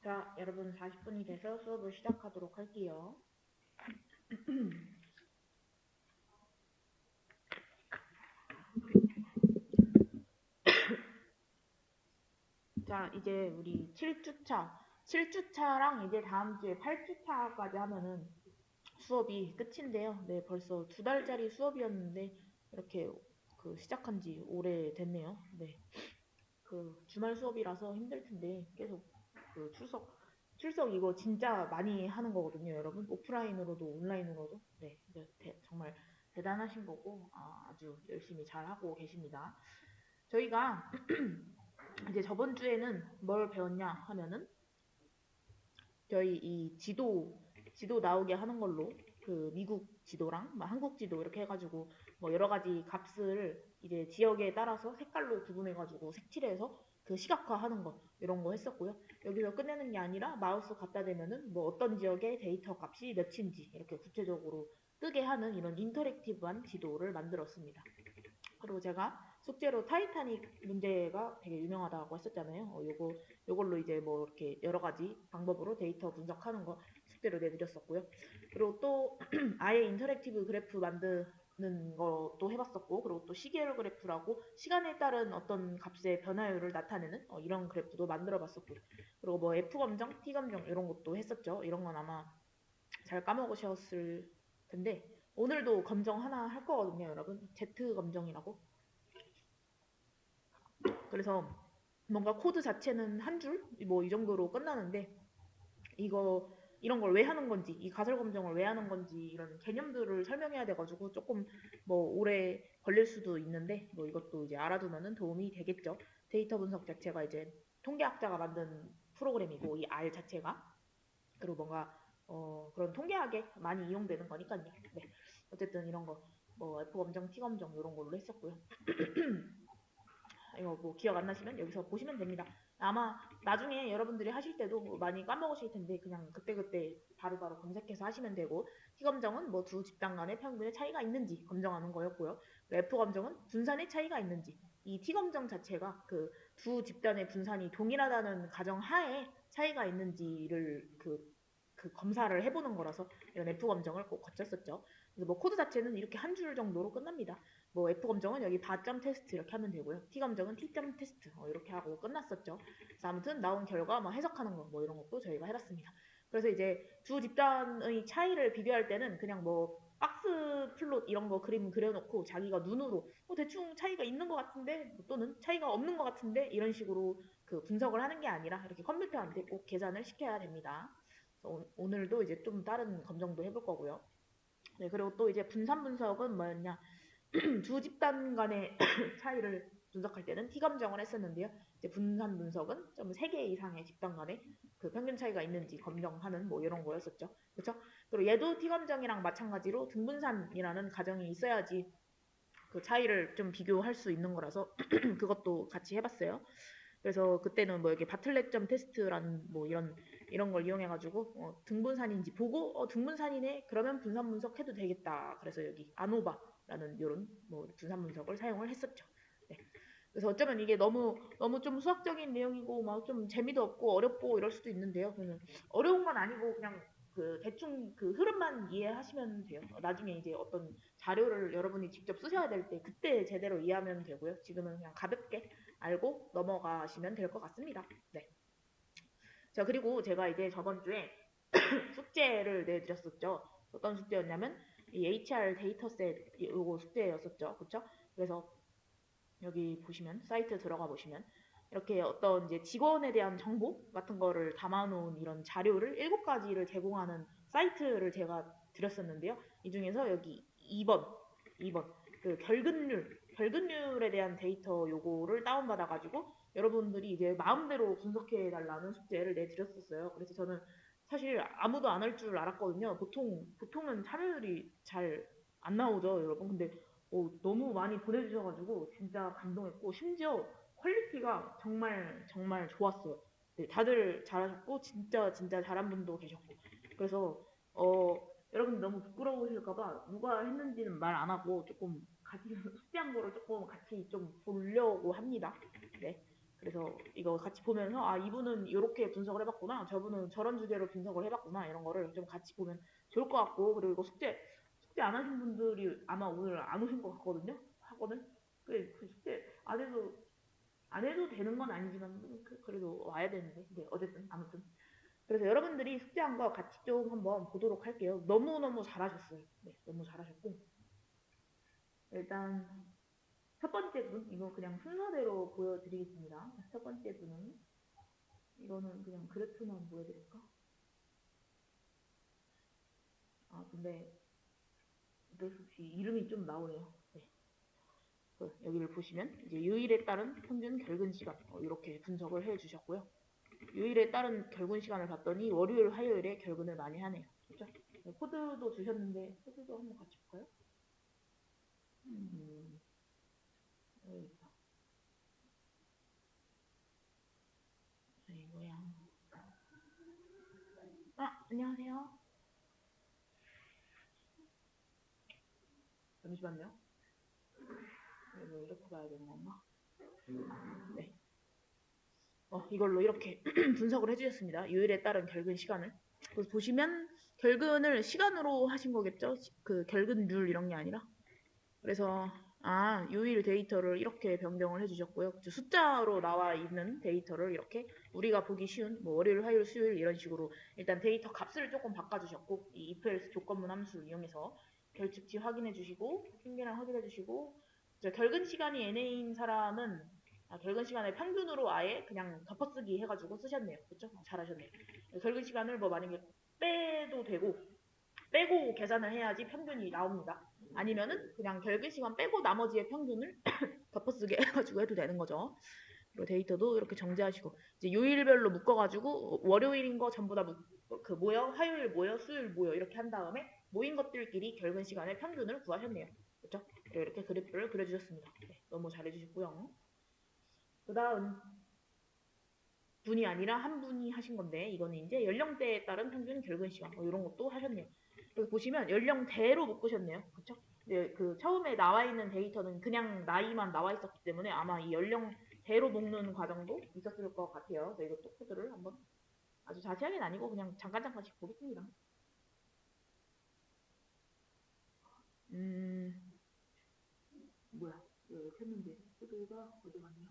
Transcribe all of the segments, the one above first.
자, 여러분 40분이 돼서 수업을 시작하도록 할게요. 자, 이제 우리 7주차랑 이제 다음 주에 8주차까지 하면은 수업이 끝인데요. 네, 벌써 2달짜리 수업이었는데 이렇게 시작한 지 오래됐네요. 네. 주말 수업이라서 힘들 텐데 계속 출석 이거 진짜 많이 하는 거거든요, 여러분. 오프라인으로도 온라인으로도. 네, 정말 대단하신 거고 아주 열심히 잘 하고 계십니다. 저희가 이제 저번 주에는 뭘 배웠냐 하면은 저희 이 지도 나오게 하는 걸로 미국 지도랑 한국 지도 이렇게 해가지고 뭐 여러 가지 값을 이제 지역에 따라서 색깔로 구분해가지고 색칠해서 시각화하는 거 이런 거 했었고요. 여기서 끝내는 게 아니라 마우스 갖다 대면은 뭐 어떤 지역의 데이터 값이 몇인지 이렇게 구체적으로 뜨게 하는 이런 인터랙티브한 지도를 만들었습니다. 그리고 제가 숙제로 타이타닉 문제가 되게 유명하다고 했었잖아요. 요걸로 이제 뭐 이렇게 여러 가지 방법으로 데이터 분석하는 거 숙제로 내드렸었고요. 그리고 또 아예 인터랙티브 그래프 만드는 것도 해봤었고, 그리고 또 시계열 그래프라고 시간에 따른 어떤 값의 변화율을 나타내는 이런 그래프도 만들어봤었고요. 그리고 뭐 F 검정, T 검정 이런 것도 했었죠. 이런 건 아마 잘 까먹으셨을 텐데 오늘도 검정 하나 할 거거든요, 여러분. Z 검정이라고. 그래서 뭔가 코드 자체는 한 줄? 뭐 이 정도로 끝나는데 이런 걸 왜 하는 건지, 이 가설 검정을 왜 하는 건지 이런 개념들을 설명해야 돼가지고 조금 뭐 오래 걸릴 수도 있는데 뭐 이것도 이제 알아두면은 도움이 되겠죠. 데이터 분석 자체가 이제 통계학자가 만든 프로그램이고 이 R 자체가 그리고 뭔가 그런 통계학에 많이 이용되는 거니까요. 네. 어쨌든 이런 거 뭐 F 검정, T 검정 이런 걸로 했었고요. 이거 뭐 기억 안 나시면 여기서 보시면 됩니다. 아마 나중에 여러분들이 하실 때도 뭐 많이 까먹으실 텐데 그냥 그때그때 바로바로 검색해서 하시면 되고 T 검정은 뭐 두 집단 간의 평균의 차이가 있는지 검정하는 거였고요. F 검정은 분산의 차이가 있는지 이 T 검정 자체가 두 집단의 분산이 동일하다는 가정 하에 차이가 있는지를 검사를 해보는 거라서 이런 F 검정을 꼭 거쳤었죠. 그래서 뭐 코드 자체는 이렇게 한 줄 정도로 끝납니다. 뭐 F 검정은 여기 바점 테스트 이렇게 하면 되고요. T 검정은 T점 테스트 이렇게 하고 끝났었죠. 그래서 아무튼 나온 결과 뭐 해석하는 거 뭐 이런 것도 저희가 해봤습니다. 그래서 이제 두 집단의 차이를 비교할 때는 그냥 뭐 박스 플롯 이런 거 그림 그려놓고 자기가 눈으로 대충 차이가 있는 것 같은데 또는 차이가 없는 것 같은데 이런 식으로 분석을 하는 게 아니라 이렇게 컴퓨터한테 꼭 계산을 시켜야 됩니다. 오늘도 이제 좀 다른 검정도 해볼 거고요. 네, 그리고 또 이제 분산 분석은 뭐였냐? 두 집단 간의 차이를 분석할 때는 T 검정을 했었는데요. 이제 분산 분석은 좀 3개 이상의 집단 간의 평균 차이가 있는지 검정하는 뭐 이런 거였었죠. 그렇죠? 그리고 얘도 T 검정이랑 마찬가지로 등분산이라는 가정이 있어야지 그 차이를 좀 비교할 수 있는 거라서 그것도 같이 해봤어요. 그래서 그때는 뭐 이렇게 바틀렉점 테스트라는 뭐 이런 걸 이용해가지고 등분산인지 보고 등분산이네 그러면 분산 분석해도 되겠다. 그래서 여기 아노바라는 이런 뭐 분산 분석을 사용을 했었죠. 네. 그래서 어쩌면 이게 너무 좀 수학적인 내용이고 막 좀 재미도 없고 어렵고 이럴 수도 있는데요. 그러면 어려운 건 아니고 그냥 대충 흐름만 이해하시면 돼요. 나중에 이제 어떤 자료를 여러분이 직접 쓰셔야 될 때 그때 제대로 이해하면 되고요. 지금은 그냥 가볍게 알고 넘어가시면 될 것 같습니다. 네. 자, 그리고 제가 이제 저번 주에 숙제를 내드렸었죠. 어떤 숙제였냐면 이 HR 데이터셋 요거 숙제였었죠. 그쵸? 그래서 여기 보시면 사이트 들어가 보시면 이렇게 어떤 이제 직원에 대한 정보 같은 거를 담아놓은 이런 자료를 7가지를 제공하는 사이트를 제가 드렸었는데요. 이 중에서 여기 2번 결근율에 대한 데이터 요거를 다운받아가지고 여러분들이 이제 마음대로 분석해 달라는 숙제를 내드렸었어요. 그래서 저는 사실 아무도 안 할 줄 알았거든요. 보통은 참여율이 잘 안 나오죠, 여러분. 근데 너무 많이 보내주셔가지고 진짜 감동했고 심지어 퀄리티가 정말 정말 좋았어요. 네, 다들 잘하셨고 진짜 잘한 분도 계셨고 그래서 여러분 너무 부끄러우실까봐 누가 했는지는 말 안 하고 조금 같이 숙제한 거를 조금 같이 좀 보려고 합니다. 네. 그래서 이거 같이 보면서 아 이분은 이렇게 분석을 해봤구나, 저분은 저런 주제로 분석을 해봤구나, 이런 거를 좀 같이 보면 좋을 것 같고, 그리고 이거 숙제 안 하신 분들이 아마 오늘 안 오신 것 같거든요. 하거든. 그 숙제 안 해도 되는 건 아니지만 그래도 와야 되는데, 네, 어쨌든 아무튼 그래서 여러분들이 숙제한 거 같이 좀 한번 보도록 할게요. 너무너무 잘하셨어요. 네, 너무 잘하셨고, 일단 첫 번째 분, 이거 그냥 순서대로 보여드리겠습니다. 첫 번째 분은, 이거는 그냥 그래프만 보여드릴까? 아, 근데 어쩔 수 없이 이름이 좀 나오네요. 네. 여기를 보시면 이제 요일에 따른 평균 결근 시간, 이렇게 분석을 해주셨고요. 요일에 따른 결근 시간을 봤더니 월요일, 화요일에 결근을 많이 하네요. 그렇죠? 코드도 주셨는데 코드도 한번 같이 볼까요? 여기 있다. 이거야. 아, 안녕하세요. 잠시만요. 이거 이렇게 봐야 되는 건가? 네. 이걸로 이렇게 분석을 해주셨습니다. 요일에 따른 결근 시간을. 그래서 보시면 결근을 시간으로 하신 거겠죠? 그 결근률 이런 게 아니라. 그래서 요일 데이터를 이렇게 변경을 해주셨고요. 숫자로 나와 있는 데이터를 이렇게 우리가 보기 쉬운 뭐 월요일, 화요일, 수요일 이런 식으로 일단 데이터 값을 조금 바꿔주셨고, 이 if else 조건문 함수 이용해서 결측치 확인해 주시고 통계량 확인해 주시고, 결근 시간이 NA인 사람은 결근 시간을 평균으로 아예 그냥 덮어쓰기 해가지고 쓰셨네요. 그쵸? 잘하셨네요. 결근 시간을 뭐 만약에 빼도 되고, 빼고 계산을 해야지 평균이 나옵니다. 아니면은 그냥 결근 시간 빼고 나머지의 평균을 덮어쓰기 해가지고 해도 되는 거죠. 그리고 데이터도 이렇게 정제하시고, 이제 요일별로 묶어가지고 월요일인 거 전부 다 모여, 화요일 모여, 수요일 모여 이렇게 한 다음에 모인 것들끼리 결근 시간의 평균을 구하셨네요. 그렇죠? 이렇게 그래프를 그려주셨습니다. 네, 너무 잘해주셨고요. 그 다음 분이 아니라 한 분이 하신 건데, 이거는 이제 연령대에 따른 평균 결근 시간 이런 것도 하셨네요. 여기 보시면 연령대로 묶으셨네요. 그쵸? 네, 그 처음에 나와 있는 데이터는 그냥 나이만 나와 있었기 때문에 아마 이 연령대로 묶는 과정도 있었을 것 같아요. 그래서 이것도 코드를 한번 아주 자세하게는 아니고 그냥 잠깐씩 보겠습니다. 뭐야? 이렇게 했는데 코드가 어디 갔네요?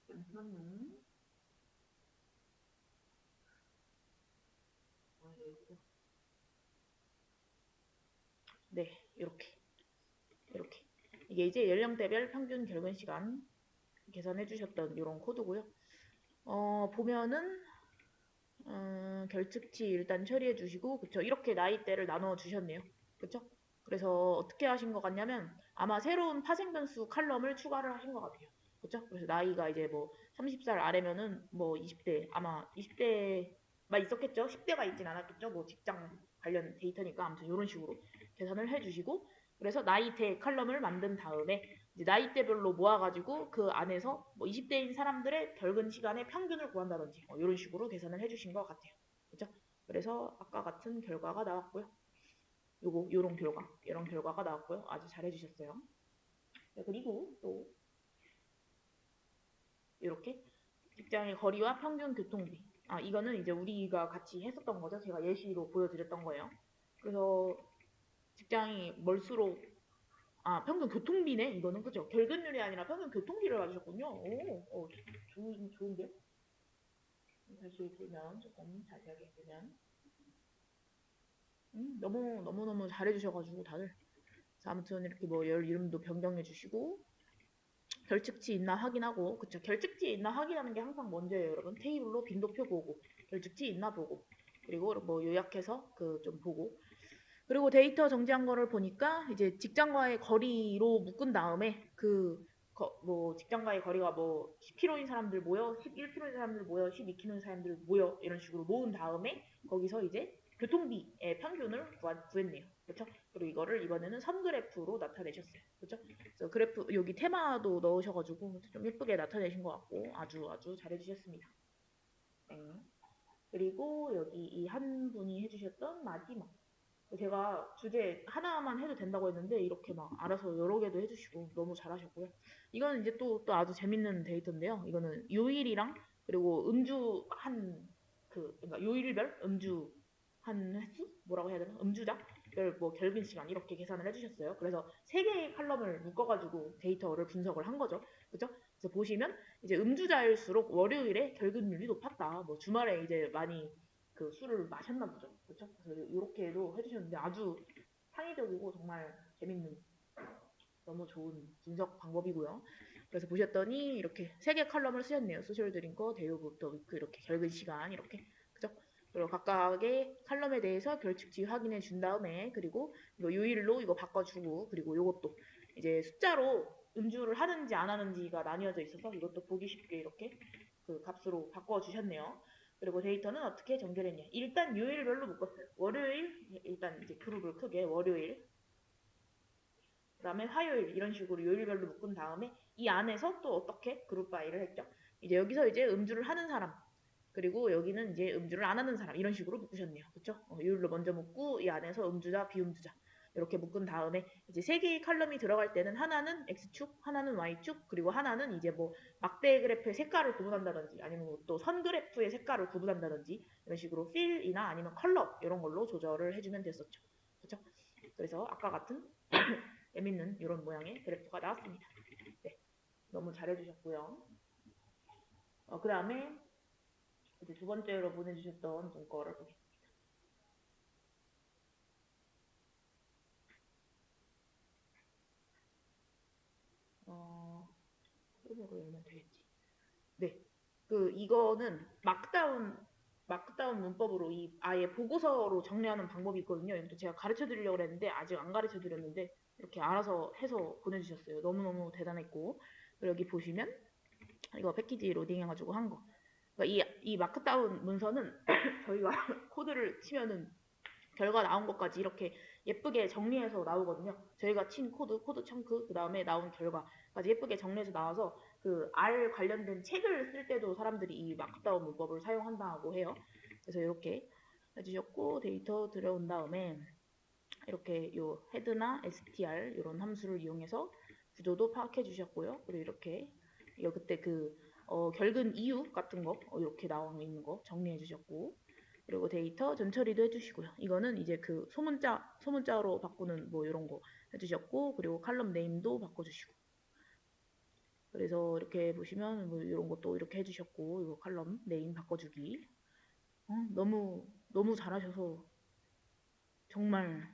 잠시만요. 네, 이렇게 이게 이제 연령대별 평균 결근 시간 계산해 주셨던 이런 코드고요. 보면은 결측치 일단 처리해 주시고, 그쵸? 이렇게 나이대를 나눠 주셨네요. 그쵸? 그래서 어떻게 하신 것 같냐면 아마 새로운 파생 변수 칼럼을 추가를 하신 것 같아요. 그쵸? 그래서 나이가 이제 뭐 30살 아래면은 뭐 20대, 아마 20대만 있었겠죠? 10대가 있진 않았겠죠? 뭐 직장 관련 데이터니까 아무튼 이런 식으로 계산을 해주시고, 그래서 나이대 칼럼을 만든 다음에 이제 나이대별로 모아가지고 그 안에서 뭐 20대인 사람들의 결근 시간의 평균을 구한다든지 이런 식으로 계산을 해주신 것 같아요. 그죠? 그래서 아까 같은 결과가 나왔고요. 이런 결과가 나왔고요. 아주 잘해주셨어요. 그리고 또 이렇게 직장의 거리와 평균 교통비. 이거는 이제 우리가 같이 했었던 거죠. 제가 예시로 보여드렸던 거예요. 그래서 직장이 멀수록 평균 교통비네. 이거는 그죠? 결근율이 아니라 평균 교통비를 가지셨군요. 좋은데? 다시 보면 조금 자세하게 보면 너무 잘해주셔가지고 다들. 아무튼 이렇게 뭐 열 이름도 변경해주시고 결측치 있나 확인하고, 그쵸? 결측치 있나 확인하는 게 항상 먼저예요, 여러분. 테이블로 빈도표 보고 결측치 있나 보고, 그리고 뭐 요약해서 그 좀 보고, 그리고 데이터 정지한 거를 보니까 이제 직장과의 거리로 묶은 다음에 뭐 직장과의 거리가 뭐 10km인 사람들 모여, 11km인 사람들 모여, 12km인 사람들 모여 이런 식으로 모은 다음에 거기서 이제 교통비의 평균을 구했네요. 그렇죠? 그리고 이거를 이번에는 선그래프로 나타내셨어요. 그렇죠? 그래서 그래프 여기 테마도 넣으셔가지고 좀 예쁘게 나타내신 것 같고 아주 잘해주셨습니다. 네. 그리고 여기 이 한 분이 해주셨던 마지막 제가 주제 하나만 해도 된다고 했는데 이렇게 막 알아서 여러 개도 해주시고 너무 잘하셨고요. 이거는 이제 또 아주 재밌는 데이터인데요. 이거는 요일이랑 그리고 음주 그러니까 요일별 음주 한 횟수? 뭐라고 해야 되나? 음주자별 뭐 결근 시간 이렇게 계산을 해주셨어요. 그래서 세 개의 칼럼을 묶어가지고 데이터를 분석을 한 거죠. 그죠? 그래서 보시면 이제 음주자일수록 월요일에 결근율이 높았다. 뭐 주말에 이제 많이 그 술을 마셨나 보죠. 그렇죠? 그래서 이렇게도 해주셨는데 아주 창의적이고 정말 재밌는 너무 좋은 분석 방법이고요. 그래서 보셨더니 이렇게 세 개 칼럼을 쓰셨네요. 소셜 드링커, 데이 오브 더 위크 이렇게 결근 시간 이렇게 그죠? 그리고 각각의 칼럼에 대해서 결측치 확인해 준 다음에 그리고 이거 요일로 이거 바꿔주고 그리고 이것도 이제 숫자로 음주를 하는지 안 하는지가 나뉘어져 있어서 이것도 보기 쉽게 이렇게 그 값으로 바꿔주셨네요. 그리고 데이터는 어떻게 전개됐냐. 일단 요일별로 묶었어요. 월요일, 일단 이제 그룹을 크게 월요일, 그 다음에 화요일 이런 식으로 요일별로 묶은 다음에 이 안에서 또 어떻게 그룹 바이를 했죠. 이제 여기서 이제 음주를 하는 사람 그리고 여기는 이제 음주를 안 하는 사람 이런 식으로 묶으셨네요. 그쵸? 요일로 먼저 묶고 이 안에서 음주자, 비음주자 이렇게 묶은 다음에 이제 세 개의 칼럼이 들어갈 때는 하나는 X축, 하나는 Y축, 그리고 하나는 이제 뭐 막대 그래프의 색깔을 구분한다든지 아니면 뭐또 선 그래프의 색깔을 구분한다든지 이런 식으로 필이나 아니면 컬러 이런 걸로 조절을 해주면 됐었죠. 그쵸? 그래서 아까 같은 재밌는 이런 모양의 그래프가 나왔습니다. 네, 너무 잘해주셨고요. 그 다음에 이제 두 번째로 보내주셨던 분 거를 보겠습니다. 프로그램으로 열면 되겠지. 네, 이거는 마크다운 문법으로 이 아예 보고서로 정리하는 방법이 있거든요. 이것도 제가 가르쳐 드리려고 했는데 아직 안 가르쳐 드렸는데 이렇게 알아서 해서 보내주셨어요. 너무너무 대단했고 그리고 여기 보시면 이거 패키지 로딩 해가지고 한 거. 그러니까 이 마크다운 문서는 저희가 코드를 치면은 결과 나온 것까지 이렇게 예쁘게 정리해서 나오거든요. 저희가 친 코드 청크, 그 다음에 나온 결과까지 예쁘게 정리해서 나와서 그 R 관련된 책을 쓸 때도 사람들이 이 마크다운 문법을 사용한다고 해요. 그래서 이렇게 해주셨고 데이터 들어온 다음에 이렇게 요 헤드나 str 이런 함수를 이용해서 구조도 파악해 주셨고요. 그리고 이렇게 이거 그때 결근 이유 같은 거 이렇게 나와 있는 거 정리해 주셨고 그리고 데이터 전처리도 해주시고요. 이거는 이제 그 소문자로 바꾸는 뭐 이런 거 해주셨고 그리고 칼럼 네임도 바꿔주시고 그래서 이렇게 보시면 뭐 이런 것도 이렇게 해주셨고 이거 칼럼 네임 바꿔주기 너무 너무 잘하셔서 정말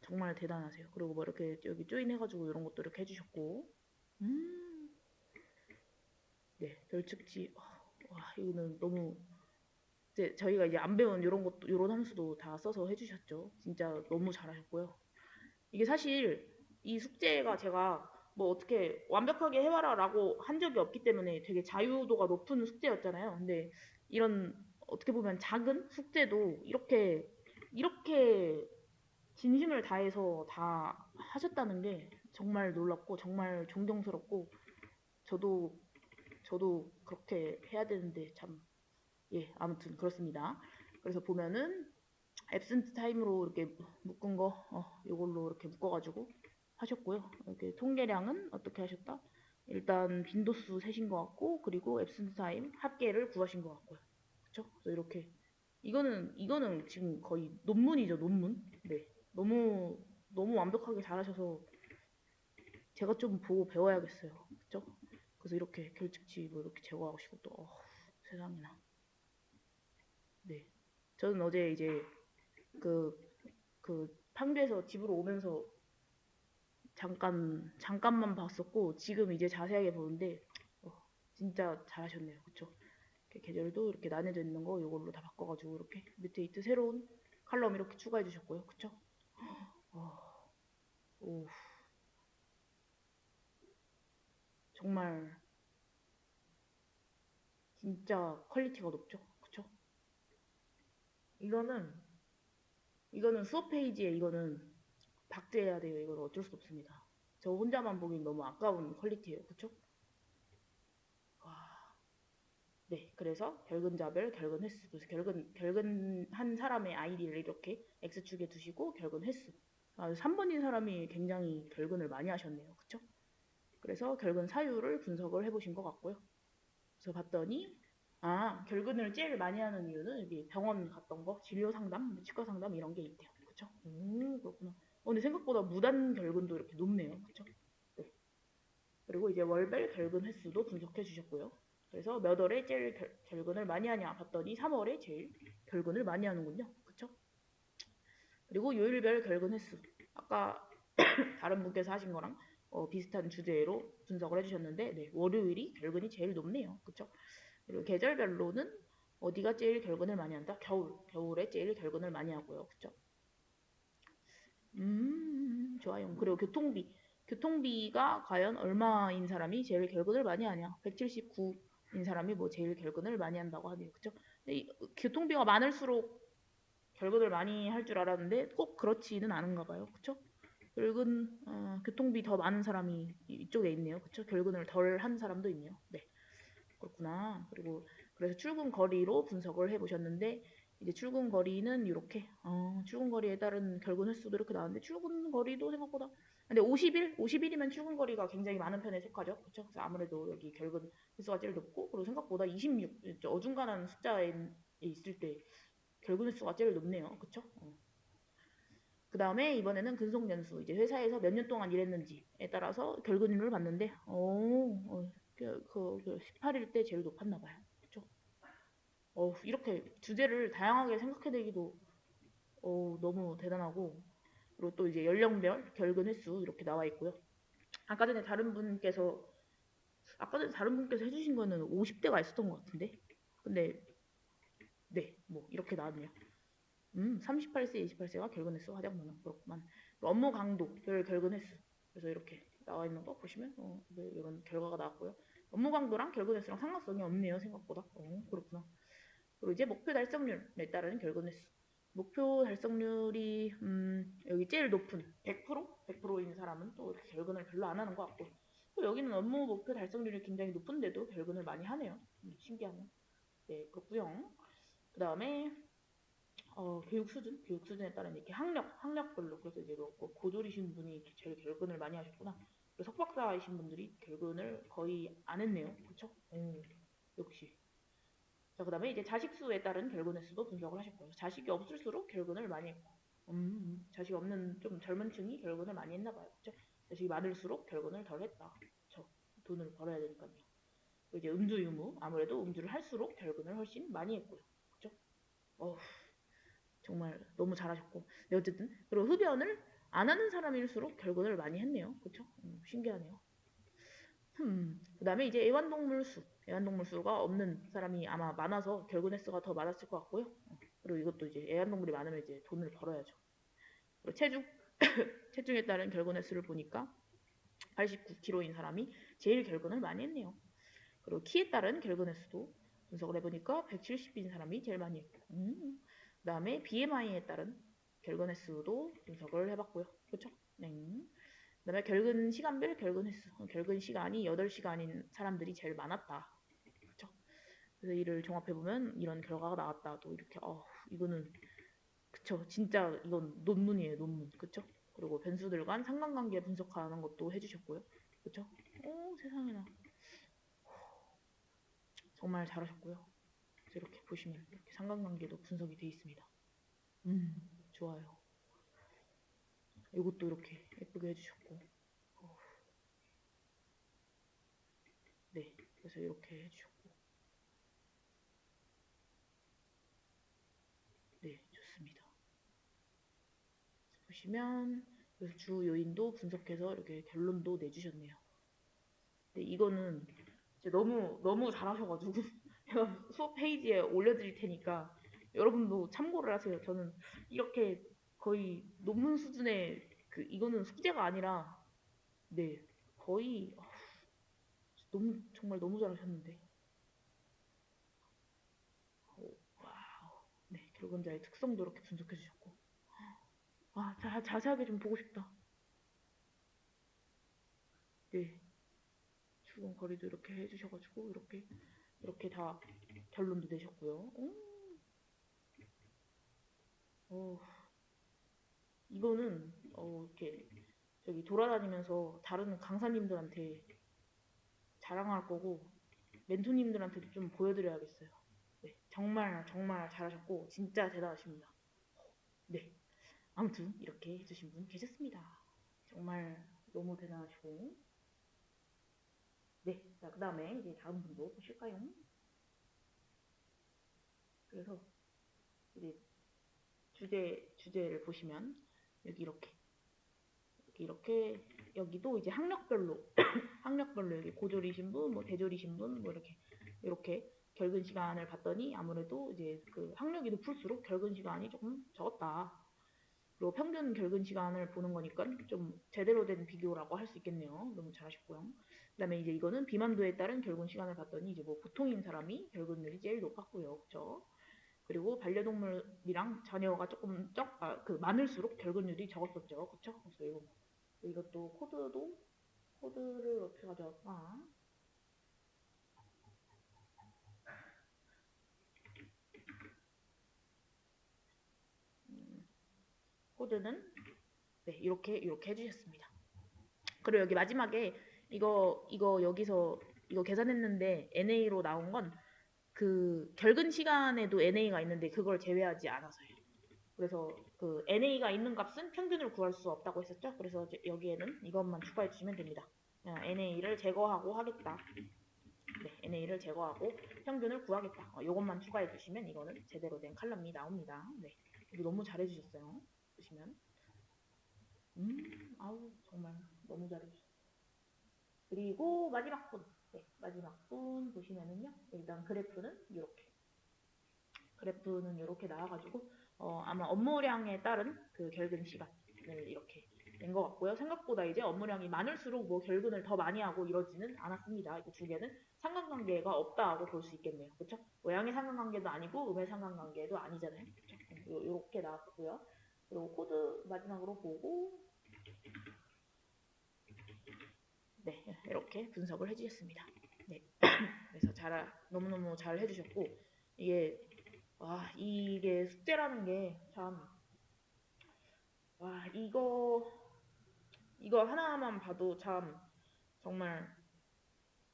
정말 대단하세요. 그리고 뭐 이렇게 여기 조인해가지고 이런 것도 이렇게 해주셨고 네 결측치 와 이거는 너무 이제 저희가 이제 안 배운 이런 것도 이런 함수도 다 써서 해주셨죠. 진짜 너무 잘하셨고요. 이게 사실 이 숙제가 제가 뭐 어떻게 완벽하게 해와라라고 한 적이 없기 때문에 되게 자유도가 높은 숙제였잖아요. 근데 이런 어떻게 보면 작은 숙제도 이렇게 진심을 다해서 다 하셨다는 게 정말 놀랍고 정말 존경스럽고 저도 그렇게 해야 되는데 참 예, 아무튼 그렇습니다. 그래서 보면은 앱센트 타임으로 이렇게 묶은 거, 요걸로 이렇게 묶어가지고 하셨고요. 이렇게 통계량은 어떻게 하셨다? 일단 빈도수 세신 것 같고, 그리고 앱센트 타임 합계를 구하신 것 같고요. 그쵸? 그래서 이렇게 이거는 지금 거의 논문이죠, 논문. 네, 너무 완벽하게 잘하셔서 제가 좀 보고 배워야겠어요. 그쵸? 그래서 이렇게 결측치 뭐 이렇게 제거하시고 또 세상에나. 네. 저는 어제 이제 그, 판교에서 집으로 오면서 잠깐만 봤었고, 지금 이제 자세하게 보는데, 어, 진짜 잘하셨네요. 그쵸? 이렇게 계절도 이렇게 나뉘어져 있는 거, 이걸로 다 바꿔가지고, 이렇게 밑에 이트 새로운 칼럼 이렇게 추가해 주셨고요. 그쵸? 어, 오, 정말, 진짜 퀄리티가 높죠? 그쵸? 이거는, 이거는 수업 페이지에 이거는 박제해야 돼요. 이건 어쩔 수 없습니다. 저 혼자만 보기엔 너무 아까운 퀄리티예요. 그쵸? 와. 네, 그래서 결근자별, 결근 횟수. 그래서 결근한 사람의 아이디를 이렇게 X축에 두시고 결근 횟수. 3번인 사람이 굉장히 결근을 많이 하셨네요. 그쵸? 그래서 결근 사유를 분석을 해보신 것 같고요. 그래서 봤더니, 결근을 제일 많이 하는 이유는 여기 병원 갔던 거, 진료 상담, 치과 상담 이런 게 있대요. 그쵸? 그렇구나. 근데 생각보다 무단 결근도 이렇게 높네요. 그쵸? 네. 그리고 이제 월별 결근 횟수도 분석해 주셨고요. 그래서 몇 월에 제일 결근을 많이 하냐 봤더니 3월에 제일 결근을 많이 하는군요. 그쵸? 그리고 요일별 결근 횟수. 아까 다른 분께서 하신 거랑 비슷한 주제로 분석을 해주셨는데, 네, 월요일이 결근이 제일 높네요. 그쵸? 그리고 계절별로는 어디가 제일 결근을 많이 한다? 겨울에 제일 결근을 많이 하고요. 그쵸? 좋아요. 그리고 교통비가 과연 얼마인 사람이 제일 결근을 많이 하냐? 179인 사람이 뭐 제일 결근을 많이 한다고 하네요. 그쵸? 근데 교통비가 많을수록 결근을 많이 할 줄 알았는데 꼭 그렇지는 않은가 봐요. 그쵸? 교통비 더 많은 사람이 이쪽에 있네요. 그쵸? 결근을 덜 한 사람도 있네요. 네. 그렇구나. 그리고 그래서 출근 거리로 분석을 해보셨는데 이제 출근 거리는 이렇게 출근 거리에 따른 결근 횟수도 이렇게 나왔는데 출근 거리도 생각보다 근데 50일이면 출근 거리가 굉장히 많은 편에 속하죠. 그렇죠? 그래서 아무래도 여기 결근 횟수가 제일 높고 그리고 생각보다 26 어중간한 숫자에 있을 때 결근 횟수가 제일 높네요. 그렇죠? 그 다음에 이번에는 근속연수, 이제 회사에서 몇 년 동안 일했는지에 따라서 결근율을 봤는데, 18일 때 제일 높았나 봐요. 그쵸? 이렇게 주제를 다양하게 생각해내기도 너무 대단하고, 그리고 또 이제 연령별 결근 횟수 이렇게 나와 있고요. 아까 전에 다른 분께서 해주신 거는 50대가 있었던 것 같은데, 근데 네, 뭐 이렇게 나왔네요. 38세, 28세가 결근 횟수 가장 많아. 그렇구만. 업무 강도, 별 결근 횟수. 그래서 이렇게 나와 있는 거 보시면 네, 이런 결과가 나왔고요. 업무 강도랑 결근 횟수랑 상관성이 없네요, 생각보다. 그렇구나. 그리고 이제 목표 달성률에 따른 결근 횟수. 목표 달성률이 여기 제일 높은 100%인 사람은 또 이렇게 결근을 별로 안 하는 것 같고 또 여기는 업무 목표 달성률이 굉장히 높은데도 결근을 많이 하네요. 신기하네요. 네, 그렇고요. 그 다음에 교육 수준에 따른 이렇게 학력별로 그래서 이제 뭐 고졸이신 분이 제일 결근을 많이 하셨구나. 그리고 석박사이신 분들이 결근을 거의 안 했네요. 그쵸? 역시. 자, 그 다음에 이제 자식 수에 따른 결근 횟수도 분석을 하셨고요. 자식이 없을수록 결근을 많이 했고, 자식 없는 좀 젊은 층이 결근을 많이 했나 봐요. 그쵸? 자식이 많을수록 결근을 덜 했다. 그쵸? 돈을 벌어야 되니까요. 그리고 이제 음주 유무, 아무래도 음주를 할수록 결근을 훨씬 많이 했고요. 그쵸? 어, 정말 너무 잘하셨고. 네, 어쨌든. 그리고 흡연을 안 하는 사람일수록 결근을 많이 했네요. 그쵸? 신기하네요. 그 다음에 이제 애완동물 수. 애완동물 수가 없는 사람이 아마 많아서 결근 횟수가 더 많았을 것 같고요. 그리고 이것도 이제 애완동물이 많으면 이제 돈을 벌어야죠. 그리고 체중에 따른 결근 횟수를 보니까 89kg인 사람이 제일 결근을 많이 했네요. 그리고 키에 따른 결근 횟수도 분석을 해보니까 170인 사람이 제일 많이 했고. 그 다음에 BMI에 따른 결근 횟수도 분석을 해봤고요. 그렇죠? 네. 그 다음에 결근 시간별 결근 횟수. 결근 시간이 8시간인 사람들이 제일 많았다. 그쵸? 그래서 이를 종합해보면 이런 결과가 나왔다. 또 이렇게, 이거는, 그쵸. 진짜 이건 논문이에요, 논문. 그쵸? 그리고 변수들 간 상관관계 분석하는 것도 해주셨고요. 그쵸? 세상에나. 정말 잘하셨고요. 그래서 이렇게 보시면 이렇게 상관관계도 분석이 되어 있습니다. 좋아요. 이것도 이렇게 예쁘게 해주셨고. 네. 그래서 이렇게 해주셨고. 네, 좋습니다. 보시면 그래서 주 요인도 분석해서 이렇게 결론도 내주셨네요. 근데 이거는 이제 너무 잘하셔가지고 제가 수업 페이지에 올려드릴 테니까 여러분도 참고를 하세요. 저는 이렇게 거의 논문 수준의 이거는 숙제가 아니라 네 거의 너무 정말 너무 잘하셨는데 와우 네 결근자의 특성도 이렇게 분석해 주셨고 자세하게 좀 보고 싶다. 네 출근 거리도 이렇게 해주셔가지고 이렇게 이렇게 다 결론도 내셨고요. 이거는 이렇게 저기 돌아다니면서 다른 강사님들한테 자랑할 거고 멘토님들한테도 좀 보여드려야겠어요. 네, 정말 정말 잘하셨고 진짜 대단하십니다. 네, 아무튼 이렇게 해주신 분 계셨습니다. 정말 너무 대단하시고 네, 자 그다음에 이제 다음 분도 보실까요? 그래서 이제 주제를 보시면 여기 이렇게 여기도 이제 학력별로 학력별로 여기 고졸이신 분, 뭐 대졸이신 분, 뭐 이렇게 결근 시간을 봤더니 아무래도 이제 그 학력이 높을수록 결근 시간이 조금 적었다. 그리고 평균 결근 시간을 보는 거니까 좀 제대로 된 비교라고 할 수 있겠네요. 너무 잘하셨고요. 그다음에 이제 이거는 비만도에 따른 결근 시간을 봤더니 이제 뭐 보통인 사람이 결근율이 제일 높았고요. 그렇죠? 그리고 반려동물이랑 자녀가 조금 많을수록 결근율이 적었었죠. 그쵸? 그래서 이것도 코드를 어떻게 가져갈까? 코드는 네, 이렇게 해주셨습니다. 그리고 여기 마지막에 이거 여기서 이거 계산했는데 NA로 나온 건 그 결근 시간에도 NA가 있는데 그걸 제외하지 않아서요. 그래서 그 NA가 있는 값은 평균을 구할 수 없다고 했었죠. 그래서 여기에는 이것만 추가해 주시면 됩니다. NA를 제거하고 하겠다. 네, NA를 제거하고 평균을 구하겠다. 이것만 추가해 주시면 이거는 제대로 된 칼럼이 나옵니다. 네, 이거 너무 잘해 주셨어요. 보시면 아우 정말 너무 잘해 주셨어요. 그리고 마지막 분, 네, 마지막 분 보시면은요, 일단 그래프는 이렇게 나와가지고 아마 업무량에 따른 그 결근 시간을 이렇게 낸 것 같고요. 생각보다 이제 업무량이 많을수록 뭐 결근을 더 많이 하고 이러지는 않았습니다. 이 두 개는 상관관계가 없다고 볼 수 있겠네요. 그렇죠? 양의 상관관계도 아니고 음의 상관관계도 아니잖아요. 그렇죠? 이렇게 나왔고요. 그리고 코드 마지막으로 보고 네, 이렇게 분석을 해주셨습니다. 네, 그래서 너무너무 잘 해주셨고 이게 숙제라는 게 참 이거 하나만 봐도 참 정말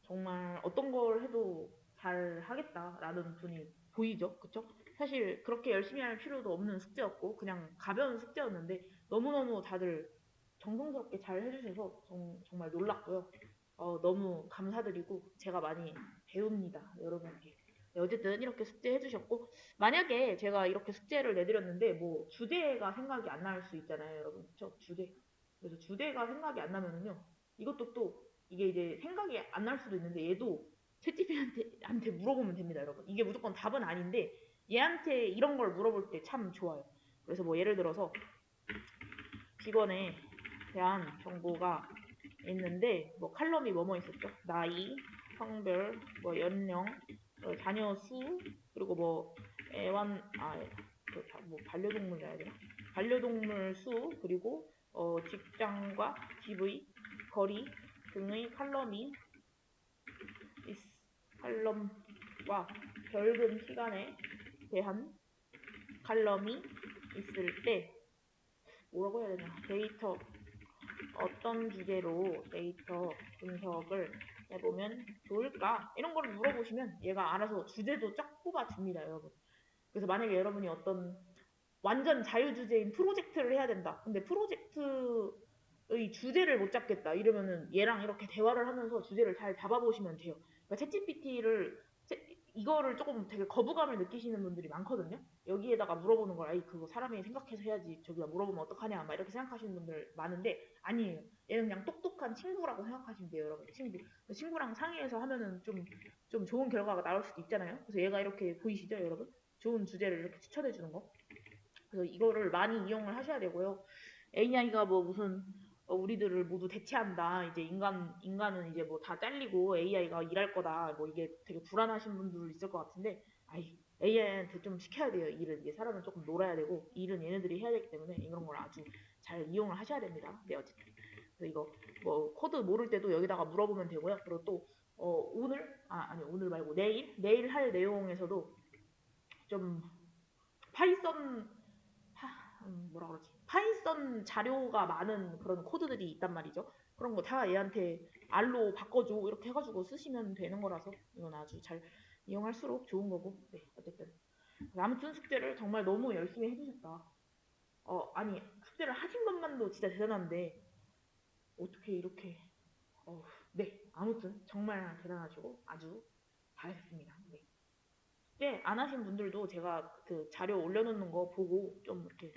정말 어떤 걸 해도 잘 하겠다라는 분이 보이죠, 그쵸? 사실 그렇게 열심히 할 필요도 없는 숙제였고 그냥 가벼운 숙제였는데 너무너무 다들 정성스럽게 잘 해주셔서 정말 놀랐고요. 너무 감사드리고 제가 많이 배웁니다, 여러분께. 네, 어쨌든 이렇게 숙제 해주셨고 만약에 제가 이렇게 숙제를 내드렸는데 뭐 주제가 생각이 안 날 수 있잖아요, 여러분. 그쵸? 그래서 주제가 생각이 안 나면은요. 이것도 또 이게 이제 생각이 안 날 수도 있는데 얘도 챗GPT한테 물어보면 됩니다, 여러분. 이게 무조건 답은 아닌데 얘한테 이런 걸 물어볼 때 참 좋아요. 그래서 뭐 예를 들어서 직원에 대한 정보가 있는데 뭐 칼럼이 뭐뭐 있었죠? 나이, 성별, 뭐 연령, 자녀 수, 그리고 뭐 애완 뭐 반려동물 해야 되나? 반려동물 수, 그리고 직장과 집의 거리 등의 칼럼과 결근 시간에 대한 칼럼이 있을 때 뭐라고 해야 되나? 어떤 주제로 데이터 분석을 해보면 좋을까? 이런 걸 물어보시면 얘가 알아서 주제도 쫙 뽑아줍니다, 여러분. 그래서 만약에 여러분이 어떤 완전 자유주제인 프로젝트를 해야 된다. 근데 프로젝트의 주제를 못 잡겠다. 이러면은 얘랑 이렇게 대화를 하면서 주제를 잘 잡아보시면 돼요. 그러니까 이거를 조금 되게 거부감을 느끼시는 분들이 많거든요. 여기에다가 물어보는 걸 아이 그거 사람이 생각해서 해야지 저기다 물어보면 어떡하냐 막 이렇게 생각하시는 분들 많은데 아니에요. 얘는 그냥 똑똑한 친구라고 생각하시면 돼요, 여러분. 친구랑 상의해서 하면은 좀 좋은 결과가 나올 수도 있잖아요. 그래서 얘가 이렇게 보이시죠, 여러분? 좋은 주제를 이렇게 추천해 주는 거. 그래서 이거를 많이 이용을 하셔야 되고요. AI가 뭐 무슨 우리들을 모두 대체한다. 이제 인간은 이제 뭐 다 잘리고 AI가 일할 거다. 뭐 이게 되게 불안하신 분들 있을 것 같은데, AI한테 좀 시켜야 돼요. 일은 이제 사람은 조금 놀아야 되고 일은 얘네들이 해야 되기 때문에 이런 걸 아주 잘 이용을 하셔야 됩니다. 네, 어쨌든 그래서 이거 뭐 코드 모를 때도 여기다가 물어보면 되고요. 그리고 또 오늘 말고 내일 할 내용에서도 좀 파이썬 뭐라 그러지? 파이썬 자료가 많은 그런 코드들이 있단 말이죠. 그런 거 다 얘한테 R로 바꿔줘 이렇게 해가지고 쓰시면 되는 거라서 이건 아주 잘 이용할수록 좋은 거고. 네, 어쨌든 아무튼 숙제를 정말 너무 열심히 해주셨다. 아니 숙제를 하신 것만도 진짜 대단한데 어떻게 이렇게 네, 아무튼 정말 대단하시고 아주 잘하셨습니다. 네. 숙제 안 하신 분들도 제가 그 자료 올려놓는 거 보고 좀 이렇게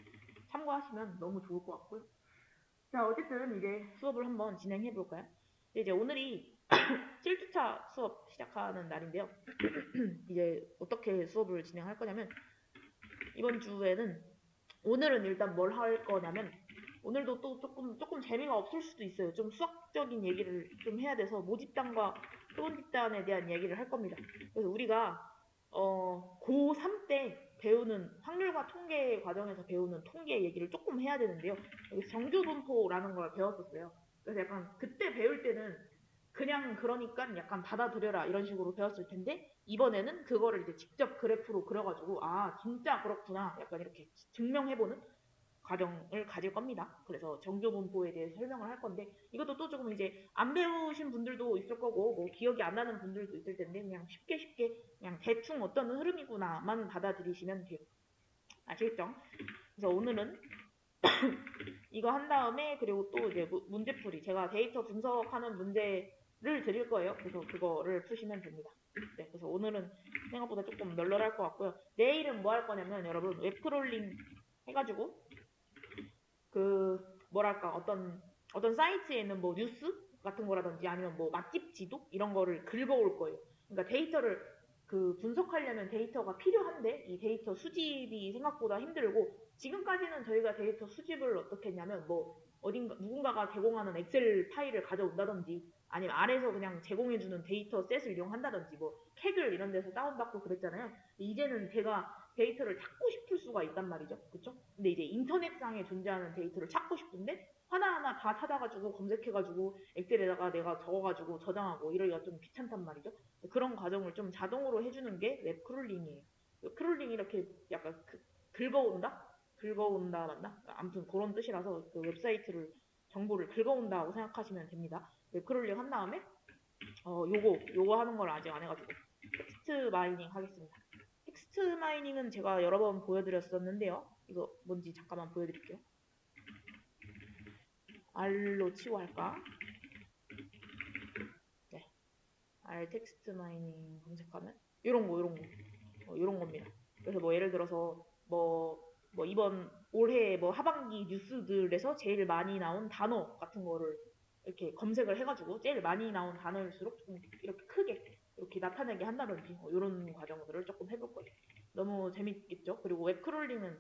참고하시면 너무 좋을 것 같고요. 자, 어쨌든 이제 수업을 한번 진행해 볼까요? 이제 오늘이 7주차 수업 시작하는 날인데요. 이제 어떻게 수업을 진행할 거냐면 이번 주에는 오늘은 일단 뭘 할 거냐면 오늘도 또 조금 재미가 없을 수도 있어요. 좀 수학적인 얘기를 좀 해야 돼서 모집단과 표본집단에 대한 얘기를 할 겁니다. 그래서 우리가 고3 때 배우는 확률과 통계 과정에서 배우는 통계 얘기를 조금 해야 되는데요. 여기 정조분포라는 걸 배웠었어요. 그래서 약간 그때 배울 때는 그냥 그러니까 약간 받아들여라 이런 식으로 배웠을 텐데 이번에는 그거를 이제 직접 그래프로 그려가지고 아 진짜 그렇구나 약간 이렇게 증명해보는 과정을 가질 겁니다. 그래서 정조분포에 대해서 설명을 할 건데 이것도 또 조금 이제 안 배우신 분들도 있을 거고 뭐 기억이 안 나는 분들도 있을 텐데 그냥 쉽게 그냥 대충 어떤 흐름이구나만 받아들이시면 돼요. 아시겠죠? 그래서 오늘은 이거 한 다음에 그리고 또 이제 문제풀이 제가 데이터 분석하는 문제를 드릴 거예요. 그래서 그거를 푸시면 됩니다. 네, 그래서 오늘은 생각보다 조금 널널할 것 같고요. 내일은 뭐 할 거냐면 여러분 웹크롤링 해가지고 그 뭐랄까 어떤 사이트에 있는 뭐 뉴스 같은 거라든지 아니면 뭐 맛집 지도 이런 거를 긁어올 거예요. 그러니까 데이터를 그 분석하려면 데이터가 필요한데 이 데이터 수집이 생각보다 힘들고 지금까지는 저희가 데이터 수집을 어떻게 했냐면 뭐 어딘가 누군가가 제공하는 엑셀 파일을 가져온다든지 아니면 아래서 그냥 제공해주는 데이터 셋을 이용한다든지 뭐 팩을 이런 데서 다운받고 그랬잖아요. 이제는 제가 데이터를 찾고 싶을 수가 있단 말이죠. 그쵸? 근데 이제 인터넷상에 존재하는 데이터를 찾고 싶은데 하나하나 다 찾아가지고 검색해가지고 엑셀에다가 내가 적어가지고 저장하고 이러기가 좀 귀찮단 말이죠. 그런 과정을 좀 자동으로 해주는 게 웹크롤링이에요. 웹크롤링이 이렇게 약간 긁어온다? 긁어온다 맞나? 아무튼 그런 뜻이라서 그 웹사이트를 정보를 긁어온다고 생각하시면 됩니다. 웹크롤링 한 다음에 요거 하는 걸 아직 안 해가지고 텍스트 마이닝 하겠습니다. 텍스트 마이닝은 제가 여러 번 보여드렸었는데요. 이거 뭔지 잠깐만 보여드릴게요. R로 치고 할까? 네. R 텍스트 마이닝 검색하면 이런 겁니다. 그래서 뭐 예를 들어서 뭐 이번 올해 뭐 하반기 뉴스들에서 제일 많이 나온 단어 같은 거를 이렇게 검색을 해가지고 제일 많이 나온 단어일수록 좀 이렇게 크게 이렇게 나타내게 한다든지 이런 과정들을 조금 해볼 거예요. 너무 재밌겠죠? 그리고 웹크롤링은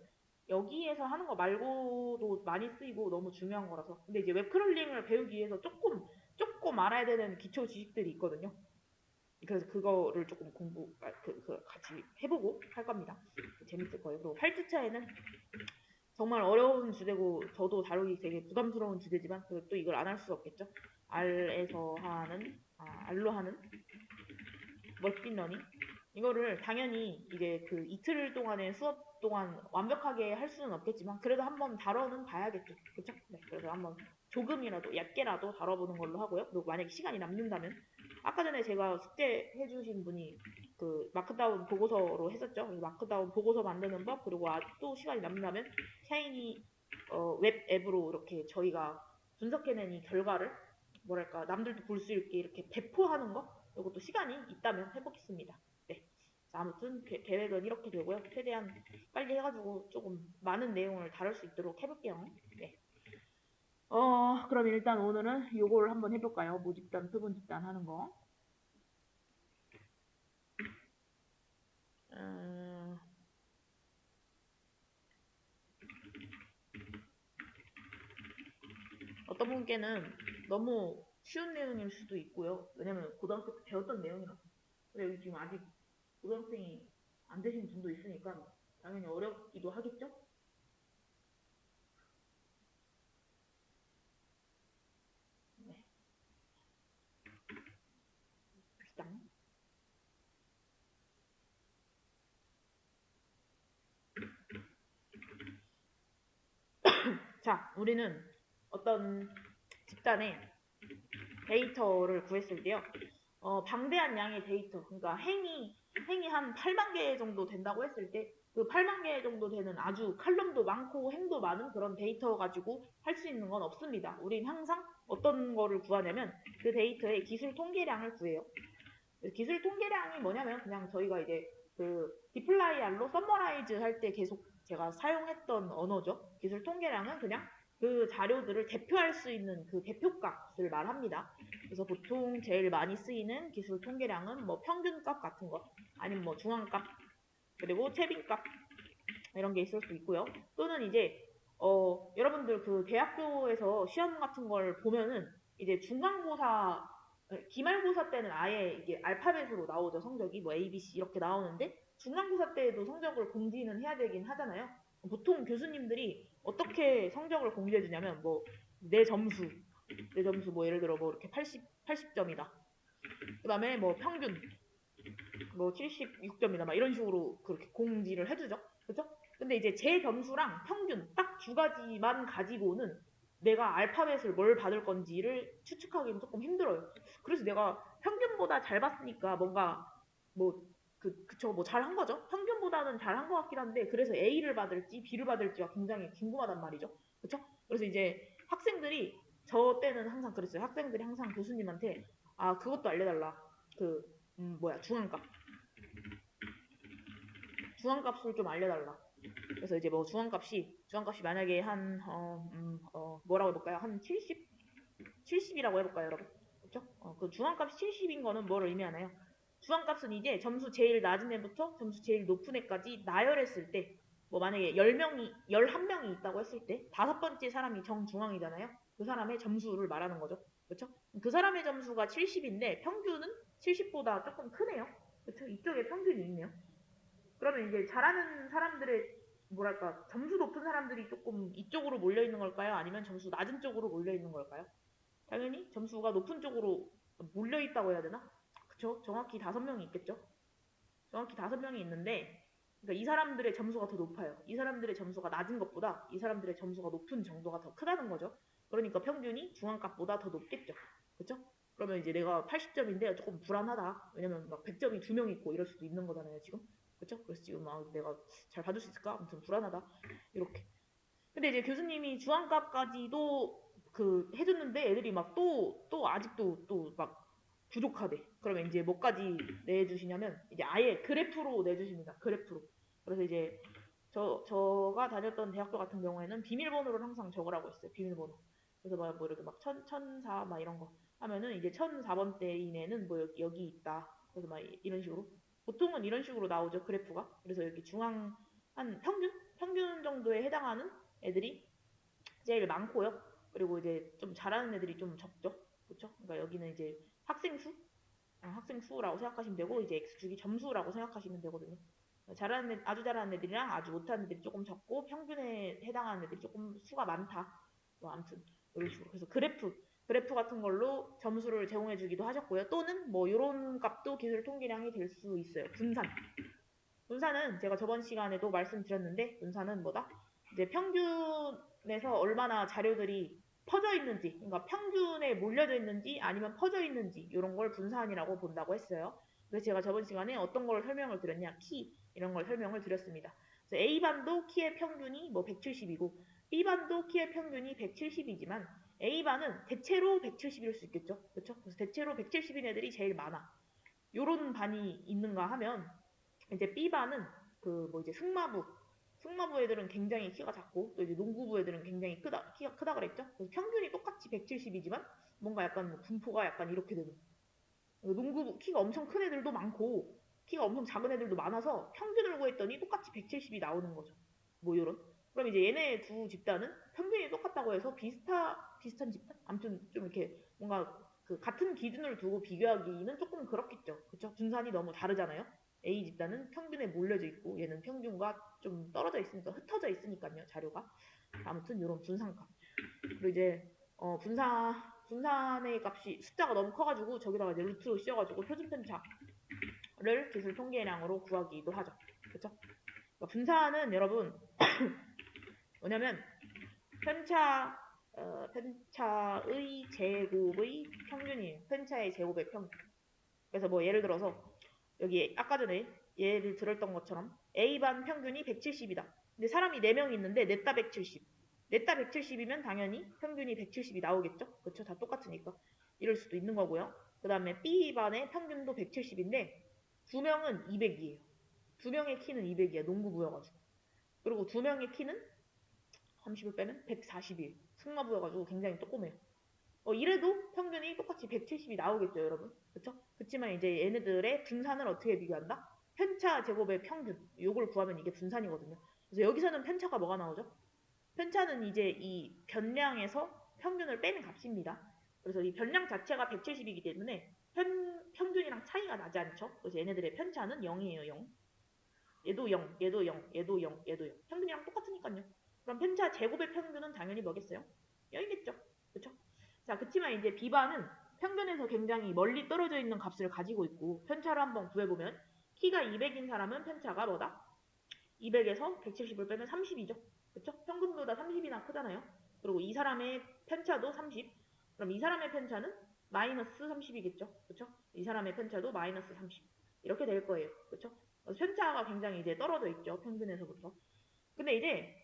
여기에서 하는 거 말고도 많이 쓰이고 너무 중요한 거라서. 근데 이제 웹크롤링을 배우기 위해서 조금 알아야 되는 기초 지식들이 있거든요. 그래서 그거를 조금 같이 해보고 할 겁니다. 재밌을 거예요. 그리고 8주차에는 정말 어려운 주제고 저도 다루기 되게 부담스러운 주제지만 또 이걸 안 할 수 없겠죠. R로 하는 머신러닝 이거를 당연히 이제 그 이틀 동안의 수업 동안 완벽하게 할 수는 없겠지만 그래도 한번 다뤄는 봐야겠죠. 그쵸? 네, 그래서 한번 조금이라도 얕게라도 다뤄보는 걸로 하고요. 그리고 만약에 시간이 남는다면 아까 전에 제가 숙제 해주신 분이 그 마크다운 보고서로 했었죠. 마크다운 보고서 만드는 법 그리고 또 시간이 남는다면 샤이니 웹 앱으로 이렇게 저희가 분석해낸 이 결과를 뭐랄까 남들도 볼 수 있게 이렇게 배포하는 거 이것도 시간이 있다면 해보겠습니다. 네. 자, 아무튼 계획은 이렇게 되고요. 최대한 빨리 해가지고 조금 많은 내용을 다룰 수 있도록 해볼게요. 네. 그럼 일단 오늘은 요거를 한번 해볼까요? 모집단, 표본집단 하는 거. 어떤 분께는 너무 쉬운 내용일 수도 있고요. 왜냐면 고등학교 때 배웠던 내용이라서. 근데 여기 지금 아직 고등학생이 안 되신 분도 있으니까 당연히 어렵기도 하겠죠? 자, 우리는 어떤 집단의 데이터를 구했을 때요. 방대한 양의 데이터, 그러니까 행이 한 8만 개 정도 된다고 했을 때, 그 8만 개 정도 되는 아주 칼럼도 많고 행도 많은 그런 데이터 가지고 할 수 있는 건 없습니다. 우린 항상 어떤 거를 구하냐면 그 데이터의 기술 통계량을 구해요. 기술 통계량이 뭐냐면 그냥 저희가 이제 그 디플라이알로 서머라이즈 할 때 계속 제가 사용했던 언어죠. 기술 통계량은 그냥 그 자료들을 대표할 수 있는 그 대표값을 말합니다. 그래서 보통 제일 많이 쓰이는 기술 통계량은 뭐 평균값 같은 거, 아니면 뭐 중앙값, 그리고 최빈값 이런 게 있을 수 있고요. 또는 이제 여러분들 그 대학교에서 시험 같은 걸 보면은 이제 중간고사, 기말고사 때는 아예 이게 알파벳으로 나오죠. 성적이 뭐 A, B, C 이렇게 나오는데 중간고사 때에도 성적을 공지는 해야 되긴 하잖아요. 보통 교수님들이 어떻게 성적을 공지해 주냐면 뭐 내 점수 뭐 예를 들어 뭐 이렇게 80점이다. 그 다음에 뭐 평균 뭐 76점이다 막 이런 식으로 그렇게 공지를 해주죠. 그죠? 근데 이제 제 점수랑 평균 딱 두 가지만 가지고는 내가 알파벳을 뭘 받을 건지를 추측하기는 조금 힘들어요. 그래서 내가 평균보다 잘 봤으니까 뭔가 뭐 그쵸 뭐 잘한 거죠. 평균보다는 잘한 것 같긴 한데 그래서 A를 받을지 B를 받을지가 굉장히 궁금하단 말이죠. 그쵸? 그래서 이제 학생들이 저 때는 항상 그랬어요. 학생들이 항상 교수님한테 아 그것도 알려달라. 그 뭐야 중앙값을 좀 알려달라. 그래서 이제 뭐 중앙값이 만약에 한 뭐라고 해볼까요? 한 70이라고 해볼까요, 여러분? 그렇죠? 그 중앙값이 70인 거는 뭐를 의미하나요? 중앙값은 이제 점수 제일 낮은 애부터 점수 제일 높은 애까지 나열했을 때, 뭐 만약에 11명이 있다고 했을 때, 다섯 번째 사람이 정중앙이잖아요? 그 사람의 점수를 말하는 거죠. 그렇죠? 그 사람의 점수가 70인데, 평균은 70보다 조금 크네요. 그렇죠? 이쪽에 평균이 있네요. 그러면 이제 잘하는 사람들의 뭐랄까 점수 높은 사람들이 조금 이쪽으로 몰려 있는 걸까요? 아니면 점수 낮은 쪽으로 몰려 있는 걸까요? 당연히 점수가 높은 쪽으로 몰려 있다고 해야 되나? 그쵸? 정확히 5명이 있겠죠? 정확히 5명이 있는데 그러니까 이 사람들의 점수가 더 높아요. 이 사람들의 점수가 낮은 것보다 이 사람들의 점수가 높은 정도가 더 크다는 거죠. 그러니까 평균이 중앙값보다 더 높겠죠. 그쵸? 그러면 이제 내가 80점인데 조금 불안하다. 왜냐면 막 100점이 2명 있고 이럴 수도 있는 거잖아요, 지금. 그쵸? 그래서 지금 막 내가 잘 봐줄 수 있을까? 아무튼 불안하다. 이렇게. 근데 이제 교수님이 중앙값까지도 그 해줬는데 애들이 막 또 아직도 또 막 부족하대. 그러면 이제 뭐까지 내주시냐면 이제 아예 그래프로 내주십니다. 그래프로. 그래서 이제 저가 다녔던 대학교 같은 경우에는 비밀번호를 항상 적으라고 했어요. 비밀번호. 그래서 막 뭐 이렇게 막 1004 막 이런 거 하면은 이제 1004번대인 애는 뭐 여기 있다. 그래서 막 이런 식으로. 보통은 이런 식으로 나오죠. 그래프가. 그래서 여기 중앙 한 평균 정도에 해당하는 애들이 제일 많고요. 그리고 이제 좀 잘하는 애들이 좀 적죠. 그렇죠? 그러니까 여기는 이제 학생 수라고 생각하시면 되고 이제 x축이 점수라고 생각하시면 되거든요. 아주 잘하는 애들이랑 아주 못하는 애들이 조금 적고 평균에 해당하는 애들이 조금 수가 많다. 뭐 아무튼 이런 식으로. 그래서 그래프 같은 걸로 점수를 제공해 주기도 하셨고요. 또는 뭐 이런 값도 기술 통계량이 될 수 있어요. 분산은 제가 저번 시간에도 말씀드렸는데 분산은 뭐다? 이제 평균에서 얼마나 자료들이 퍼져 있는지, 그러니까 평균에 몰려져 있는지 아니면 퍼져 있는지 이런 걸 분산이라고 본다고 했어요. 그래서 제가 저번 시간에 어떤 걸 설명을 드렸냐, 키 이런 걸 설명을 드렸습니다. 그래서 A반도 키의 평균이 뭐 170이고 B반도 키의 평균이 170이지만 A반은 대체로 170일 수 있겠죠. 그렇죠? 그래서 대체로 170인 애들이 제일 많아. 요런 반이 있는가 하면 이제 B반은 그 뭐 이제 승마부 애들은 굉장히 키가 작고 또 이제 농구부 애들은 굉장히 키가 크다 그랬죠. 그래서 평균이 똑같이 170이지만 뭔가 약간 뭐 분포가 약간 이렇게 되는. 농구부 키가 엄청 큰 애들도 많고 키가 엄청 작은 애들도 많아서 평균을 구했더니 똑같이 170이 나오는 거죠. 뭐 요런. 그럼 이제 얘네 두 집단은 평균이 똑같다고 해서 비슷한 집단? 아무튼 좀 이렇게 뭔가 그 같은 기준을 두고 비교하기는 조금 그렇겠죠. 그쵸? 분산이 너무 다르잖아요. A 집단은 평균에 몰려져 있고 얘는 평균과 좀 떨어져 있으니까 흩어져 있으니까요 자료가. 아무튼 이런 분산값. 그리고 이제 분산의 값이 숫자가 너무 커가지고 저기다가 이제 루트로 씌워가지고 표준 편차를 기술 통계량으로 구하기도 하죠. 그쵸? 그러니까 분산은 여러분 뭐냐면 편차의 제곱의 평균이에요. 편차의 제곱의 평균. 그래서 뭐 예를 들어서 여기 아까 전에 예를 들었던 것처럼 A반 평균이 170이다. 근데 사람이 4명 있는데 넷다 170. 넷다 170이면 당연히 평균이 170이 나오겠죠? 그쵸? 다 똑같으니까. 이럴 수도 있는 거고요. 그 다음에 B반의 평균도 170인데 2명은 200이에요. 2명의 키는 200이야. 농구부여가지고. 그리고 2명의 키는 30을 빼면 140이에요. 승마부여가지고 굉장히 조그매요. 이래도 평균이 똑같이 170이 나오겠죠, 여러분. 그쵸? 그치만 이제 얘네들의 분산을 어떻게 비교한다? 편차 제곱의 평균. 요걸 구하면 이게 분산이거든요. 그래서 여기서는 편차가 뭐가 나오죠? 편차는 이제 이 변량에서 평균을 빼는 값입니다. 그래서 이 변량 자체가 170이기 때문에 평균이랑 차이가 나지 않죠? 그래서 얘네들의 편차는 0이에요, 0. 얘도 0, 얘도 0, 얘도 0, 얘도 0. 평균이랑 똑같으니까요. 그럼 편차 제곱의 평균은 당연히 뭐겠어요? 0이겠죠. 그쵸? 자, 그치만 이제 B반은 평균에서 굉장히 멀리 떨어져 있는 값을 가지고 있고 편차를 한번 구해보면 키가 200인 사람은 편차가 뭐다? 200에서 170을 빼면 30이죠. 그쵸? 평균보다 30이나 크잖아요. 그리고 이 사람의 편차도 30. 그럼 이 사람의 편차는 마이너스 30이겠죠. 그쵸? 이 사람의 편차도 마이너스 30. 이렇게 될 거예요. 그쵸? 편차가 굉장히 이제 떨어져 있죠. 평균에서부터. 근데 이제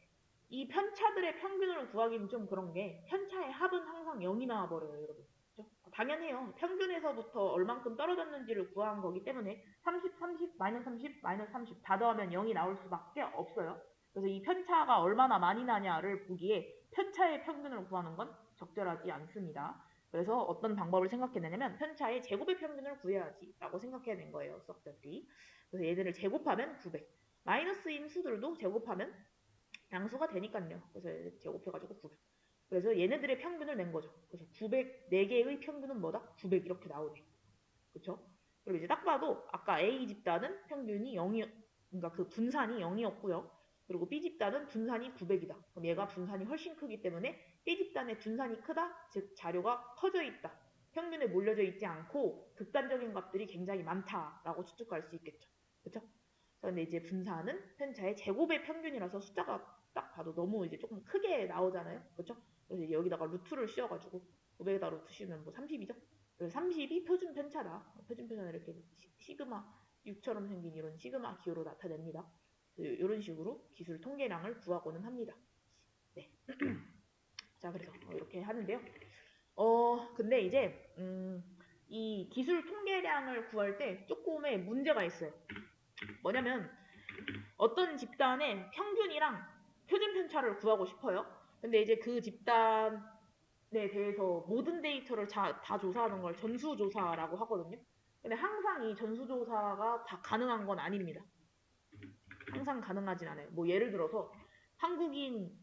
이 편차들의 평균을 구하기는 좀 그런 게 편차의 합은 항상 0이 나와버려요, 여러분. 그렇죠? 당연해요. 평균에서부터 얼만큼 떨어졌는지를 구한 거기 때문에 30, 30, 마이너스 30, 마이너스 30 다 더하면 0이 나올 수밖에 없어요. 그래서 이 편차가 얼마나 많이 나냐를 보기에 편차의 평균을 구하는 건 적절하지 않습니다. 그래서 어떤 방법을 생각해내냐면 편차의 제곱의 평균을 구해야지 라고 생각해야 되는 거예요, 수학자들이. 그래서 얘들을 제곱하면 900. 마이너스인 수들도 제곱하면 양수가 되니까요. 그래서 제곱해가지고 900. 그래서 얘네들의 평균을 낸 거죠. 그래서 900, 4개의 평균은 뭐다? 900 이렇게 나오네. 그쵸? 그리고 이제 딱 봐도 아까 A 집단은 평균이 0이, 그러니까 그 분산이 0이었고요. 그리고 B 집단은 분산이 900이다. 그럼 얘가 분산이 훨씬 크기 때문에 B 집단의 분산이 크다? 즉 자료가 커져 있다. 평균에 몰려져 있지 않고 극단적인 값들이 굉장히 많다라고 추측할 수 있겠죠. 그쵸? 그런데 이제 분산은 편차의 제곱의 평균이라서 숫자가 딱 봐도 너무 이제 조금 크게 나오잖아요. 그렇죠? 그래서 여기다가 루트를 씌워가지고 500에다 루트 씌우면 뭐 30이죠? 그래서 30이 표준 편차다. 표준 편차는 이렇게 시그마 6처럼 생긴 이런 시그마 기호로 나타냅니다. 이런 식으로 기술 통계량을 구하고는 합니다. 네. 자, 그래서 이렇게 하는데요. 근데 이제 이 기술 통계량을 구할 때 조금의 문제가 있어요. 뭐냐면 어떤 집단의 평균이랑 표준 편차를 구하고 싶어요. 근데 이제 그 집단에 대해서 모든 데이터를 다 조사하는 걸 전수조사라고 하거든요. 근데 항상 이 전수조사가 다 가능한 건 아닙니다. 항상 가능하진 않아요. 뭐 예를 들어서 한국인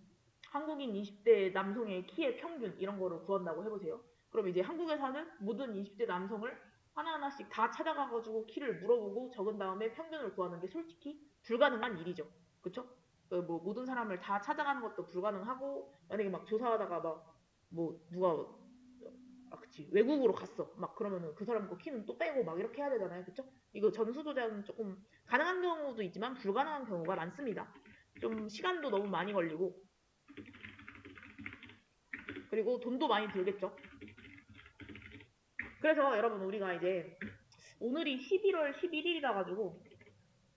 20대 남성의 키의 평균 이런 거를 구한다고 해보세요. 그럼 이제 한국에 사는 모든 20대 남성을 하나하나씩 다 찾아가가지고 키를 물어보고 적은 다음에 평균을 구하는 게 솔직히 불가능한 일이죠. 그쵸? 뭐 모든 사람을 다 찾아가는 것도 불가능하고 만약에 막 조사하다가 막 뭐 누가 그치 외국으로 갔어 막 그러면은 그 사람 거 키는 또 빼고 막 이렇게 해야 되잖아요. 그쵸? 이거 전수조사는 조금 가능한 경우도 있지만 불가능한 경우가 많습니다. 좀 시간도 너무 많이 걸리고 그리고 돈도 많이 들겠죠. 그래서 여러분 우리가 이제 오늘이 11월 11일이라 가지고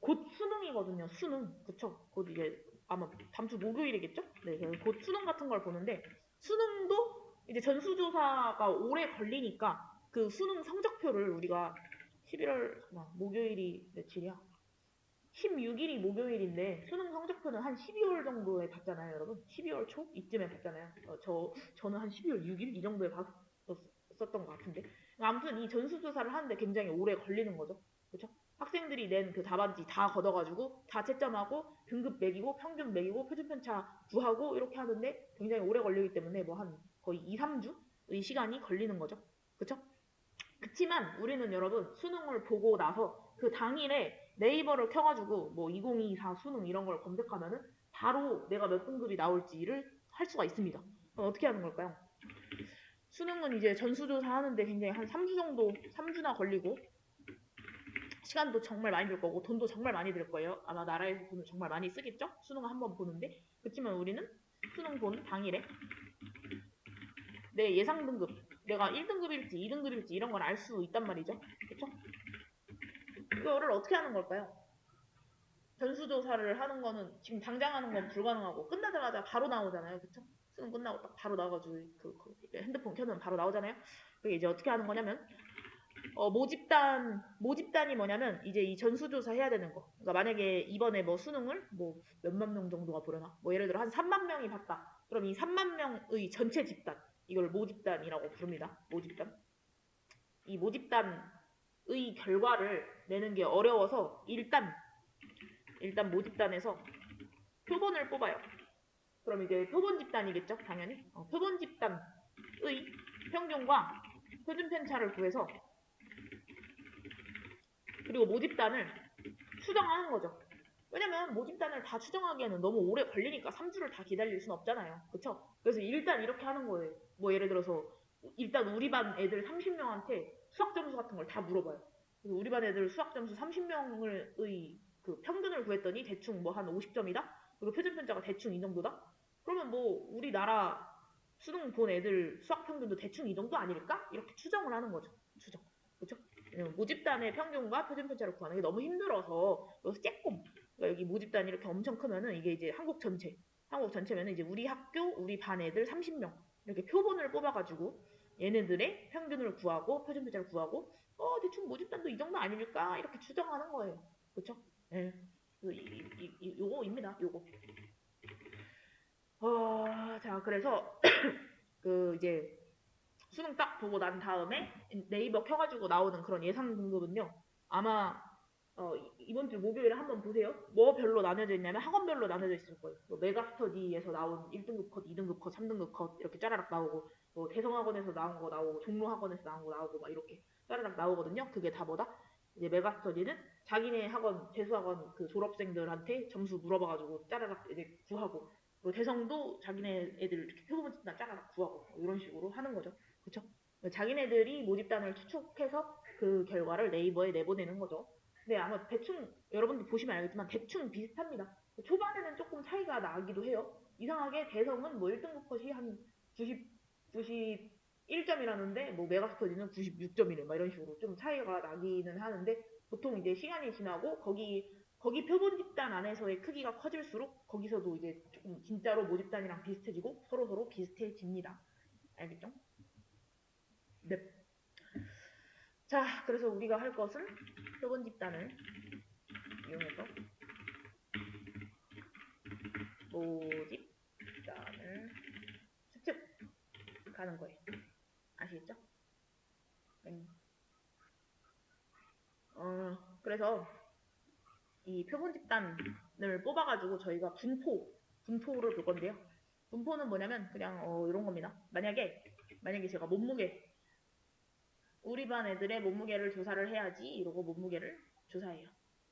곧 수능이거든요. 수능. 그쵸? 곧 이제 아마 다음 주 목요일이겠죠? 네, 곧 수능 같은 걸 보는데 수능도 이제 전수조사가 오래 걸리니까 그 수능 성적표를 우리가 11월 목요일이 며칠이야? 16일이 목요일인데 수능 성적표는 한 12월 정도에 받잖아요, 여러분. 12월 초 이쯤에 받잖아요. 저는 한 12월 6일 이 정도에 봤었던 것 같은데. 아무튼 이 전수조사를 하는데 굉장히 오래 걸리는 거죠. 그렇죠? 학생들이 낸 그 답안지 다 걷어가지고 다 채점하고 등급 매기고 평균 매기고 표준편차 구하고 이렇게 하는데 굉장히 오래 걸리기 때문에 뭐 한 거의 2, 3주의 시간이 걸리는 거죠. 그렇죠? 그치만 우리는 여러분 수능을 보고 나서 그 당일에 네이버를 켜가지고 뭐 2024 수능 이런 걸 검색하면은 바로 내가 몇 등급이 나올지를 할 수가 있습니다. 그럼 어떻게 하는 걸까요? 수능은 이제 전수조사 하는데 굉장히 한 3주 정도, 3주나 걸리고 시간도 정말 많이 들 거고 돈도 정말 많이 들 거예요. 아마 나라에서 돈을 정말 많이 쓰겠죠? 수능을 한번 보는데. 그렇지만 우리는 수능 본 당일에 내 예상 등급, 내가 1등급일지 2등급일지 이런 걸 알 수 있단 말이죠. 그쵸? 이거를 어떻게 하는 걸까요? 전수조사를 하는 거는 지금 당장 하는 건 불가능하고 끝나자마자 바로 나오잖아요. 그쵸? 수능 끝나고 딱 바로 나와가지고 핸드폰 켜면 바로 나오잖아요. 그게 이제 어떻게 하는 거냐면 모집단이 뭐냐면 이제 이 전수조사 해야 되는 거. 그러니까 만약에 이번에 뭐 수능을 뭐 몇만 명 정도가 보려나? 뭐 예를 들어 한 3만 명이 봤다. 그럼 이 3만 명의 전체 집단, 이걸 모집단이라고 부릅니다. 모집단. 이 모집단의 결과를 내는 게 어려워서 일단 모집단에서 표본을 뽑아요. 그럼 이제 표본 집단이겠죠, 당연히. 표본 집단의 평균과 표준 편차를 구해서 그리고 모집단을 추정하는 거죠. 왜냐면 모집단을 다 추정하기에는 너무 오래 걸리니까 3주를 다 기다릴 순 없잖아요. 그쵸? 그래서 일단 이렇게 하는 거예요. 뭐 예를 들어서 일단 우리 반 애들 30명한테 수학 점수 같은 걸 다 물어봐요. 그래서 우리 반 애들 수학 점수 30명의 그 평균을 구했더니 대충 뭐 한 50점이다? 그리고 표준 편차가 대충 이 정도다? 그러면 뭐 우리나라 수능 본 애들 수학 평균도 대충 이 정도 아닐까? 이렇게 추정을 하는 거죠. 추정. 그쵸? 모집단의 평균과 표준 편차를 구하는 게 너무 힘들어서 여기서 조금 그러니까 여기 모집단이 이렇게 엄청 크면은 이게 이제 한국 전체면은 이제 우리 학교 우리 반 애들 30명 이렇게 표본을 뽑아가지고 얘네들의 평균을 구하고 표준 편차를 구하고 대충 모집단도 이 정도 아닐까 이렇게 추정하는 거예요. 그쵸? 예. 요거입니다. 요거. 자 그래서 그 이제 수능 딱 보고 난 다음에 네이버 켜가지고 나오는 그런 예상 등급은요. 아마 이번 주 목요일에 한번 보세요. 뭐 별로 나눠져 있냐면 학원별로 나눠져 있을 거예요. 뭐 메가스터디에서 나온 1등급 컷, 2등급 컷, 3등급 컷 이렇게 짜라락 나오고 뭐 대성학원에서 나온 거 나오고 종로학원에서 나온 거 나오고 막 이렇게 짜라락 나오거든요. 그게 다 뭐다? 이제 메가스터디는 자기네 학원, 재수학원 그 졸업생들한테 점수 물어봐가지고 짜라락 이제 구하고 뭐 대성도 자기네 애들 이렇게 표본 집단 짜라락 구하고 뭐 이런 식으로 하는 거죠. 그쵸? 자기네들이 모집단을 추측해서 그 결과를 네이버에 내보내는 거죠. 근데 아마 대충 여러분들 보시면 알겠지만 대충 비슷합니다. 초반에는 조금 차이가 나기도 해요. 이상하게 대성은 뭐 1등급 컷이 한 91점이라는데 뭐 메가스터디는 96점이래 막 이런 식으로 좀 차이가 나기는 하는데 보통 이제 시간이 지나고 거기 표본 집단 안에서의 크기가 커질수록 거기서도 이제 조금 진짜로 모집단이랑 비슷해지고 서로 비슷해집니다. 알겠죠? 네. 자, 그래서 우리가 할 것은 표본 집단을 이용해서 모집단을 추측하는 거예요. 아시겠죠? 그래서 이 표본 집단을 뽑아가지고 저희가 분포를 볼 건데요. 분포는 뭐냐면 그냥 이런 겁니다. 만약에 제가 우리 반 애들의 몸무게를 조사를 해야지 이러고 몸무게를 조사해요.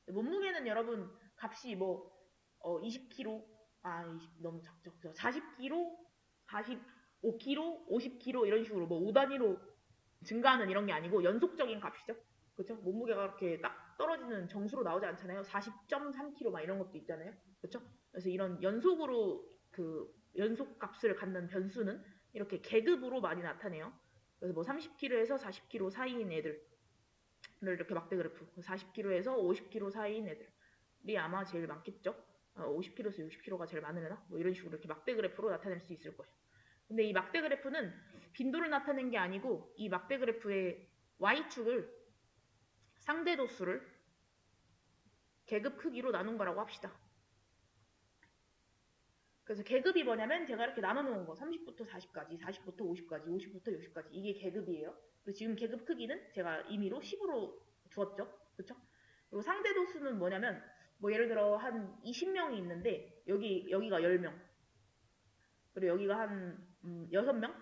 몸무게는 여러분 값이 뭐 20kg, 20 너무 적죠. 40kg, 45kg, 50kg 이런 식으로 뭐 5단위로 증가하는 이런 게 아니고 연속적인 값이죠. 그렇죠? 몸무게가 이렇게 딱 떨어지는 정수로 나오지 않잖아요. 40.3kg 막 이런 것도 있잖아요. 그렇죠? 그래서 이런 연속으로 그 연속 값을 갖는 변수는 이렇게 계급으로 많이 나타내요. 그래서 뭐 30kg에서 40kg 사이인 애들을 이렇게 막대 그래프 40kg에서 50kg 사이인 애들이 아마 제일 많겠죠. 50kg에서 60kg가 제일 많으려나? 뭐 이런 식으로 이렇게 막대 그래프로 나타낼 수 있을 거예요. 근데 이 막대 그래프는 빈도를 나타낸 게 아니고 이 막대 그래프의 y축을 상대 도수를 계급 크기로 나눈 거라고 합시다. 그래서 계급이 뭐냐면 제가 이렇게 나눠놓은 거 30부터 40까지, 40부터 50까지, 50부터 60까지 이게 계급이에요. 그리고 지금 계급 크기는 제가 임의로 10으로 두었죠. 그렇죠? 그리고 상대 도수는 뭐냐면 뭐 예를 들어 한 20명이 있는데 여기가 10명 그리고 여기가 한 6명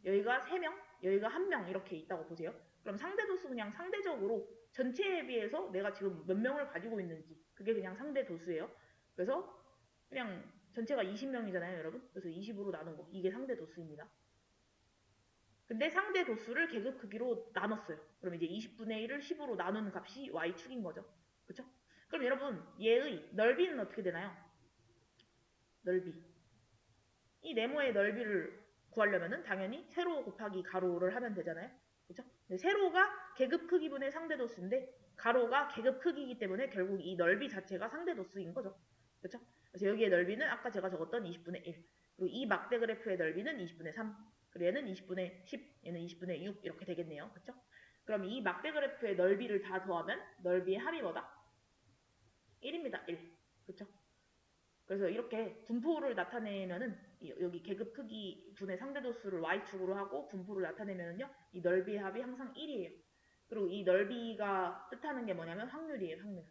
여기가 3명 여기가 1명 이렇게 있다고 보세요. 그럼 상대 도수 그냥 상대적으로 전체에 비해서 내가 지금 몇 명을 가지고 있는지 그게 그냥 상대 도수예요. 그래서 그냥 전체가 20명이잖아요, 여러분. 그래서 20으로 나눈 거. 이게 상대 도수입니다. 근데 상대 도수를 계급 크기로 나눴어요. 그럼 이제 20분의 1을 10으로 나눈 값이 y축인 거죠. 그쵸? 그럼 여러분, 얘의 넓이는 어떻게 되나요? 넓이. 이 네모의 넓이를 구하려면은 당연히 세로 곱하기 가로를 하면 되잖아요. 그쵸? 세로가 계급 크기분의 상대도수인데 가로가 계급 크기이기 때문에 결국 이 넓이 자체가 상대도수인 거죠. 그쵸? 그래서 여기의 넓이는 아까 제가 적었던 20분의 1. 그리고 이 막대 그래프의 넓이는 20분의 3. 그리고 얘는 20분의 10, 얘는 20분의 6 이렇게 되겠네요. 그쵸? 그럼 이 막대 그래프의 넓이를 다 더하면 넓이의 합이 뭐다? 1입니다. 1. 그쵸? 그래서 이렇게 분포를 나타내면은 여기 계급 크기 분의 상대도수를 y축으로 하고 분포를 나타내면은요 이 넓이의 합이 항상 1이에요. 그리고 이 넓이가 뜻하는 게 뭐냐면 확률이에요. 확률.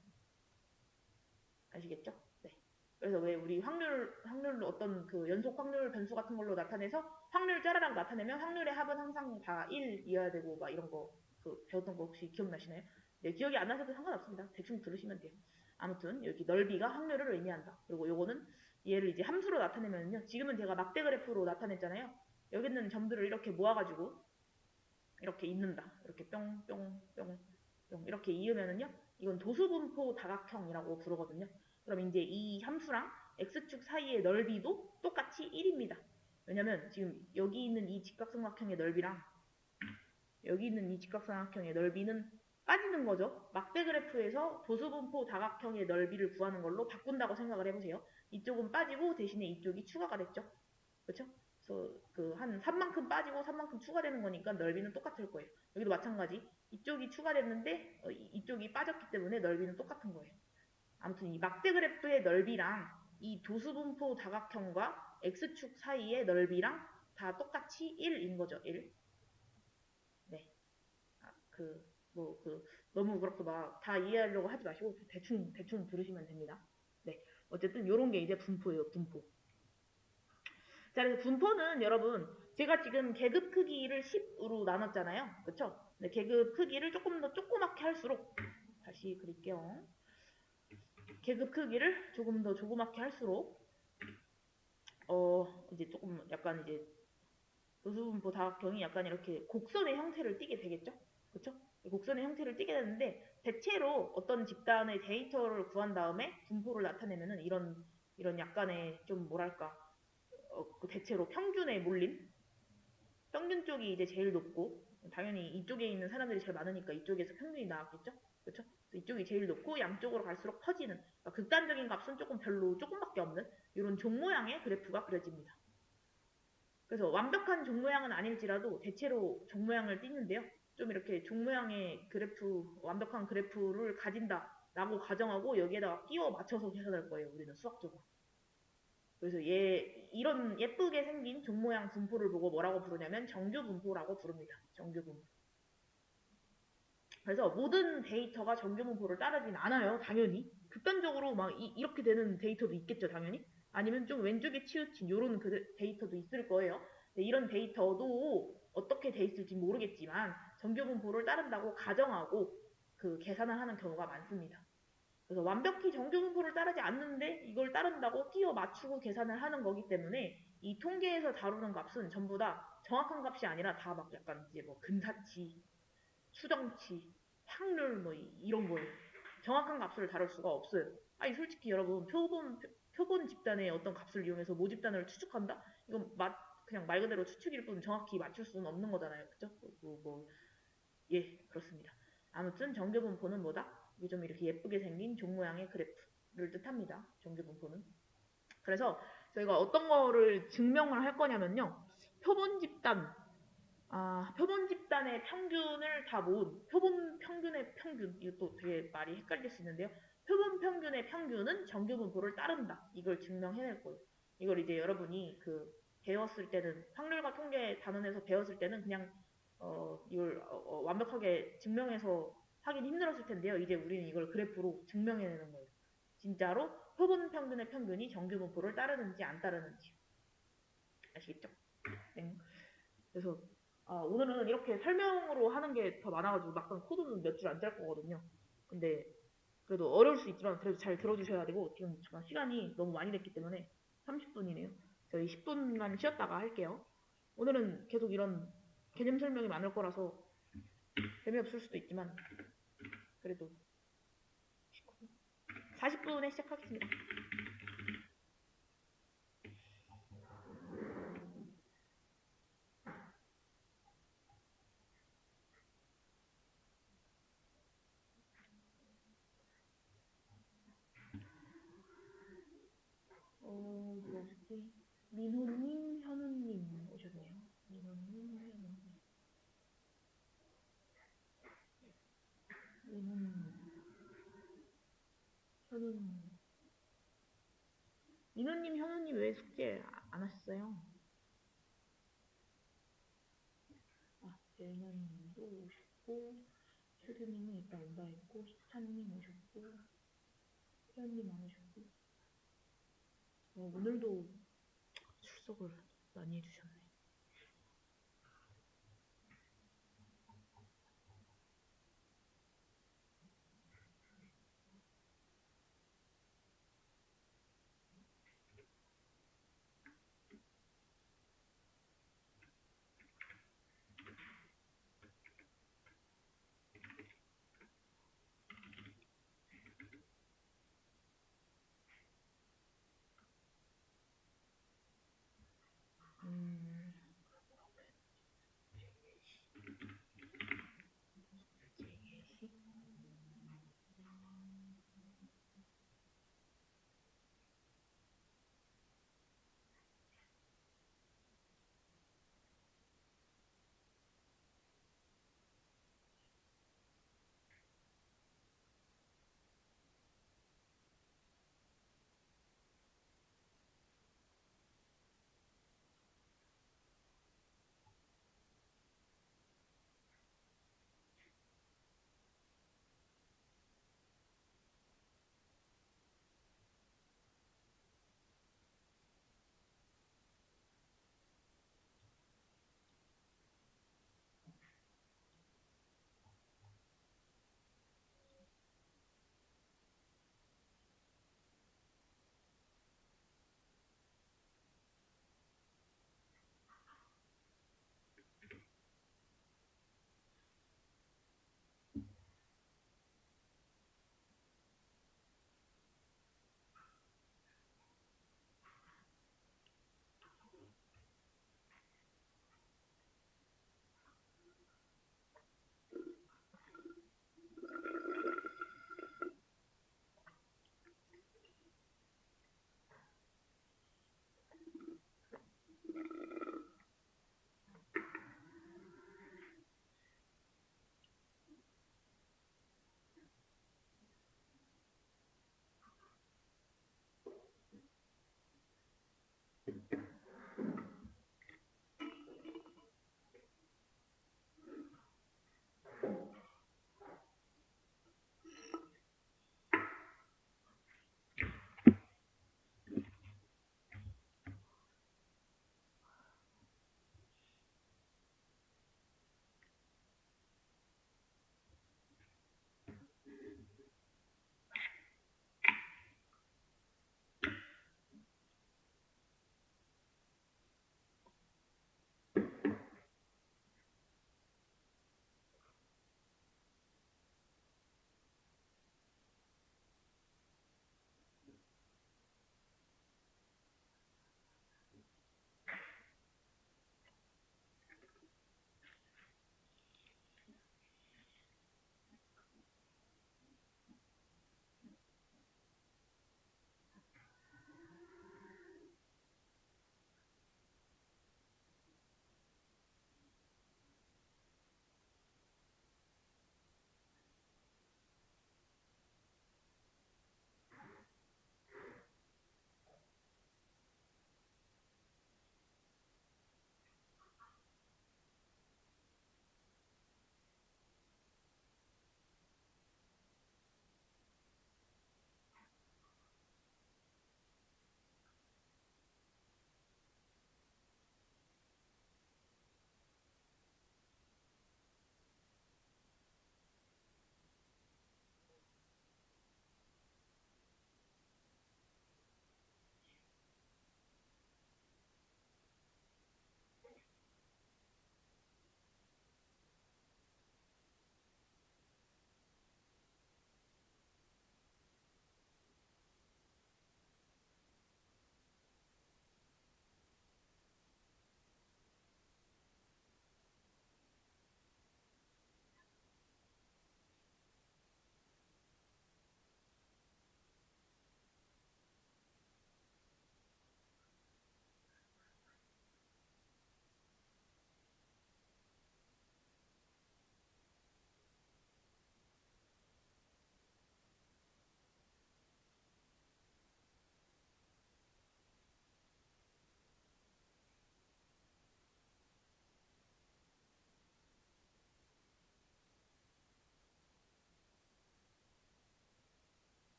아시겠죠? 네. 그래서 왜 우리 확률로 어떤 그 연속 확률 변수 같은 걸로 나타내서 확률 짜라락 나타내면 확률의 합은 항상 다 1이어야 되고 막 이런 거 그 배웠던 거 혹시 기억나시나요? 네, 기억이 안 나셔도 상관없습니다. 대충 들으시면 돼요. 아무튼 여기 넓이가 확률을 의미한다. 그리고 요거는 얘를 이제 함수로 나타내면요. 지금은 제가 막대 그래프로 나타냈잖아요. 여기 있는 점들을 이렇게 모아가지고 이렇게 잇는다. 이렇게 뿅뿅뿅뿅 이렇게 이으면은요. 이건 도수분포 다각형이라고 부르거든요. 그럼 이제 이 함수랑 x축 사이의 넓이도 똑같이 1입니다. 왜냐면 지금 여기 있는 이 직각삼각형의 넓이랑 여기 있는 이 직각삼각형의 넓이는 빠지는 거죠. 막대 그래프에서 도수분포 다각형의 넓이를 구하는 걸로 바꾼다고 생각을 해보세요. 이쪽은 빠지고 대신에 이쪽이 추가가 됐죠. 그렇죠? 그래서 그 한 3만큼 빠지고 3만큼 추가되는 거니까 넓이는 똑같을 거예요. 여기도 마찬가지. 이쪽이 추가됐는데 이쪽이 빠졌기 때문에 넓이는 똑같은 거예요. 아무튼 이 막대 그래프의 넓이랑 이 도수분포 다각형과 x축 사이의 넓이랑 다 똑같이 1인 거죠. 1. 네. 너무 그렇게 막 다 이해하려고 하지 마시고 대충 들으시면 됩니다. 네. 어쨌든 요런 게 이제 분포예요. 분포. 자, 그래서 분포는 여러분 제가 지금 계급 크기를 10으로 나눴잖아요. 그쵸? 네, 계급 크기를 조금 더 조그맣게 할수록 다시 그릴게요. 계급 크기를 조금 더 조그맣게 할수록 이제 조금 약간 이제 도수분포 다각형이 약간 이렇게 곡선의 형태를 띠게 되겠죠? 그쵸? 곡선의 형태를 띠게 되는데 대체로 어떤 집단의 데이터를 구한 다음에 분포를 나타내면은 이런 약간의 좀 뭐랄까 그 대체로 평균에 몰린 평균 쪽이 이제 제일 높고 당연히 이쪽에 있는 사람들이 제일 많으니까 이쪽에서 평균이 나왔겠죠? 그렇죠? 이쪽이 제일 높고 양쪽으로 갈수록 커지는 그러니까 극단적인 값은 조금 별로 조금밖에 없는 이런 종 모양의 그래프가 그려집니다. 그래서 완벽한 종 모양은 아닐지라도 대체로 종 모양을 띠는데요. 좀 이렇게 종 모양의 그래프, 완벽한 그래프를 가진다라고 가정하고 여기에다가 끼워 맞춰서 계산할 거예요. 우리는 수학적으로. 그래서 이런 예쁘게 생긴 종 모양 분포를 보고 뭐라고 부르냐면 정규 분포라고 부릅니다. 정규 분포. 그래서 모든 데이터가 정규 분포를 따르진 않아요. 당연히. 극단적으로 막 이렇게 되는 데이터도 있겠죠. 당연히. 아니면 좀 왼쪽에 치우친 이런 데이터도 있을 거예요. 이런 데이터도 어떻게 돼 있을지 모르겠지만 정규 분포를 따른다고 가정하고 그 계산을 하는 경우가 많습니다. 그래서 완벽히 정규 분포를 따르지 않는데 이걸 따른다고 끼워 맞추고 계산을 하는 거기 때문에 이 통계에서 다루는 값은 전부 다 정확한 값이 아니라 다 막 약간 이제 뭐 근사치, 수정치, 확률 뭐 이런 거예요. 정확한 값을 다룰 수가 없어요. 아니 솔직히 여러분 표본 집단의 어떤 값을 이용해서 모집단을 추측한다? 이건 그냥 말 그대로 추측일 뿐 정확히 맞출 수는 없는 거잖아요. 그죠? 예, 그렇습니다. 아무튼 정규분포는 뭐다? 이게 좀 이렇게 예쁘게 생긴 종 모양의 그래프를 뜻합니다. 정규분포는. 그래서 저희가 어떤 거를 증명을 할 거냐면요. 표본 집단의 평균을 다 모은 표본 평균의 평균. 이것도 되게 말이 헷갈릴 수 있는데요. 표본 평균의 평균은 정규분포를 따른다. 이걸 증명해낼 거예요. 이걸 이제 여러분이 배웠을 때는 확률과 통계 단원에서 배웠을 때는 그냥 이걸 완벽하게 증명해서 하긴 힘들었을 텐데요. 이제 우리는 이걸 그래프로 증명해내는 거예요. 진짜로 표본 평균의 평균이 정규 분포를 따르는지 안 따르는지. 아시겠죠? 네. 그래서 오늘은 이렇게 설명으로 하는 게 더 많아가지고 막상 코드는 몇 줄 안 짤 거거든요. 근데 그래도 어려울 수 있지만 그래도 잘 들어주셔야 되고 지금 시간이 너무 많이 됐기 때문에 30분이네요. 저희 10분간 쉬었다가 할게요. 오늘은 계속 이런 개념 설명이 많을 거라서 재미없을 수도 있지만 그래도 40분에 시작하겠습니다. 민호님, 현우님 오셨네요. 민호님, 현우님. 민호님, 현우님 왜 숙제 안 하셨어요? 아, 벨나님도 오셨고, 슈드님은 이따 온다 했고, 수찬님 오셨고, 태연님 안 오셨고. 오늘도 출석을 많이 해주셨네.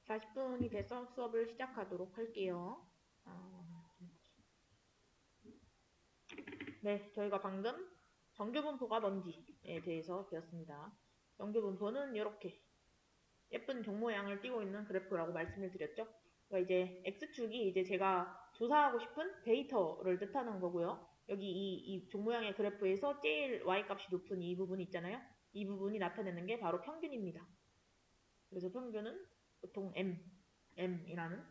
40분이 돼서 수업을 시작하도록 할게요. 네, 저희가 방금 정규분포가 뭔지에 대해서 배웠습니다. 정규분포는 이렇게 예쁜 종 모양을 띠고 있는 그래프라고 말씀을 드렸죠. 그러니까 이제 X축이 이제 제가 조사하고 싶은 데이터를 뜻하는 거고요. 여기 이 종 모양의 그래프에서 제일 Y값이 높은 이 부분 있잖아요. 이 부분이 나타내는 게 바로 평균입니다. 그래서 평균은 보통 M이라는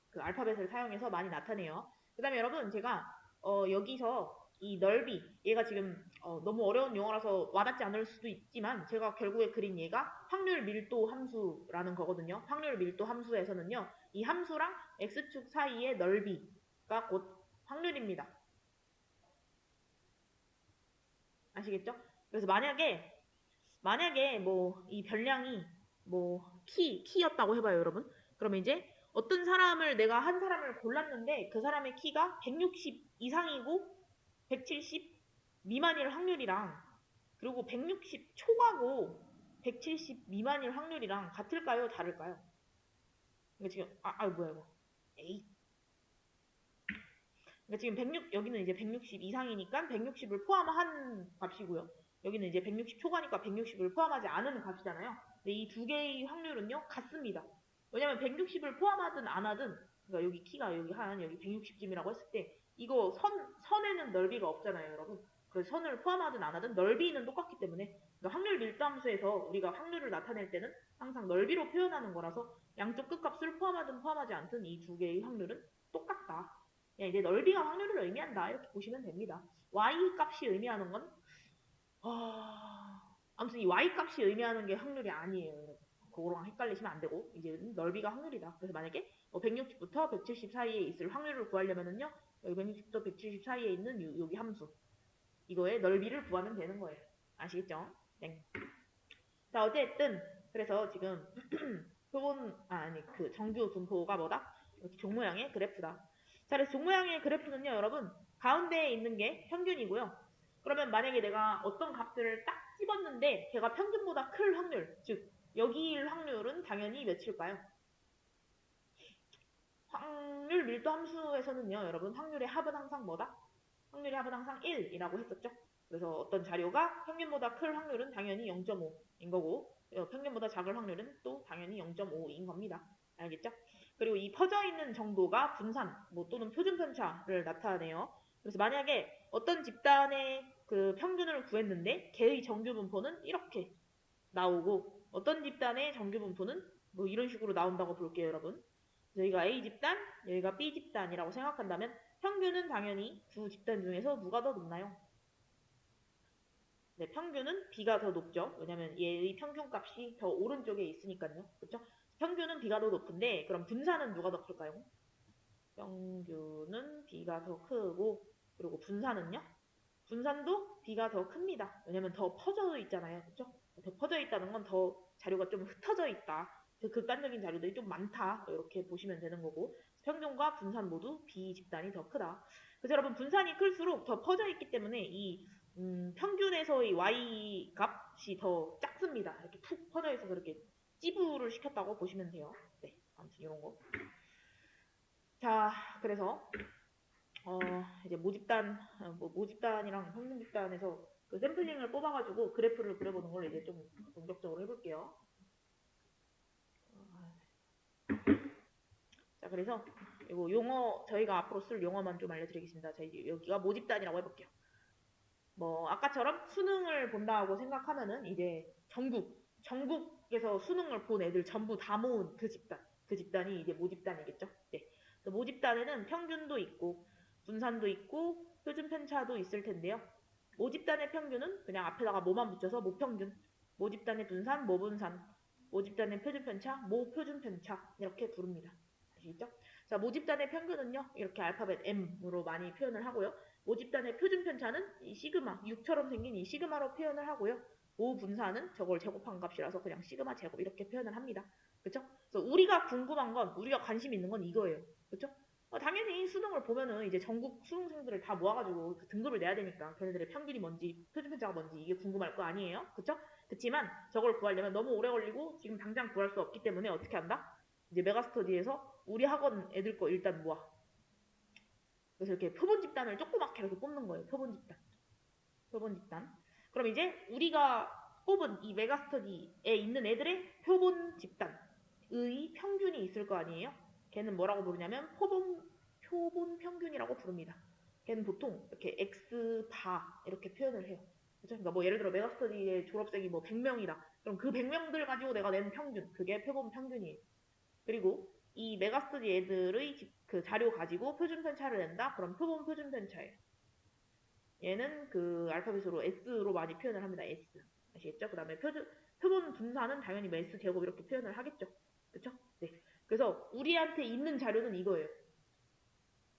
그 알파벳을 사용해서 많이 나타내요. 그 다음에 여러분 제가 여기서 이 넓이 얘가 지금 너무 어려운 용어라서 와닿지 않을 수도 있지만 제가 결국에 그린 얘가 확률 밀도 함수라는 거거든요. 확률 밀도 함수에서는요. 이 함수랑 x축 사이의 넓이가 곧 확률입니다. 아시겠죠? 그래서 만약에 뭐 이 별량이 뭐 키였다고 해봐요, 여러분. 그러면 이제 어떤 사람을 내가 한 사람을 골랐는데 그 사람의 키가 160 이상이고 170 미만일 확률이랑 그리고 160 초과고 170 미만일 확률이랑 같을까요? 다를까요? 그러니까 지금 뭐야 이거. 에이. 그러니까 지금 106 여기는 이제 160 이상이니까 160을 포함한 값이고요. 여기는 이제 160 초과니까 160을 포함하지 않은 값이잖아요. 근데 이 두 개의 확률은요 같습니다. 왜냐면 160을 포함하든 안 하든 그러니까 여기 키가 여기 160쯤이라고 했을 때 이거 선에는 넓이가 없잖아요, 여러분. 그래서 선을 포함하든 안 하든 넓이는 똑같기 때문에 그러니까 확률 밀도함수에서 우리가 확률을 나타낼 때는 항상 넓이로 표현하는 거라서 양쪽 끝값을 포함하든 포함하지 않든 이 두 개의 확률은 똑같다. 이제 넓이가 확률을 의미한다 이렇게 보시면 됩니다. y 값이 의미하는 건 아무튼 이 y 값이 의미하는 게 확률이 아니에요, 여러분. 그거랑 헷갈리시면 안 되고 이제 넓이가 확률이다. 그래서 만약에 160부터 170 사이에 있을 확률을 구하려면은요, 여기 160부터 170 사이에 있는 여기 함수 이거의 넓이를 구하면 되는 거예요. 아시겠죠? 네. 자, 어쨌든 그래서 지금 그 정규 분포가 뭐다? 이렇게 종 모양의 그래프다. 자, 그래서 종 모양의 그래프는요, 여러분 가운데에 있는 게 평균이고요. 그러면 만약에 내가 어떤 값들을 딱 집었는데 걔가 평균보다 클 확률, 즉 여기일 확률은 당연히 몇일까요? 확률 밀도 함수에서는요, 여러분 확률의 합은 항상 뭐다? 확률의 합은 항상 1이라고 했었죠. 그래서 어떤 자료가 평균보다 클 확률은 당연히 0.5인 거고 평균보다 작을 확률은 또 당연히 0.5인 겁니다. 알겠죠? 그리고 이 퍼져 있는 정도가 분산 또는 표준 편차를 나타내요. 그래서 만약에 어떤 집단의 그 평균을 구했는데 걔의 정규 분포는 이렇게 나오고 어떤 집단의 정규 분포는 뭐 이런 식으로 나온다고 볼게요, 여러분. 여기가 A 집단, 여기가 B 집단이라고 생각한다면 평균은 당연히 두 집단 중에서 누가 더 높나요? 네, 평균은 B가 더 높죠. 왜냐면 얘의 평균값이 더 오른쪽에 있으니까요. 그렇죠? 평균은 B가 더 높은데 그럼 분산은 누가 더 클까요? 평균은 B가 더 크고 그리고 분산은요? 분산도 B가 더 큽니다. 왜냐면 더 퍼져 있잖아요. 그렇죠? 더 퍼져 있다는 건 더 자료가 좀 흩어져 있다. 그 극단적인 자료들이 좀 많다. 이렇게 보시면 되는 거고 평균과 분산 모두 B 집단이 더 크다. 그래서 여러분 분산이 클수록 더 퍼져 있기 때문에 이 평균에서의 Y 값이 더 작습니다. 이렇게 푹 퍼져 있어서 그렇게 찌부를 시켰다고 보시면 돼요. 네, 아무튼 이런 거. 자, 그래서 이제 모집단이랑 평균 집단에서 그 샘플링을 뽑아가지고 그래프를 그려보는 걸 이제 좀 본격적으로 해볼게요. 자, 그래서 이거 용어 저희가 앞으로 쓸 용어만 좀 알려드리겠습니다. 자, 이제 여기가 모집단이라고 해볼게요. 뭐 아까처럼 수능을 본다고 생각하면은 이제 전국에서 수능을 본 애들 전부 다 모은 그 집단이 이제 모집단이겠죠. 네. 모집단에는 평균도 있고 분산도 있고 표준 편차도 있을 텐데요. 모집단의 평균은 그냥 앞에다가 뭐만 붙여서 모평균, 모집단의 분산, 모분산, 모집단의 표준 편차, 모표준 편차 이렇게 부릅니다. 아시겠죠? 자, 모집단의 평균은요 이렇게 알파벳 M으로 많이 표현을 하고요. 모집단의 표준 편차는 이 시그마, 6처럼 생긴 이 시그마로 표현을 하고요. 모분산은 저걸 제곱한 값이라서 그냥 시그마 제곱 이렇게 표현을 합니다. 그쵸? 그래서 우리가 궁금한 건, 우리가 관심 있는 건 이거예요. 그쵸? 당연히 수능을 보면은 이제 전국 수능생들을 다 모아가지고 그 등급을 내야 되니까 걔네들의 평균이 뭔지 표준 편차가 뭔지 이게 궁금할 거 아니에요? 그쵸? 그치만 저걸 구하려면 너무 오래 걸리고 지금 당장 구할 수 없기 때문에 어떻게 한다? 이제 메가스터디에서 우리 학원 애들 거 일단 모아. 그래서 이렇게 표본 집단을 조그맣게 이렇게 뽑는 거예요. 표본 집단. 표본 집단. 그럼 이제 우리가 뽑은 이 메가스터디에 있는 애들의 표본 집단의 평균이 있을 거 아니에요? 걔는 뭐라고 부르냐면 표본 평균이라고 부릅니다. 걔는 보통 이렇게 X바 이렇게 표현을 해요. 그렇죠? 그러니까 뭐 예를 들어 메가스터디의 졸업생이 뭐 100명이다. 그럼 그 100명들 가지고 내가 낸 평균, 그게 표본 평균이에요. 그리고 이 메가스터디 애들의 그 자료 가지고 표준 편차를 낸다? 그럼 표본 표준 편차예요. 얘는 그 알파벳으로 S로 많이 표현을 합니다. S. 아시겠죠? 그 다음에 표본 분사는 당연히 뭐 S 제곱 이렇게 표현을 하겠죠. 그쵸? 네. 그래서 우리한테 있는 자료는 이거예요.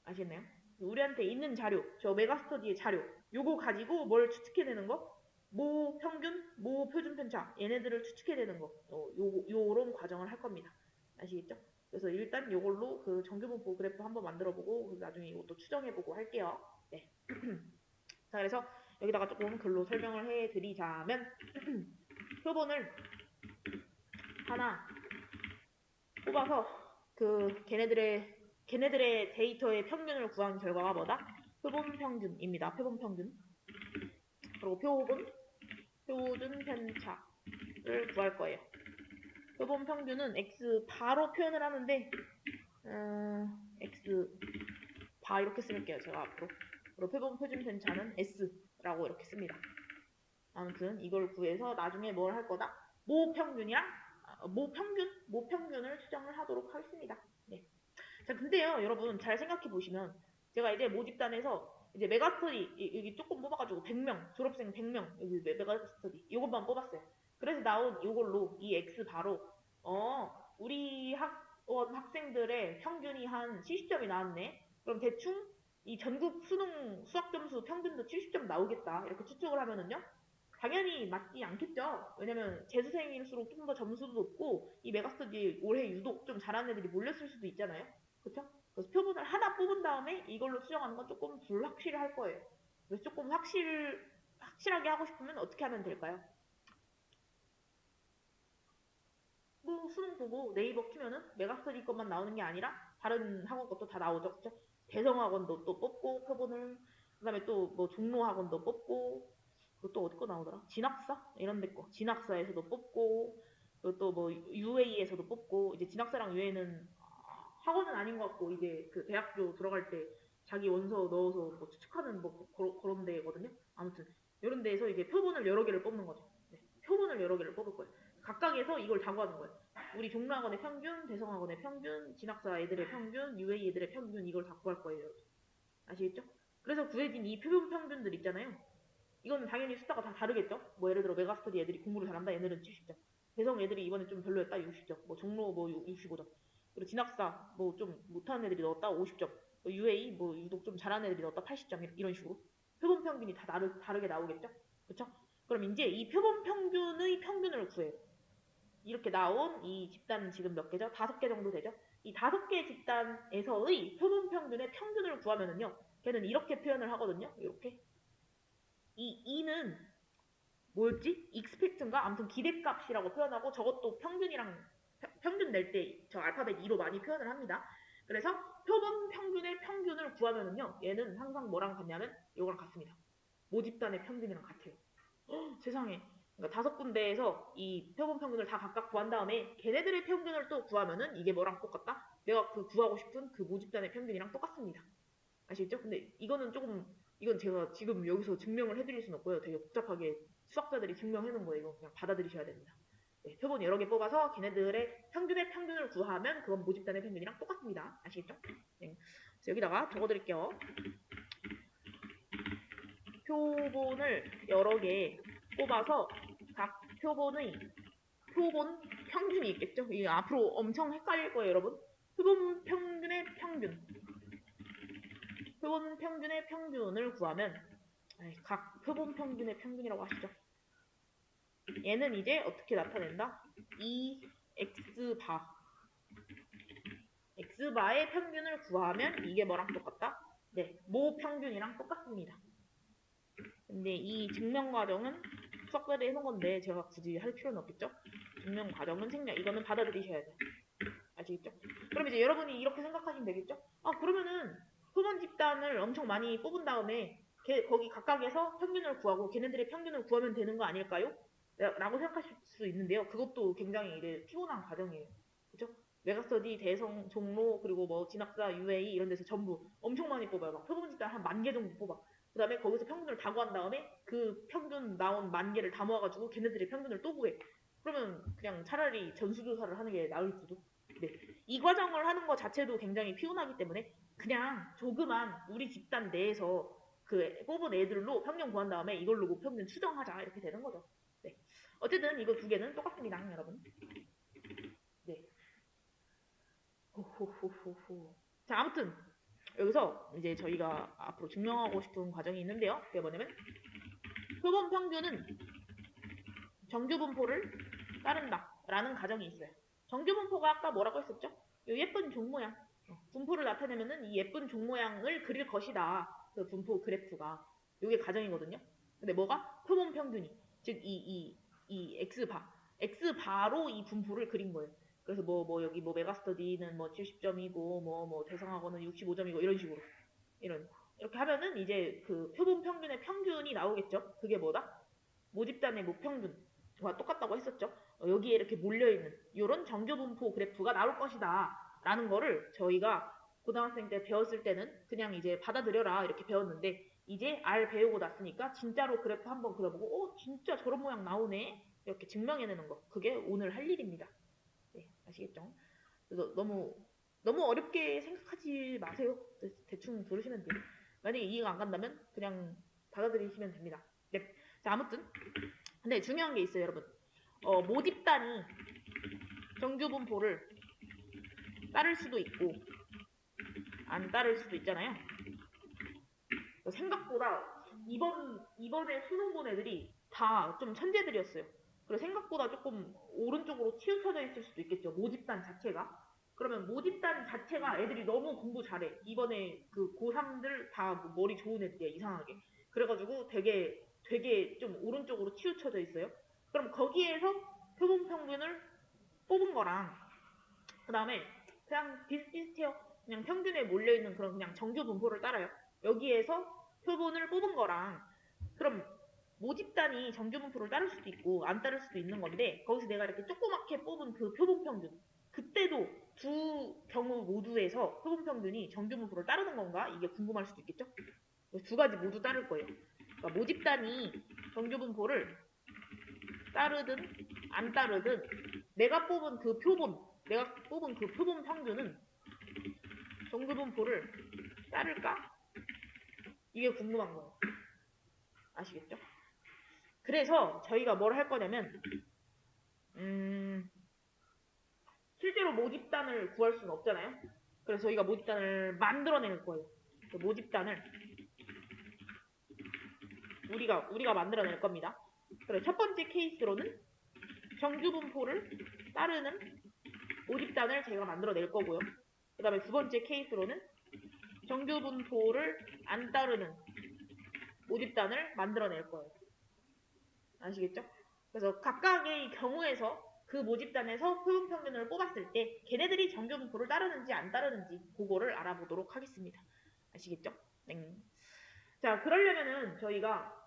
아시겠나요? 우리한테 있는 자료, 저 메가스터디의 자료, 요거 가지고 뭘 추측해내는 거? 모 평균, 모 표준 편차, 얘네들을 추측해내는 거. 요런 과정을 할 겁니다. 아시겠죠? 그래서 일단 요걸로 그 정규분포 그래프 한번 만들어보고 나중에 이것도 추정해보고 할게요. 네. 자, 그래서 여기다가 조금 글로 설명을 해드리자면 표본을 하나 뽑아서 그 걔네들의 데이터의 평균을 구한 결과가 뭐다? 표본 평균입니다. 표본 평균. 그리고 표준 편차를 구할 거예요. 표본 평균은 x 바로 표현을 하는데 x 바 이렇게 쓸게요. 제가 앞으로. 그리고 표본 표준 편차는 s라고 이렇게 씁니다. 아무튼 이걸 구해서 나중에 뭘 할 거다? 모 평균을 추정을 하도록 하겠습니다. 네. 자, 근데요, 여러분 잘 생각해 보시면 제가 이제 모집단에서 이제 메가스터디 여기 조금 뽑아가지고 100명 졸업생 100명 여기 메가스터디 이것만 뽑았어요. 그래서 나온 이걸로 이 X 바로 우리 학원 학생들의 평균이 한 70점이 나왔네. 그럼 대충 이 전국 수능 수학 점수 평균도 70점 나오겠다 이렇게 추측을 하면은요. 당연히 맞지 않겠죠. 왜냐면 재수생일수록 좀 더 점수도 높고 이 메가스터디 올해 유독 좀 잘하는 애들이 몰렸을 수도 있잖아요. 그쵸? 그래서 표본을 하나 뽑은 다음에 이걸로 추정하는 건 조금 불확실할 거예요. 그래서 조금 확실하게 하고 싶으면 어떻게 하면 될까요? 뭐 수능 보고 네이버 키면은 메가스터디 것만 나오는 게 아니라 다른 학원 것도 다 나오죠. 그쵸? 대성학원도 또 뽑고 표본을 그 다음에 또 뭐 종로학원도 뽑고 그것도 어디 거 나오더라? 진학사? 이런 데 거. 진학사에서도 뽑고 그리고 또 뭐 UA에서도 뽑고 이제 진학사랑 UA는 학원은 아닌 것 같고 이제 그 대학교 들어갈 때 자기 원서 넣어서 뭐 추측하는 뭐 그런 데거든요. 아무튼 이런 데에서 이제 표본을 여러 개를 뽑는 거죠. 네, 표본을 여러 개를 뽑을 거예요. 각각에서 이걸 다 구하는 거예요. 우리 종로학원의 평균, 대성학원의 평균, 진학사 애들의 평균, UA 애들의 평균 이걸 다 구할 거예요. 아시겠죠? 그래서 구해진 이 표본 평균들 있잖아요. 이거는 당연히 숫자가 다 다르겠죠? 뭐 예를 들어 메가스터디 애들이 공부를 잘한다 얘네는 70점. 대성 애들이 이번에 좀 별로였다 60점. 뭐 종로 뭐 65점. 그리고 진학사 뭐 좀 못하는 애들이 넣었다 50점. 뭐 UA 뭐 유독 좀 잘하는 애들이 넣었다 80점 이런 식으로 표본 평균이 다 다르게 나오겠죠? 그쵸? 그럼 이제 이 표본 평균의 평균을 구해요. 이렇게 나온 이 집단은 지금 몇 개죠? 5개 정도 되죠? 이 5개 집단에서의 표본 평균의 평균을 구하면은요. 걔는 이렇게 표현을 하거든요. 이렇게. 이 2는 뭐였지? 익스펙트인가? 아무튼 기대값이라고 표현하고 저것도 평균 낼 때 저 알파벳 2로 많이 표현을 합니다. 그래서 표본 평균의 평균을 구하면은요. 얘는 항상 뭐랑 같냐면 이거랑 같습니다. 모집단의 평균이랑 같아요. 세상에. 그러니까 5군데에서 이 표본 평균을 다 각각 구한 다음에 걔네들의 평균을 또 구하면은 이게 뭐랑 똑같다? 내가 그 구하고 싶은 그 모집단의 평균이랑 똑같습니다. 아시겠죠? 근데 이건 제가 지금 여기서 증명을 해드릴 수는 없고요. 되게 복잡하게 수학자들이 증명해놓은 거예요. 이거 그냥 받아들이셔야 됩니다. 네, 표본 여러 개 뽑아서 걔네들의 평균의 평균을 구하면 그건 모집단의 평균이랑 똑같습니다. 아시겠죠? 네. 그래서 여기다가 적어드릴게요. 표본을 여러 개 뽑아서 각 표본 평균이 있겠죠? 이게 앞으로 엄청 헷갈릴 거예요, 여러분. 표본 평균의 평균을 구하면 각 표본 평균의 평균이라고 하시죠. 얘는 이제 어떻게 나타낸다? 이 x바의 평균을 구하면 이게 뭐랑 똑같다? 네, 모 평균이랑 똑같습니다. 근데 이 증명 과정은 수학자들이 해놓은 건데 제가 굳이 할 필요는 없겠죠? 증명 과정은 이거는 받아들이셔야 돼요. 아시겠죠? 그럼 이제 여러분이 이렇게 생각하시면 되겠죠? 아, 그러면은 표본 집단을 엄청 많이 뽑은 다음에 거기 각각에서 평균을 구하고 걔네들의 평균을 구하면 되는 거 아닐까요? 라고 생각하실 수 있는데요. 그것도 굉장히 이제 피곤한 과정이에요. 그죠? 메가스터디, 대성, 종로, 그리고 뭐 진학사, UA 이런 데서 전부 엄청 많이 뽑아요. 막 표본 집단 한 10,000개 정도 뽑아. 그 다음에 거기서 평균을 다 구한 다음에 그 평균 나온 10,000개를 다 모아가지고 걔네들의 평균을 또 구해. 그러면 그냥 차라리 전수조사를 하는 게 나을지도. 네. 이 과정을 하는 것 자체도 굉장히 피곤하기 때문에 그냥 조그만 우리 집단 내에서 그 뽑은 애들로 평균 구한 다음에 이걸로 뭐 평균 추정하자 이렇게 되는 거죠. 네. 어쨌든 이거 두 개는 똑같습니다, 여러분. 네. 호호호호호. 자, 아무튼 여기서 이제 저희가 앞으로 증명하고 싶은 과정이 있는데요. 그게 뭐냐면 표본 평균은 정규분포를 따른다라는 가정이 있어요. 정규분포가 아까 뭐라고 했었죠? 이 예쁜 종 모양. 분포를 나타내면은 이 예쁜 종 모양을 그릴 것이다. 그 분포 그래프가. 이게 가정이거든요. 근데 뭐가? 표본 평균이. 즉, 이 X바로 이 분포를 그린 거예요. 그래서 여기 메가스터디는 70점이고, 대성하고는 65점이고, 이런 식으로. 이렇게 하면은 이제 그 표본 평균의 평균이 나오겠죠? 그게 뭐다? 모집단의 목평균과 똑같다고 했었죠. 여기에 이렇게 몰려있는 이런 정규분포 그래프가 나올 것이다 라는 거를 저희가 고등학생 때 배웠을 때는 그냥 이제 받아들여라 이렇게 배웠는데 이제 R 배우고 났으니까 진짜로 그래프 한번 그려보고 진짜 저런 모양 나오네 이렇게 증명해내는 거 그게 오늘 할 일입니다. 네, 아시겠죠? 그래서 너무 어렵게 생각하지 마세요. 대충 들으시면 돼요. 만약에 이해가 안 간다면 그냥 받아들이시면 됩니다. 네. 자, 아무튼 근데 중요한 게 있어요, 여러분. 모집단이 정규분포를 따를 수도 있고 안 따를 수도 있잖아요. 생각보다 이번에 수능 본 애들이 다 좀 천재들이었어요. 그리고 생각보다 조금 오른쪽으로 치우쳐져 있을 수도 있겠죠. 모집단 자체가. 그러면 모집단 자체가 애들이 너무 공부 잘해. 이번에 그 고3들 다 머리 좋은 애들이야, 이상하게. 그래가지고 되게 좀 오른쪽으로 치우쳐져 있어요. 그럼 거기에서 표본 평균을 뽑은 거랑 그 다음에 그냥 비슷비슷해요. 그냥 평균에 몰려있는 그런 그냥 정규 분포를 따라요. 여기에서 표본을 뽑은 거랑 그럼 모집단이 정규 분포를 따를 수도 있고 안 따를 수도 있는 건데 거기서 내가 이렇게 조그맣게 뽑은 그 표본 평균 그때도 두 경우 모두에서 표본 평균이 정규 분포를 따르는 건가? 이게 궁금할 수도 있겠죠? 두 가지 모두 따를 거예요. 그러니까 모집단이 정규 분포를 따르든 안 따르든 내가 뽑은 그 표본 평균은 정규 분포를 따를까? 이게 궁금한 거예요. 아시겠죠? 그래서 저희가 뭘 할 거냐면 실제로 모집단을 구할 수는 없잖아요. 그래서 저희가 모집단을 만들어낼 거예요. 그 모집단을 우리가 만들어낼 겁니다. 그래서 첫 번째 케이스로는 정규 분포를 따르는 모집단을 제가 만들어낼 거고요. 그 다음에 두 번째 케이스로는 정규 분포를 안 따르는 모집단을 만들어낼 거예요. 아시겠죠? 그래서 각각의 경우에서 그 모집단에서 표본 평균을 뽑았을 때 걔네들이 정규 분포를 따르는지 안 따르는지 그거를 알아보도록 하겠습니다. 아시겠죠? 네. 자, 그러려면은 저희가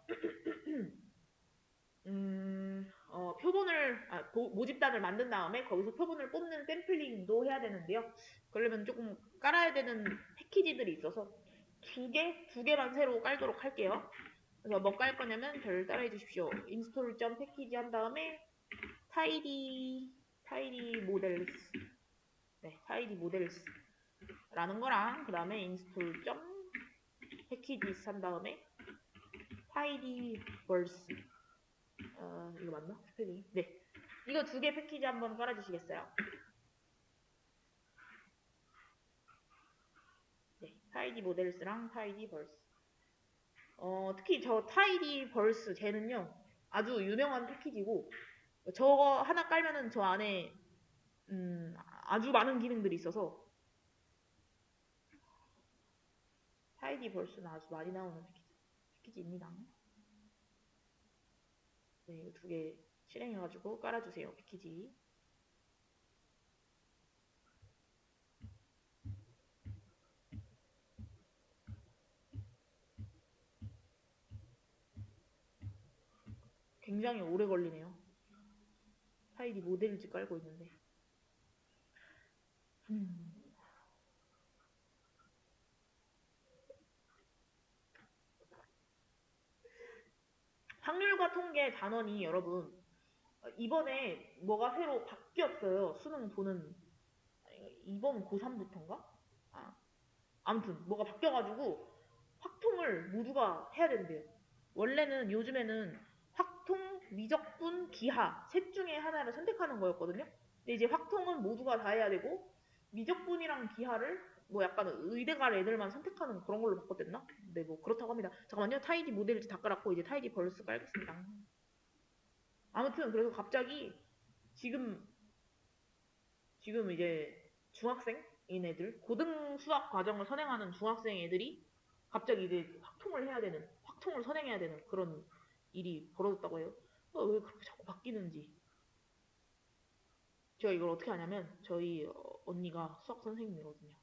모집단을 만든 다음에 거기서 표본을 뽑는 샘플링도 해야 되는데요. 그러려면 조금 깔아야 되는 패키지들이 있어서 두 개만 새로 깔도록 할게요. 그래서 뭐 깔 거냐면 저를 따라해 주십시오. 인스톨 패키지 한 다음에 타이디 모델스 타이디 모델스라는 거랑 그 다음에 인스톨 패키지스 한 다음에 타이디 벌스 이거 맞나? 스펠링? 네. 이거 두 개 패키지 한번 깔아주시겠어요? 네. 타이디 모델스랑 타이디 벌스. 특히 저 타이디 벌스 쟤는요. 아주 유명한 패키지고 저거 하나 깔면은 저 안에 아주 많은 기능들이 있어서 타이디 벌스는 아주 많이 나오는 패키지입니다. 네, 이거 두 개 실행해가지고 깔아주세요. 패키지. 굉장히 오래 걸리네요. 타이디 모델즈 깔고 있는데. 확률과 통계 단원이 여러분 이번에 뭐가 새로 바뀌었어요. 수능 보는 이번 고3부터인가? 아무튼 뭐가 바뀌어가지고 확통을 모두가 해야 된대요. 원래는 요즘에는 확통, 미적분, 기하 셋 중에 하나를 선택하는 거였거든요. 근데 이제 확통은 모두가 다 해야 되고 미적분이랑 기하를 뭐 약간 의대갈 애들만 선택하는 그런 걸로 바꿨댔나? 네, 뭐 그렇다고 합니다. 잠깐만요. 타이디 모델즈 다 깔았고 이제 타이디 벌스 깔겠습니다. 아무튼 그래서 갑자기 지금 이제 중학생인 애들, 고등 수학 과정을 선행하는 중학생 애들이 갑자기 이제 확통을 선행해야 되는 그런 일이 벌어졌다고 해요. 왜 그렇게 자꾸 바뀌는지. 제가 이걸 어떻게 하냐면 저희 언니가 수학 선생님이거든요.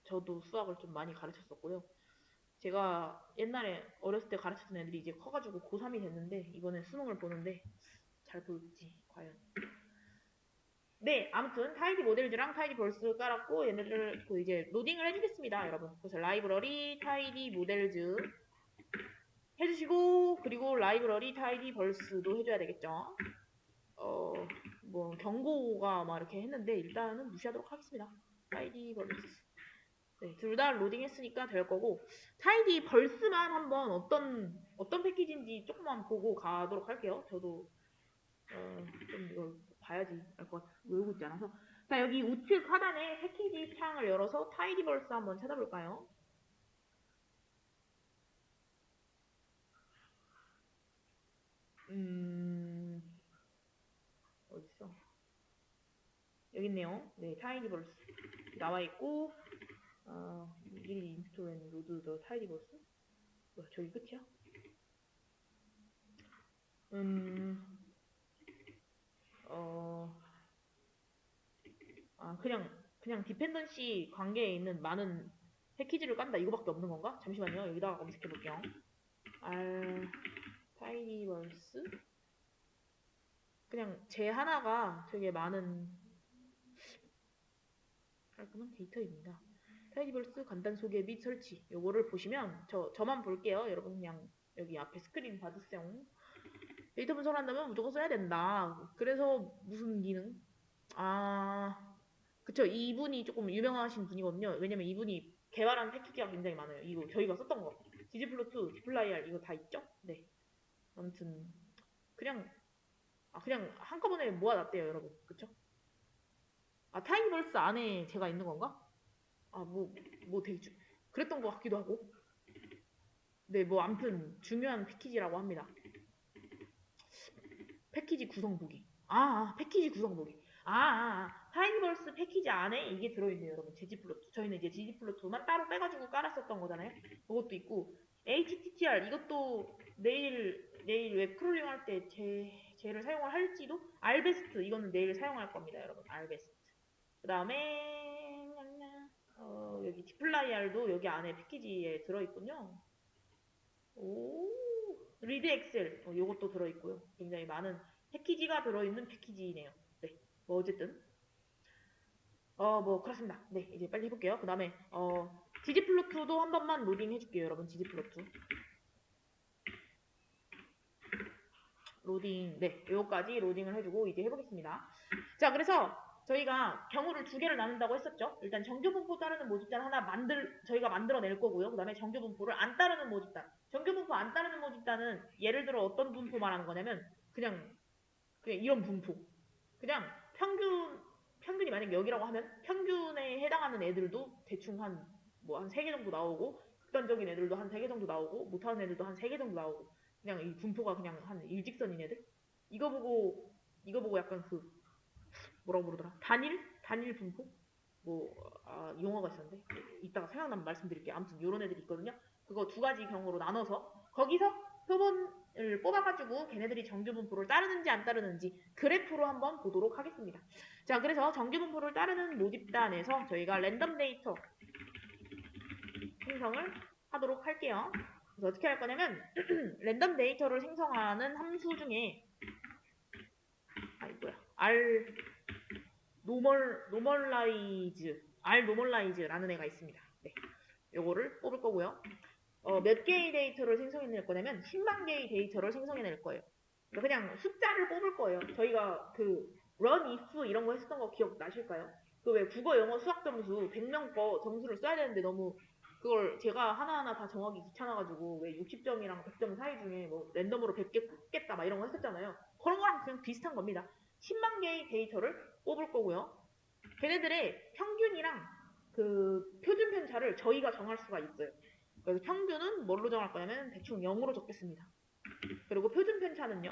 저도 수학을 좀 많이 가르쳤었고요. 제가 옛날에 어렸을 때 가르쳤던 애들이 이제 커가지고 고3이 됐는데 이번에 수능을 보는데 잘 볼지 과연. 네, 아무튼 타이디 모델즈랑 타이디 벌스 깔았고 얘네들 이제 로딩을 해주겠습니다, 여러분. 그래서 라이브러리 타이디 모델즈 해주시고 그리고 라이브러리 타이디 벌스도 해줘야 되겠죠. 뭐 경고가 막 이렇게 했는데 일단은 무시하도록 하겠습니다. 타이디 벌스. 네, 둘 다 로딩했으니까 될 거고 타이디 벌스만 한번 어떤 패키지인지 조금만 보고 가도록 할게요. 저도 좀 이걸 봐야지 알 것 같아. 외우고 있지 않아서. 자, 여기 우측 하단에 패키지 창을 열어서 타이디버스 한번 찾아볼까요? 어딨어? 여기 있네요. 네, 타이디버스 나와 있고, 미리 인스톨한 로드 더 타이디버스? 뭐야, 저기 끝이야? 어, 그냥 디펜던시 관계에 있는 많은 패키지를 깐다 이거밖에 없는 건가? 잠시만요. 여기다가 검색해 볼게요. 타이디버스? 그냥 제 하나가 되게 많은 깔끔한 데이터입니다. 타이디버스 간단 소개 및 설치 요거를 보시면 저만 볼게요. 여러분 그냥 여기 앞에 스크린 받으세요. 데이터 분석을 한다면 무조건 써야 된다. 그래서 무슨 기능? 그쵸. 이분이 조금 유명하신 분이거든요. 왜냐면 이분이 개발한 패키지가 굉장히 많아요. 이거 저희가 썼던 거. 디지플로트, 디플라이알 이거 다 있죠? 네. 아무튼 그냥 한꺼번에 모아놨대요, 여러분. 그쵸? 타임벌스 안에 제가 있는 건가? 되게 그랬던 것 같기도 하고. 네, 뭐, 암튼, 중요한 패키지라고 합니다. 패키지 구성 보기. 패키지 구성 보기. 타임벌스 패키지 안에 이게 들어있네요, 여러분. 제지플로트. 저희는 이제 제지플로트만 따로 빼가지고 깔았었던 거잖아요. 그것도 있고, HTTR, 이것도 내일 웹 크롤링 할 때 쟤를 사용을 할지도, 알베스트, 이거는 내일 사용할 겁니다, 여러분. 알베스트. 그 다음에, 여기 디플라이알도 여기 안에 패키지에 들어있군요. 리드 엑셀, 요것도 들어있고요. 굉장히 많은 패키지가 들어있는 패키지네요. 네, 뭐 어쨌든. 뭐 그렇습니다. 네, 이제 빨리 해볼게요. 그 다음에, 지지플로트도 한 번만 로딩 해줄게요, 여러분. 지지플로트. 로딩, 네, 요거까지 로딩을 해주고 이제 해보겠습니다. 자, 그래서 저희가 경우를 두 개를 나눈다고 했었죠. 일단 정규분포 따르는 모집단 하나 저희가 만들어낼 거고요. 그 다음에 정규분포를 안 따르는 모집단. 정규분포 안 따르는 모집단은 예를 들어 어떤 분포 말하는 거냐면 그냥 이런 분포. 그냥 평균이 만약 여기라고 하면 평균에 해당하는 애들도 대충 한 3개 정도 나오고 극단적인 애들도 한 3개 정도 나오고 못하는 애들도 한 3개 정도 나오고 그냥 이 분포가 그냥 한 일직선인 애들? 이거 보고 약간 뭐라고 부르더라? 단일 분포? 용어가 있었는데 이따가 생각나면 말씀드릴게요. 아무튼 요런 애들이 있거든요. 그거 두 가지 경우로 나눠서 거기서 표본을 뽑아가지고 걔네들이 정규분포를 따르는지 안 따르는지 그래프로 한번 보도록 하겠습니다. 자, 그래서 정규분포를 따르는 모집단에서 저희가 랜덤 데이터 생성을 하도록 할게요. 그래서 어떻게 할 거냐면 랜덤 데이터를 생성하는 함수 중에 R normalize라는 애가 있습니다. 네, 요거를 뽑을 거고요. 몇 개의 데이터를 생성해낼 거냐면 10만 개의 데이터를 생성해낼 거예요. 그러니까 그냥 숫자를 뽑을 거예요. 저희가 그 run if 이런 거 했었던 거 기억나실까요? 그 왜 국어, 영어, 수학 점수 100명 거 점수를 써야 되는데 너무 그걸 제가 하나하나 다 정하기 귀찮아가지고 왜 60점이랑 100점 사이 중에 뭐 랜덤으로 100개 뽑겠다 막 이런 거 했었잖아요. 그런 거랑 그냥 비슷한 겁니다. 10만 개의 데이터를 뽑을 거고요. 걔네들의 평균이랑 그 표준 편차를 저희가 정할 수가 있어요. 그래서 평균은 뭘로 정할 거냐면 대충 0으로 적겠습니다. 그리고 표준 편차는요.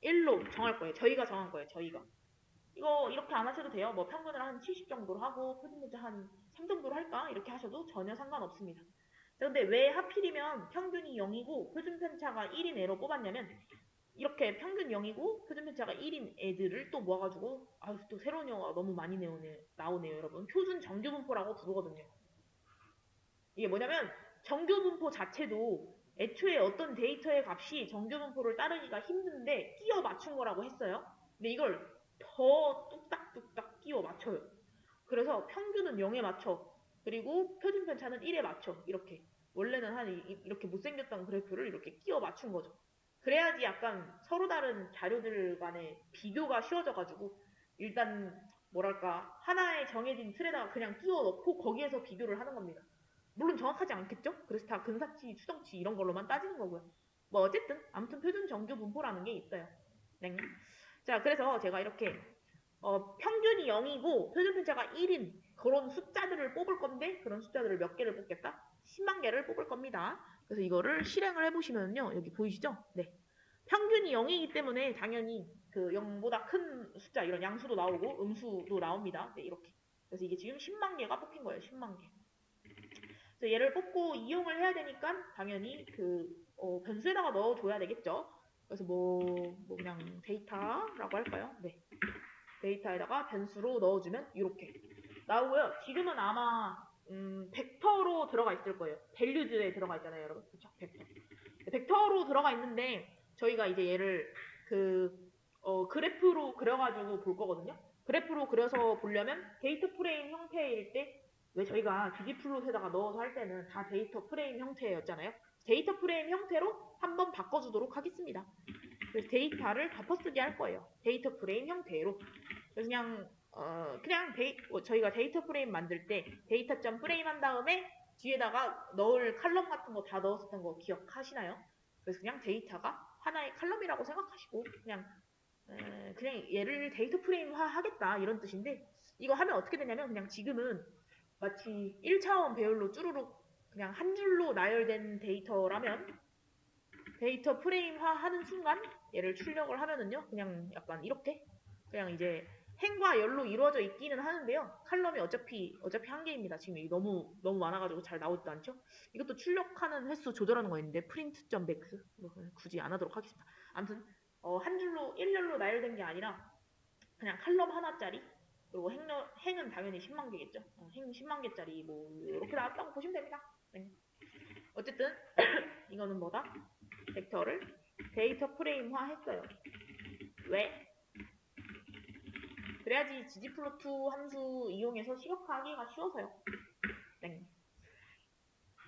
1로 정할 거예요. 저희가 정한 거예요. 저희가. 이거 이렇게 안 하셔도 돼요. 뭐 평균을 한 70 정도로 하고 표준 편차 한 3 정도로 할까? 이렇게 하셔도 전혀 상관없습니다. 근데 왜 하필이면 평균이 0이고 표준 편차가 1인 애로 뽑았냐면 이렇게 평균 0이고 표준 편차가 1인 애들을 또 모아가지고 또 새로운 영어가 너무 많이 나오네요 여러분. 표준 정규분포라고 부르거든요. 이게 뭐냐면 정규분포 자체도 애초에 어떤 데이터의 값이 정규분포를 따르기가 힘든데 끼워 맞춘 거라고 했어요. 근데 이걸 더 뚝딱뚝딱 끼워 맞춰요. 그래서 평균은 0에 맞춰. 그리고 표준 편차는 1에 맞춰. 이렇게. 원래는 이렇게 못생겼던 그래프를 이렇게 끼워 맞춘 거죠. 그래야지 약간 서로 다른 자료들 간의 비교가 쉬워져가지고 일단 뭐랄까 하나의 정해진 틀에다가 그냥 끼워 넣고 거기에서 비교를 하는 겁니다. 물론 정확하지 않겠죠? 그래서 다 근사치, 추정치 이런 걸로만 따지는 거고요. 뭐 어쨌든 아무튼 표준 정규 분포라는 게 있어요. 네. 자, 그래서 제가 이렇게 평균이 0이고 표준 편차가 1인 그런 숫자들을 뽑을 건데 그런 숫자들을 몇 개를 뽑겠다? 10만 개를 뽑을 겁니다. 그래서 이거를 실행을 해보시면요. 여기 보이시죠? 네. 평균이 0이기 때문에 당연히 그 0보다 큰 숫자 이런 양수도 나오고 음수도 나옵니다. 네, 이렇게. 그래서 이게 지금 10만 개가 뽑힌 거예요. 10만 개. 그래서 얘를 뽑고 이용을 해야 되니까 당연히 그 변수에다가 넣어줘야 되겠죠. 그래서 뭐 그냥 데이터라고 할까요? 네. 데이터에다가 변수로 넣어주면 이렇게 나오고요. 지금은 아마 벡터로 들어가 있을 거예요. values에 들어가 있잖아요, 여러분. 그쵸? 벡터로 들어가 있는데 저희가 이제 얘를 그래프로 그려가지고 볼 거거든요. 그래프로 그려서 보려면 데이터 프레임 형태일 때 왜 저희가 gg플롯에다가 넣어서 할 때는 다 데이터 프레임 형태였잖아요. 데이터 프레임 형태로 한번 바꿔주도록 하겠습니다. 그래서 데이터를 덮어쓰기 할 거예요. 데이터 프레임 형태로. 그래서 그냥 저희가 데이터 프레임 만들 때 데이터.프레임 프레임 한 다음에 뒤에다가 넣을 칼럼 같은 거 다 넣었었던 거 기억하시나요? 그래서 그냥 데이터가 하나의 칼럼이라고 생각하시고 그냥 얘를 데이터 프레임화 하겠다 이런 뜻인데 이거 하면 어떻게 되냐면 그냥 지금은 마치 1차원 배열로 쭈루룩 그냥 한 줄로 나열된 데이터라면 데이터 프레임화 하는 순간 얘를 출력을 하면은요 그냥 약간 이렇게 그냥 이제 행과 열로 이루어져 있기는 하는데요 칼럼이 어차피 한 개입니다. 지금 이게 너무 많아가지고 잘 나오지도 않죠. 이것도 출력하는 횟수 조절하는 거 있는데 print.max 굳이 안 하도록 하겠습니다. 아무튼 한 줄로 일렬로 나열된 게 아니라 그냥 칼럼 하나짜리 그리고 행은 당연히 10만 개겠죠. 행 10만 개짜리 뭐 이렇게 나왔다고 보시면 됩니다. 네. 어쨌든 이거는 뭐다? 벡터를 데이터 프레임화 했어요. 왜? 그래야지 ggplot 함수 이용해서 시각화하기가 쉬워서요. 네.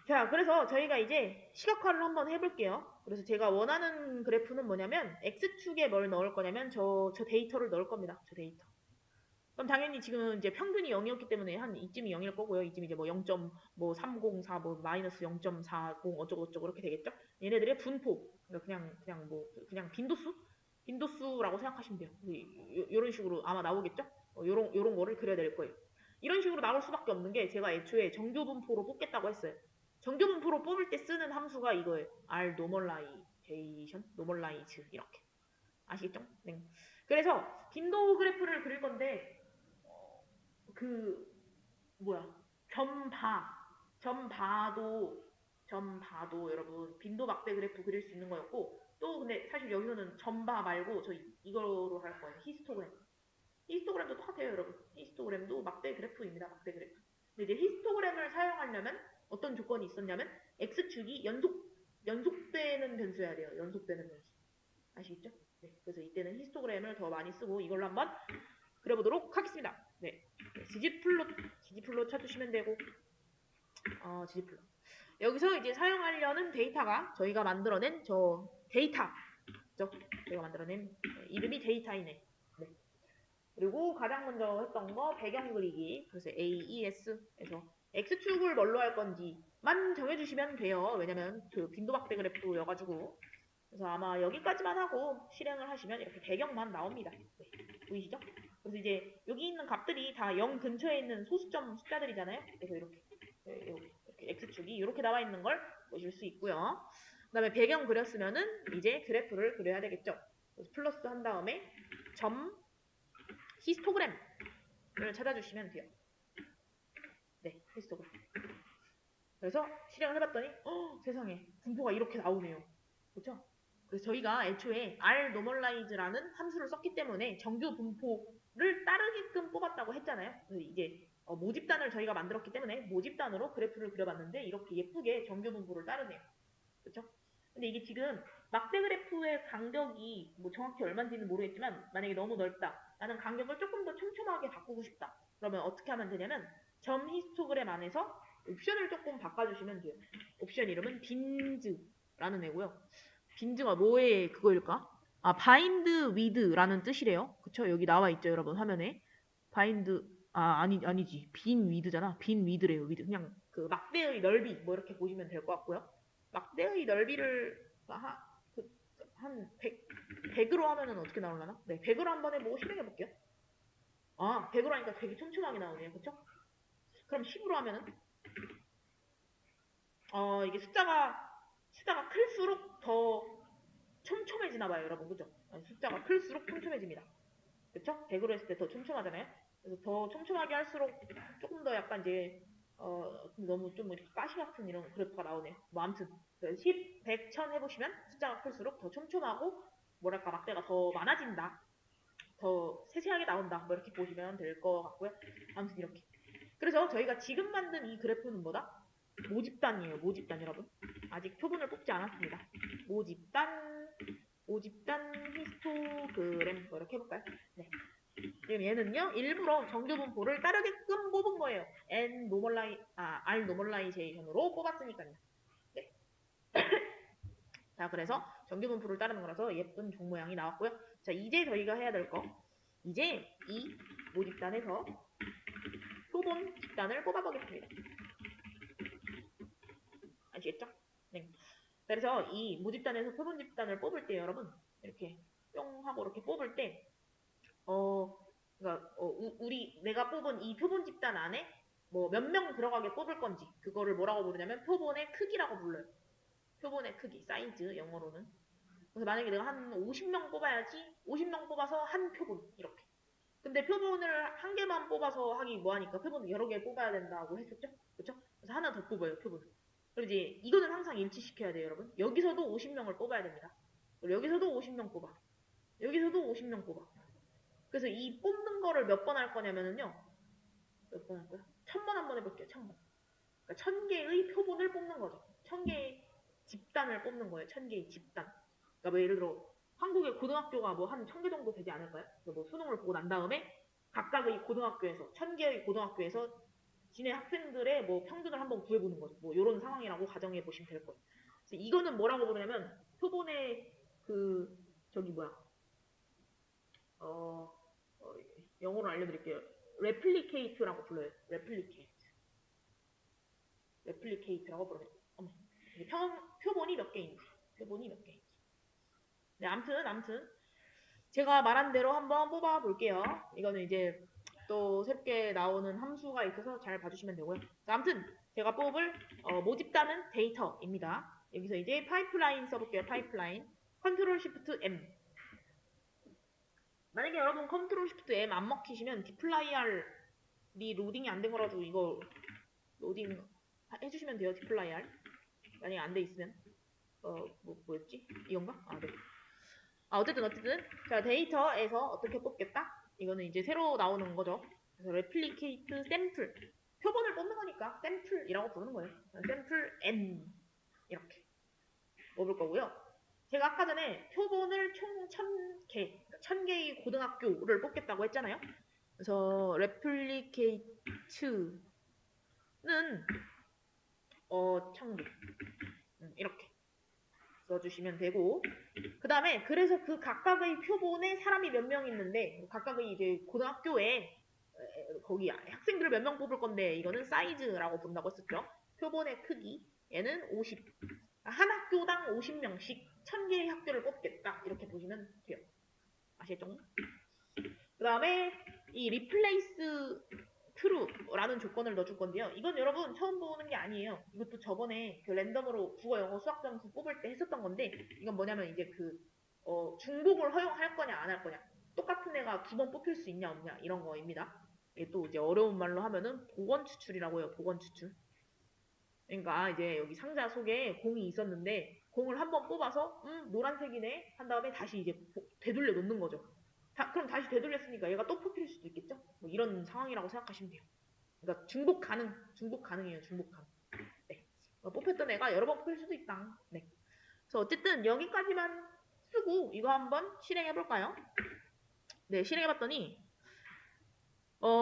자, 그래서 저희가 이제 시각화를 한번 해볼게요. 그래서 제가 원하는 그래프는 뭐냐면 x축에 뭘 넣을 거냐면 저 데이터를 넣을 겁니다. 저 데이터. 그럼 당연히 지금 이제 평균이 0이었기 때문에 한 이쯤이 0일 거고요. 이쯤 이제 뭐 0.304 뭐 마이너스 0.40 어쩌고 이렇게 되겠죠? 얘네들의 분포. 그러니까 그냥 빈도수라고 생각하시면 돼요. 이런 식으로 아마 나오겠죠? 요런 거를 그려야 될 거예요. 이런 식으로 나올 수밖에 없는 게 제가 애초에 정규 분포로 뽑겠다고 했어요. 정규 분포로 뽑을 때 쓰는 함수가 이거예요. r normalize 이렇게. 아시겠죠? 네. 그래서 빈도 그래프를 그릴 건데 점바도 여러분 빈도 막대 그래프 그릴 수 있는 거였고 또 근데 사실 여기서는 점바 말고 저 이거로 할 거예요. 히스토그램도 똑같아요 여러분. 히스토그램도 막대 그래프입니다. 막대 그래프. 근데 이제 히스토그램을 사용하려면 어떤 조건이 있었냐면 x축이 연속되는 변수여야 돼요. 연속되는 변수. 아시겠죠? 네. 그래서 이때는 히스토그램을 더 많이 쓰고 이걸로 한번 그려보도록 하겠습니다. 네. 지지플롯 찾으시면 되고, 지지플롯. 여기서 이제 사용하려는 데이터가 저희가 만들어낸 저 데이터죠. 저희가 만들어낸 이름이 데이터이네. 네. 그리고 가장 먼저 했던 거 배경 그리기. 그래서 AES에서 X축을 뭘로 할 건지만 정해주시면 돼요. 왜냐면 그 빈도박대 그래프여가지고. 그래서 아마 여기까지만 하고 실행을 하시면 이렇게 배경만 나옵니다. 네. 보이시죠? 그래서 이제 여기 있는 값들이 다 0 근처에 있는 소수점 숫자들이잖아요. 그래서 이렇게 X축이 이렇게 나와 있는 걸 보실 수 있고요. 그 다음에 배경 그렸으면은 이제 그래프를 그려야 되겠죠. 그래서 플러스 한 다음에 점 히스토그램을 찾아주시면 돼요. 네, 히스토그램. 그래서 실행을 해봤더니 세상에 분포가 이렇게 나오네요. 그렇죠? 그래서 저희가 애초에 rnormalize라는 함수를 썼기 때문에 정규 분포를 따르게끔 뽑았다고 했잖아요. 그래서 이제 모집단을 저희가 만들었기 때문에 모집단으로 그래프를 그려봤는데 이렇게 예쁘게 정규 분포를 따르네요. 그렇죠? 근데 이게 지금 막대 그래프의 간격이 뭐 정확히 얼마인지는 모르겠지만 만약에 너무 넓다. 나는 간격을 조금 더 촘촘하게 바꾸고 싶다. 그러면 어떻게 하면 되냐면 점 히스토그램 안에서 옵션을 조금 바꿔주시면 돼요. 옵션 이름은 빈즈라는 애고요. 빈즈가 뭐의 그거일까? 바인드 위드라는 뜻이래요. 그쵸? 여기 나와 있죠, 여러분 화면에. 바인드 아니지. 빈 위드잖아. 빈 위드래요. 위드. 그냥 그 막대의 넓이 뭐 이렇게 보시면 될 것 같고요. 막대의 넓이를 한 100으로 하면은 어떻게 나오려나? 네, 100으로 한번 해보고 실행해 볼게요. 100으로 하니까 되게 촘촘하게 나오네요. 그쵸? 그럼 10으로 하면은 이게 숫자가 클수록 더 촘촘해지나 봐요, 여러분. 그죠? 숫자가 클수록 촘촘해집니다. 그쵸? 100으로 했을 때 더 촘촘하잖아요? 그래서 더 촘촘하게 할수록 조금 더 약간 이제 너무 좀 이렇게 가시 같은 이런 그래프가 나오네요. 뭐 아무튼 10, 100, 1000 해보시면 숫자가 클수록 더 촘촘하고 뭐랄까 막대가 더 많아진다. 더 세세하게 나온다. 뭐 이렇게 보시면 될 것 같고요. 아무튼 이렇게. 그래서 저희가 지금 만든 이 그래프는 뭐다? 모집단이에요. 모집단 여러분. 아직 표본을 뽑지 않았습니다. 모집단 히스토그램 뭐 이렇게 해볼까요? 네. 지금 얘는요 일부러 정규 분포를 따르게끔 뽑은 거예요. R 노멀라이제이션으로 뽑았으니까요. 네. 자, 그래서 정규 분포를 따르는 거라서 예쁜 종 모양이 나왔고요. 자, 이제 저희가 해야 될 거. 이제 이 모집단에서 표본 집단을 뽑아보겠습니다. 아시겠죠? 네. 그래서 이 모집단에서 표본 집단을 뽑을 때 여러분 이렇게 뿅 하고 이렇게 뽑을 때 그러니까 내가 뽑은 이 표본 집단 안에 뭐 몇 명 들어가게 뽑을 건지 그거를 뭐라고 부르냐면 표본의 크기라고 불러요. 표본의 크기, 사이즈 영어로는. 그래서 만약에 내가 한 50명 뽑아야지 50명 뽑아서 한 표본 이렇게. 근데 표본을 한 개만 뽑아서 하기 뭐하니까 표본을 여러 개 뽑아야 된다고 했었죠? 그렇죠? 그래서 하나 더 뽑아요, 표본을. 그리고 이제 이거는 항상 일치시켜야 돼요, 여러분. 여기서도 50명을 뽑아야 됩니다. 그리고 여기서도 50명 뽑아. 여기서도 50명 뽑아. 그래서 이 뽑는 거를 몇 번 할 거냐면은요. 몇 번 할 거야? 1000번 한번 해볼게요. 1000번. 그러니까 1000개의 표본을 뽑는 거죠. 1000개의 집단을 뽑는 거예요. 1000개의 집단. 그러니까 뭐 예를 들어 한국의 고등학교가 뭐 한 1000개 정도 되지 않을까요? 뭐 수능을 보고 난 다음에 각각의 고등학교에서 1000개의 고등학교에서 지네 학생들의 뭐 평균을 한번 구해보는 거죠. 뭐 이런 상황이라고 가정해 보시면 될 거예요. 그래서 이거는 뭐라고 부르냐면 표본의 영어로 알려드릴게요. replicate라고 불러요. replicate라고 불러요. 표본이 몇 개인지. 네, 암튼 제가 말한 대로 한번 뽑아 볼게요. 이거는 이제 또 새롭게 나오는 함수가 있어서 잘 봐주시면 되고요. 아무튼 제가 뽑을 모집단은 데이터입니다. 여기서 이제 파이프라인 써볼게요. 파이프라인 컨트롤 시프트 M. 만약에 여러분 컨트롤 시프트 M 안 먹히시면 디플라이알이 로딩이 안 된 거라도 이거 로딩 해주시면 돼요. 디플라이알 만약에 안 돼 있으면 뭐였지? 이건가? 네. 어쨌든 자, 데이터에서 어떻게 뽑겠다? 이거는 이제 새로 나오는 거죠. 그래서 replicate sample 표본을 뽑는 거니까 샘플이라고 부르는 거예요. 샘플 N 이렇게 뽑을 거고요. 제가 아까 전에 표본을 총 1000개, 1000개의 고등학교를 뽑겠다고 했잖아요. 그래서 replicate는 참고 이렇게 써주시면 되고, 그 다음에 그래서 그 각각의 표본에 사람이 몇 명 있는데 각각의 이제 고등학교에 거기 학생들을 몇 명 뽑을 건데 이거는 사이즈라고 본다고 했었죠. 표본의 크기 얘는 50, 한 학교당 50명씩 1000개의 학교를 뽑겠다 이렇게 보시면 돼요. 아시겠죠? 그 다음에 이 replace true라는 조건을 넣어줄 건데요. 이건 여러분 처음 보는 게 아니에요. 이것도 저번에 그 랜덤으로 국어, 영어, 수학 점수 뽑을 때 했었던 건데, 이건 뭐냐면 이제 중복을 허용할 거냐 안 할 거냐, 똑같은 애가 2번 뽑힐 수 있냐 없냐 이런 거입니다. 이게 또 이제 어려운 말로 하면은 복원 추출이라고 해요. 복원 추출. 그러니까 이제 여기 상자 속에 공이 있었는데 공을 한번 뽑아서 노란색이네 한 다음에 다시 이제 되돌려 놓는 거죠. 그럼 다시 되돌렸으니까 얘가 또 뽑힐 수도 있겠죠? 뭐 이런 상황이라고 생각하시면 돼요. 그러니까 중복 가능이에요. 중복 가능. 네. 뽑혔던 애가 여러 번 뽑힐 수도 있다. 네. 그래서 어쨌든 여기까지만 쓰고 이거 한번 실행해 볼까요? 네, 실행해봤더니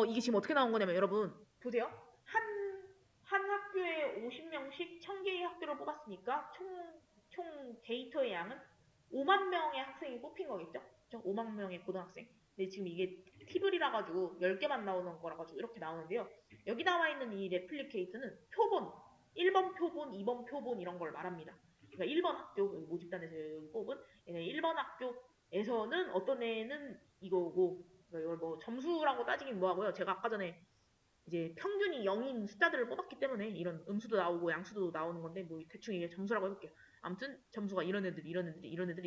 이게 지금 어떻게 나온 거냐면 여러분 보세요. 한 학교에 50명씩 1000개의 학교를 뽑았으니까 총 데이터의 양은 5만 명의 학생이 뽑힌 거겠죠? 5만 명의 고등학생. 근데 지금 이게 티블이라 가지고 10개만 나오는 거라 가지고 이렇게 나오는데요. 여기 나와 있는 이 레플리케이트는 표본, 1번 표본, 2번 표본 이런 걸 말합니다. 그러니까 1번 학교, 모집단에서 뽑은 1번 학교에서는 어떤 애는 이거고, 그러니까 이걸 뭐 점수라고 따지긴 뭐하고요. 제가 아까 전에 이제 평균이 0인 숫자들을 뽑았기 때문에 이런 음수도 나오고 양수도 나오는 건데 뭐 대충 이게 점수라고 해볼게요. 아무튼 점수가 이런 애들이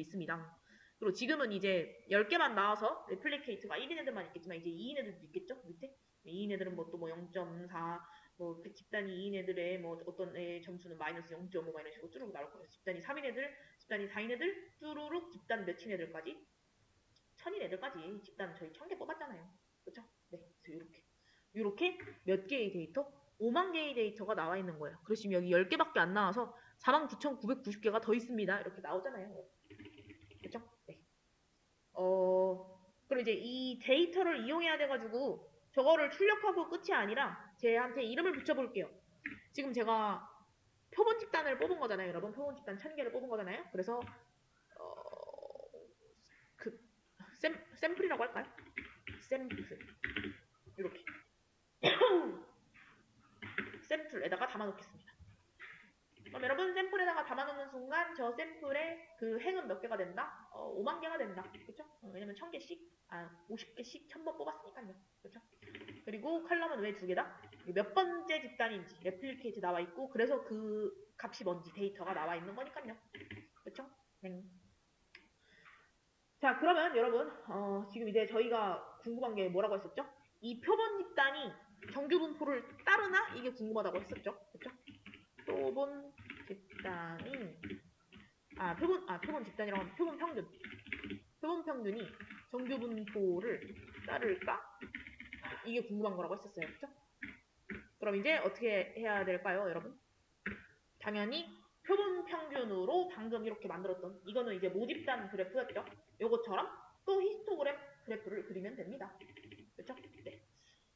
있습니다. 그리고 지금은 이제 10개만 나와서 레플리케이트가 1인 애들만 있겠지만 이제 2인 애들도 있겠죠? 밑에 2인 애들은 뭐 또 뭐 0.4, 뭐 집단이 2인 애들의 뭐 어떤 애 점수는 마이너스 0.5 마이너스 이고 쭈루룩 나올 거예요. 집단이 3인 애들, 집단이 4인 애들, 쭈루룩 집단 몇인 애들까지 1000인 애들까지 집단 저희 1000개 뽑았잖아요. 그렇죠? 네, 그래서 이렇게 몇 개의 데이터? 5만 개의 데이터가 나와 있는 거예요. 그래서 지금 여기 10개밖에 안 나와서 49,990개가 더 있습니다. 이렇게 나오잖아요. 그렇죠? 네. 그럼 이제 이 데이터를 이용해야 돼가지고 저거를 출력하고 끝이 아니라 쟤한테 이름을 붙여볼게요. 지금 제가 표본 집단을 뽑은 거잖아요. 여러분 표본 집단 1000개를 뽑은 거잖아요. 그래서 샘플이라고 할까요? 샘플 이렇게 샘플에다가 담아놓겠습니다. 그럼 여러분 샘플에다가 담아놓는 순간 저 샘플의 그 행은 몇 개가 된다? 5만 개가 된다. 그쵸? 왜냐면 1000개씩, 50개씩 1000번 뽑았으니까요. 그쵸? 그리고 컬럼은 왜 2개다? 몇 번째 집단인지 레플리케이트 나와 있고 그래서 그 값이 뭔지 데이터가 나와 있는 거니까요. 그쵸? 네. 자, 그러면 여러분 지금 이제 저희가 궁금한 게 뭐라고 했었죠? 이 표본 집단이 정규 분포를 따르나? 이게 궁금하다고 했었죠. 그쵸? 표본 집단이 표본 집단이라고 하면 표본 평균이 정규 분포를 따를까? 이게 궁금한 거라고 했었어요. 그쵸? 그럼 이제 어떻게 해야 될까요, 여러분? 당연히 표본 평균으로 방금 이렇게 만들었던 이거는 이제 모집단 그래프였죠. 요것처럼 또 히스토그램 그래프를 그리면 됩니다. 그쵸? 네.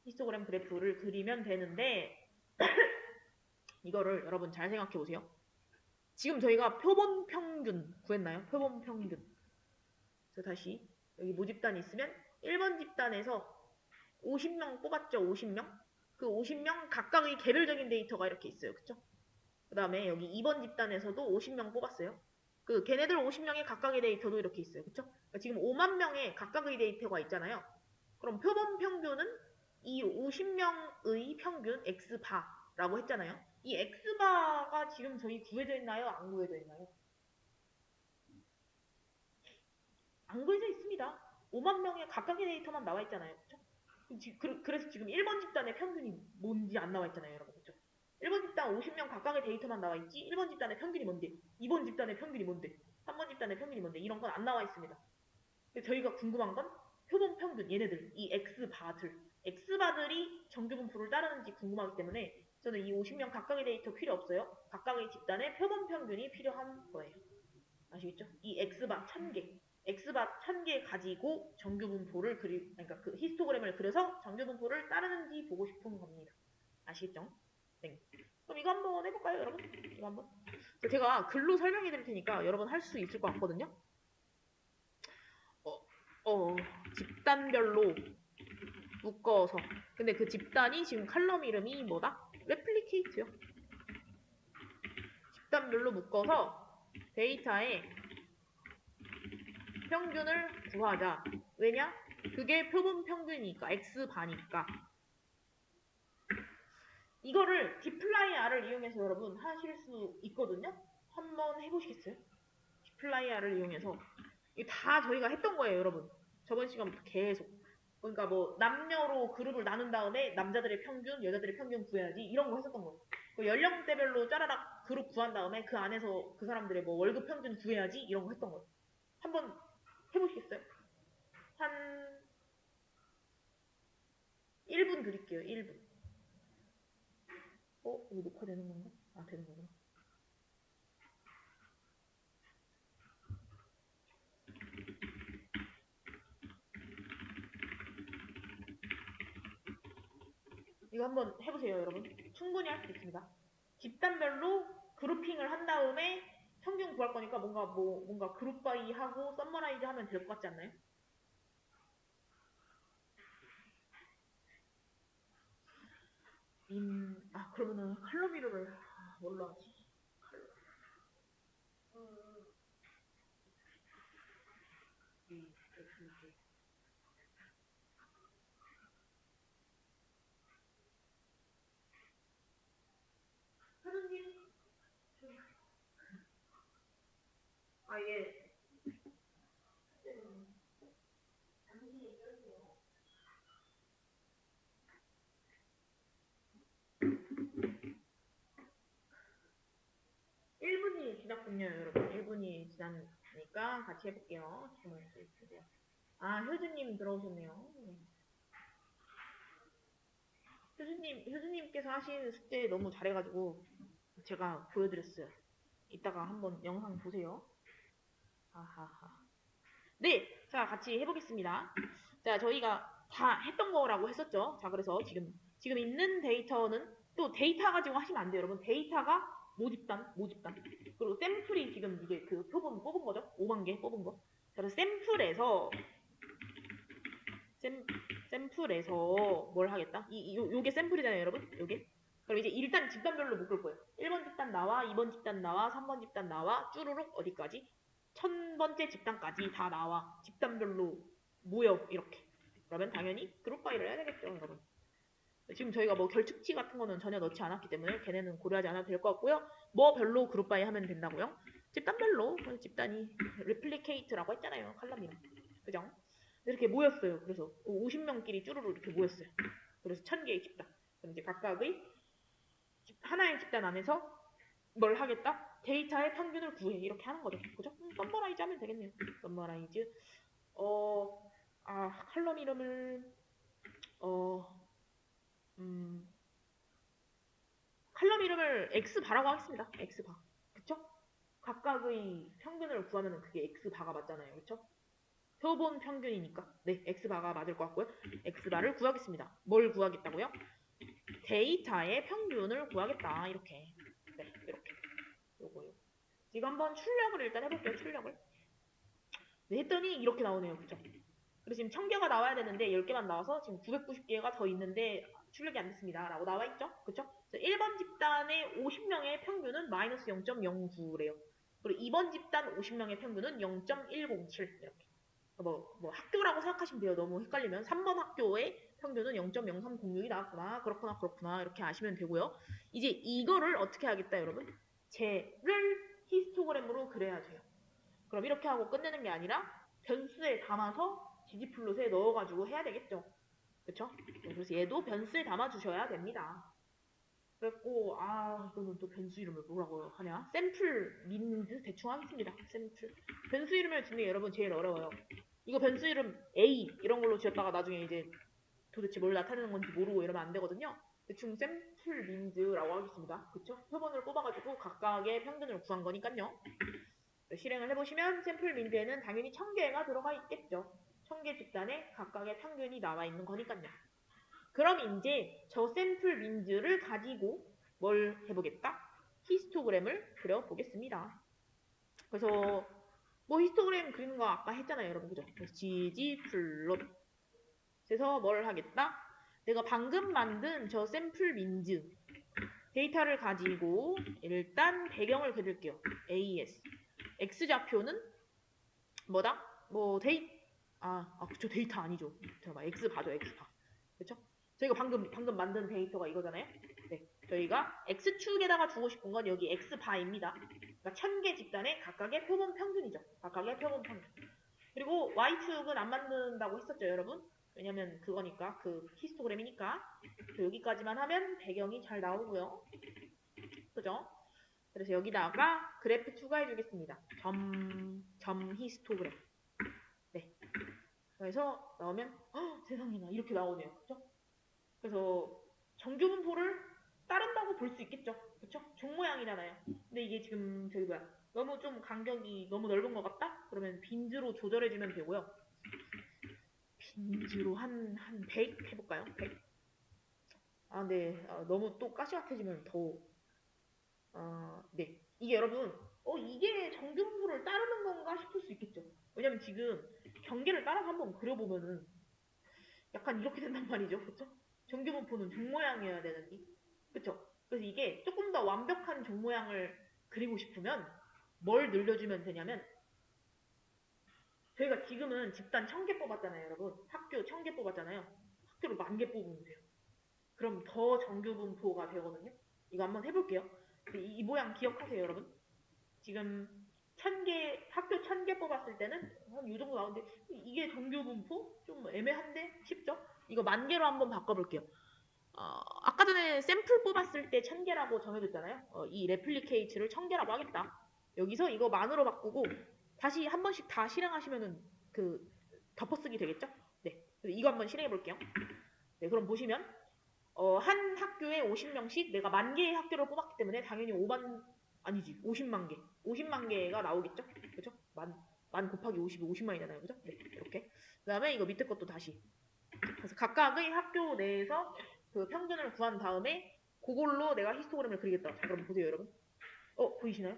히스토그램 그래프를 그리면 되는데 이거를 여러분 잘 생각해 보세요. 지금 저희가 표본 평균 구했나요? 표본 평균. 그래서 다시 여기 모집단이 있으면 1번 집단에서 50명 뽑았죠. 50명. 그 50명 각각의 개별적인 데이터가 이렇게 있어요. 그쵸? 그 다음에 여기 2번 집단에서도 50명 뽑았어요. 그 걔네들 50명의 각각의 데이터도 이렇게 있어요. 그쵸? 그러니까 지금 5만 명의 각각의 데이터가 있잖아요. 그럼 표본 평균은 이 50명의 평균 X바라고 했잖아요. 이 X바가 지금 저희 구해져 있나요? 안 구해져 있나요? 안 구해져 있습니다. 5만 명의 각각의 데이터만 나와 있잖아요. 그쵸? 그래서 지금 1번 집단의 평균이 뭔지 안 나와 있잖아요. 여러분. 그쵸? 1번 집단 50명 각각의 데이터만 나와 있지 1번 집단의 평균이 뭔데, 2번 집단의 평균이 뭔데, 3번 집단의 평균이 뭔데 이런 건 안 나와 있습니다. 저희가 궁금한 건 표본 평균 얘네들 이 X바들 X바들이 정규분포를 따르는지 궁금하기 때문에 저는 이 50명 각각의 데이터 필요 없어요. 각각의 집단의 표본 평균이 필요한 거예요. 아시겠죠? 이 X바 1000개, X바 1000개 가지고 정규분포를 그러니까 그 히스토그램을 그려서 정규분포를 따르는지 보고 싶은 겁니다. 아시겠죠? 네. 그럼 이거 한번 해볼까요, 여러분? 이거 한번. 제가 글로 설명해 드릴 테니까 여러분 할 수 있을 것 같거든요. 집단별로 묶어서. 근데 그 집단이 지금 칼럼 이름이 뭐다? 레플리케이트요. 집단별로 묶어서 데이터에 평균을 구하자. 왜냐? 그게 표본 평균이니까. X바니까. 이거를 디플라이아를 이용해서 여러분 하실 수 있거든요. 한번 해보시겠어요? 디플라이아를 이용해서. 이거 다 저희가 했던 거예요, 여러분. 저번 시간부터 계속. 그러니까 뭐 남녀로 그룹을 나눈 다음에 남자들의 평균, 여자들의 평균 구해야지 이런 거 했었던 거예요. 그 연령대별로 짜라락 그룹 구한 다음에 그 안에서 그 사람들의 뭐 월급 평균 구해야지 이런 거 했던 거예요. 한번 해보시겠어요? 한 1분 드릴게요. 1분. 이거 녹화되는 건가? 아, 되는 거구나. 이거 한번 해보세요, 여러분. 충분히 할 수 있습니다. 집단별로 그룹핑을 한 다음에 평균 구할 거니까 뭔가 그룹 바이 하고 썸머라이즈 하면 될 것 같지 않나요? 그러면은 칼럼 이름을 뭘로 하지? 사장님, 이게 1분이 지났군요, 여러분. 1분이 지났으니까 같이 해볼게요. 질문 주세요. 효주님 들어오셨네요. 효주님께서 하신 숙제 너무 잘해가지고 제가 보여드렸어요. 이따가 한번 영상 보세요. 하하하. 네, 자, 같이 해보겠습니다. 자, 저희가 다 했던 거라고 했었죠. 자, 그래서 지금 있는 데이터는 또 데이터 가지고 하시면 안 돼요, 여러분. 데이터가 모집단. 그리고 샘플이 지금 이게 그 표본 뽑은 거죠. 5만 개 뽑은 거. 자, 그래서 샘플에서 뭘 하겠다? 요게 샘플이잖아요, 여러분. 요게. 그럼 이제 일단 집단별로 묶을 거예요. 1번 집단 나와, 2번 집단 나와, 3번 집단 나와, 쭈루룩 어디까지? 1000번째 집단까지 다 나와. 집단별로 모여, 이렇게. 그러면 당연히 그룹 바이를 해야 되겠죠, 여러분. 지금 저희가 뭐 결축치 같은 거는 전혀 넣지 않았기 때문에 걔네는 고려하지 않아도 될 것 같고요. 뭐 별로 그룹 바이 하면 된다고요. 집단별로 집단이 레플리케이트라고 했잖아요, 칼럼이랑. 그죠? 이렇게 모였어요. 그래서 50명끼리 쭈루루 이렇게 모였어요. 그래서 1000개의 집단. 그럼 이제 각각의 하나의 집단 안에서 뭘 하겠다? 데이터의 평균을 구해. 이렇게 하는 거죠. 그죠? 썸머라이즈 하면 되겠네요. 썸머라이즈. 칼럼 이름을, 칼럼 이름을 X바라고 하겠습니다. X바. 그쵸? 각각의 평균을 구하면 그게 X바가 맞잖아요. 그쵸? 표본 평균이니까. 네, X바가 맞을 것 같고요. X바를 구하겠습니다. 뭘 구하겠다고요? 데이터의 평균을 구하겠다. 이렇게. 네, 이렇게. 요거요. 지금 한번 출력을 일단 해볼게요. 출력을. 네, 했더니 이렇게 나오네요. 그쵸? 그래서 지금 1000개가 나와야 되는데 10개만 나와서 지금 990개가 더 있는데 출력이 안 됐습니다. 라고 나와 있죠? 그쵸? 1번 집단의 50명의 평균은 마이너스 0.09래요. 그리고 2번 집단 50명의 평균은 0.107 이렇게. 뭐 학교라고 생각하시면 돼요. 너무 헷갈리면 3번 학교의 평균은 0.0306이 나왔구나. 그렇구나. 이렇게 아시면 되고요. 이제 이거를 어떻게 하겠다, 여러분? 쟤를 히스토그램으로 그려야 돼요. 그럼 이렇게 하고 끝내는 게 아니라 변수에 담아서 gg플롯에 넣어가지고 해야 되겠죠. 그쵸? 그래서 얘도 변수에 담아주셔야 됩니다. 그랬고, 이거는 또 변수 이름을 뭐라고 하냐? 샘플 민드 대충 하겠습니다. 샘플. 변수 이름을 짓는 게 여러분 제일 어려워요. 이거 변수 이름 A 이런 걸로 지었다가 나중에 이제 도대체 뭘 나타내는 건지 모르고 이러면 안 되거든요. 대충 샘플 민즈라고 하겠습니다. 그쵸? 표본을 뽑아가지고 각각의 평균을 구한 거니까요. 실행을 해보시면 샘플 민즈에는 당연히 1000개가 들어가 있겠죠. 1000개 집단에 각각의 평균이 나와 있는 거니까요. 그럼 이제 저 샘플 민즈를 가지고 뭘 해보겠다? 히스토그램을 그려보겠습니다. 그래서 뭐 히스토그램 그리는 거 아까 했잖아요, 여러분. 그죠? gg플롯. 그래서 뭘 하겠다? 내가 방금 만든 저 샘플 민즈 데이터를 가지고 일단 배경을 그릴게요. AS. X좌표는 뭐다? 뭐 그쵸, 데이터 아니죠. 잠깐만, X 봐줘, X 봐. 그쵸? 저희가 방금 만든 데이터가 이거잖아요. 네. 저희가 X축에다가 주고 싶은 건 여기 X바입니다. 그러니까 1000개 집단의 각각의 표본 평균이죠. 각각의 표본 평균. 그리고 Y축은 안 만든다고 했었죠, 여러분? 왜냐면 그거니까, 그 히스토그램이니까. 여기까지만 하면 배경이 잘 나오고요. 그죠? 그래서 여기다가 그래프 추가해 주겠습니다. 점 히스토그램. 네. 그래서 나오면 세상에나 이렇게 나오네요. 그죠? 그래서 정규분포를 따른다고 볼 수 있겠죠. 그쵸? 종 모양이잖아요. 근데 이게 지금 저기 뭐야, 너무 좀 간격이 너무 넓은 것 같다? 그러면 빈즈로 조절해주면 되고요. 빈즈로 한 100 해볼까요? 100. 네. 너무 또 가시같아지면 네. 이게 여러분, 이게 정규분포를 따르는 건가 싶을 수 있겠죠. 왜냐면 지금 경계를 따라서 한번 그려보면은 약간 이렇게 된단 말이죠. 그쵸? 정규분포는 종 모양이어야 되는데. 그쵸? 그래서 이게 조금 더 완벽한 종 모양을 그리고 싶으면 뭘 늘려주면 되냐면, 저희가 지금은 집단 1000개 뽑았잖아요, 여러분. 학교 1000개 뽑았잖아요. 학교를 10,000개 뽑으면 돼요. 그럼 더 정규분포가 되거든요. 이거 한번 해볼게요. 이 모양 기억하세요, 여러분? 지금 1000개, 학교 1000개 뽑았을 때는 한 이 정도 나오는데, 이게 정규분포? 좀 애매한데? 싶죠? 이거 10,000개로 한번 바꿔볼게요. 아까 전에 샘플 뽑았을 때 1000개라고 정해줬잖아요. 이 레플리케이트를 1000개라고 하겠다. 여기서 이거 만으로 바꾸고 다시 한 번씩 다 실행하시면은 그 덮어쓰기 되겠죠? 네. 이거 한번 실행해 볼게요. 네, 그럼 보시면 한 학교에 50명씩 내가 10,000개의 학교를 뽑았기 때문에 당연히 50만 개. 50만 개가 나오겠죠? 그죠? 만 곱하기 50이 50만이잖아요. 그죠? 네, 이렇게. 그 다음에 이거 밑에 것도 다시. 그래서 각각의 학교 내에서 그 평균을 구한 다음에 그걸로 내가 히스토그램을 그리겠다. 자, 그럼 보세요, 여러분. 보이시나요?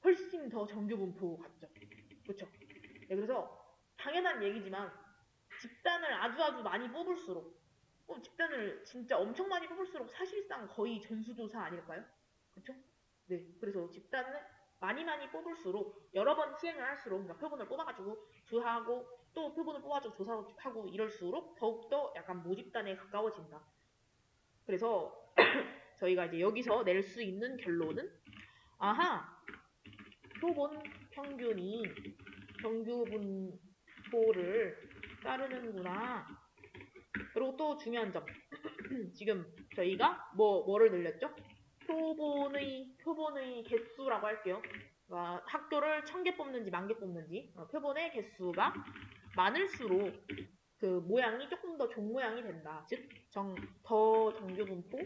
훨씬 더 정규분포 같죠? 그렇죠? 네, 그래서 당연한 얘기지만 집단을 아주 많이 뽑을수록 집단을 진짜 엄청 많이 뽑을수록 사실상 거의 전수조사 아닐까요? 그렇죠? 네, 그래서 집단을 많이 뽑을수록 여러 번 시행을 할수록, 그러니까 표본을 뽑아가지고 조사하고 또 표본을 뽑아가지고 조사하고 이럴수록 더욱더 약간 모집단에 가까워진다. 그래서 저희가 이제 여기서 낼 수 있는 결론은, 표본 평균이 정규분포를 따르는구나. 그리고 또 중요한 점. 지금 저희가 뭐를 늘렸죠? 표본의 개수라고 할게요. 학교를 1000개 뽑는지 10,000개 뽑는지, 표본의 개수가 많을수록 그 모양이 조금 더 종 모양이 된다. 즉, 더 정규분포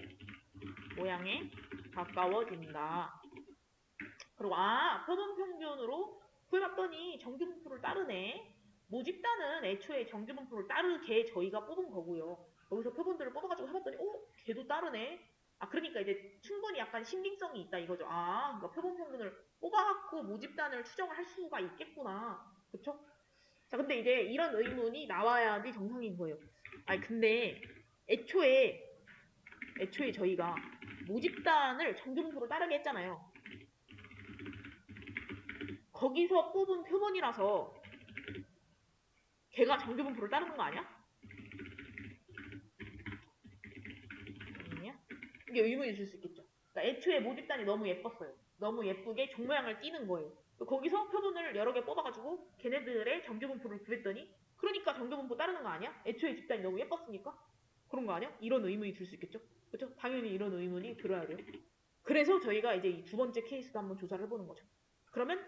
모양에 가까워진다. 그리고 표본 평균으로 구해봤더니 정규분포를 따르네. 모집단은 애초에 정규분포를 따르게 저희가 뽑은 거고요. 여기서 표본들을 뽑아가지고 해봤더니 걔도 따르네. 그러니까 이제 충분히 약간 신빙성이 있다 이거죠. 그러니까 표본 평균을 뽑아갖고 모집단을 추정을 할 수가 있겠구나. 그쵸? 자, 근데 이제 이런 의문이 나와야지 정상인 거예요. 근데 애초에 저희가 모집단을 정규분포로 따르게 했잖아요. 거기서 뽑은 표본이라서 걔가 정규분포를 따르는 거 아니야? 아니야? 이게 의문이 있을 수 있겠죠. 그러니까 애초에 모집단이 너무 예뻤어요. 너무 예쁘게 종 모양을 띠는 거예요. 거기서 표본을 여러 개 뽑아가지고 걔네들의 정규분포를 구했더니, 그러니까 정규분포 따르는 거 아니야? 애초에 집단이 너무 예뻤으니까? 그런 거 아니야? 이런 의문이 들 수 있겠죠? 그렇죠? 당연히 이런 의문이 들어야 돼요. 그래서 저희가 이제 이 두 번째 케이스도 한번 조사를 해보는 거죠. 그러면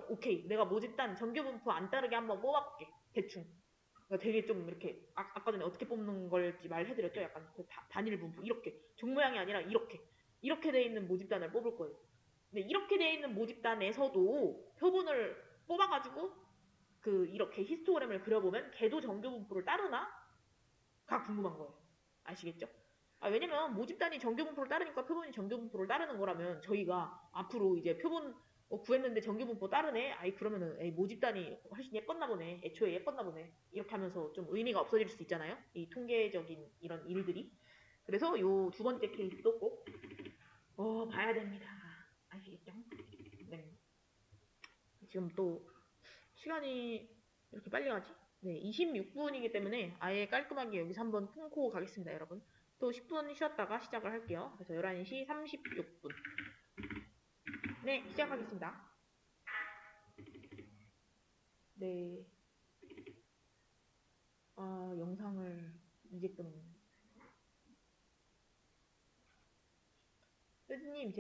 오케이. 내가 모집단 정규분포 안 따르게 한번 뽑아볼게. 대충. 그러니까 되게 좀 이렇게 아까 전에 어떻게 뽑는 걸지 말해드렸죠. 약간 그 단일 분포 이렇게 종 모양이 아니라 이렇게 돼 있는 모집단을 뽑을 거예요. 근데 이렇게 돼 있는 모집단에서도 표본을 뽑아가지고 그 이렇게 히스토그램을 그려보면 걔도 정규 분포를 따르나가 궁금한 거예요. 아시겠죠? 왜냐면 모집단이 정규 분포를 따르니까 표본이 정규 분포를 따르는 거라면 저희가 앞으로 이제 표본 구했는데 정규 분포 따르네? 그러면은 모집단이 훨씬 예뻤나 보네. 애초에 예뻤나 보네. 이렇게 하면서 좀 의미가 없어질 수 있잖아요. 이 통계적인 이런 일들이. 그래서 요 두 번째 케이스도 꼭 봐야 됩니다. 아시겠죠? 네. 지금 또 시간이 이렇게 빨리 가지? 네, 26분이기 때문에 아예 깔끔하게 여기서 한번 끊고 가겠습니다, 여러분. 또 10분 쉬었다가 시작을 할게요. 그래서 11시 36분. 네, 시작하겠습니다. 네. 영상을 이제 끊었네. 스님, 제가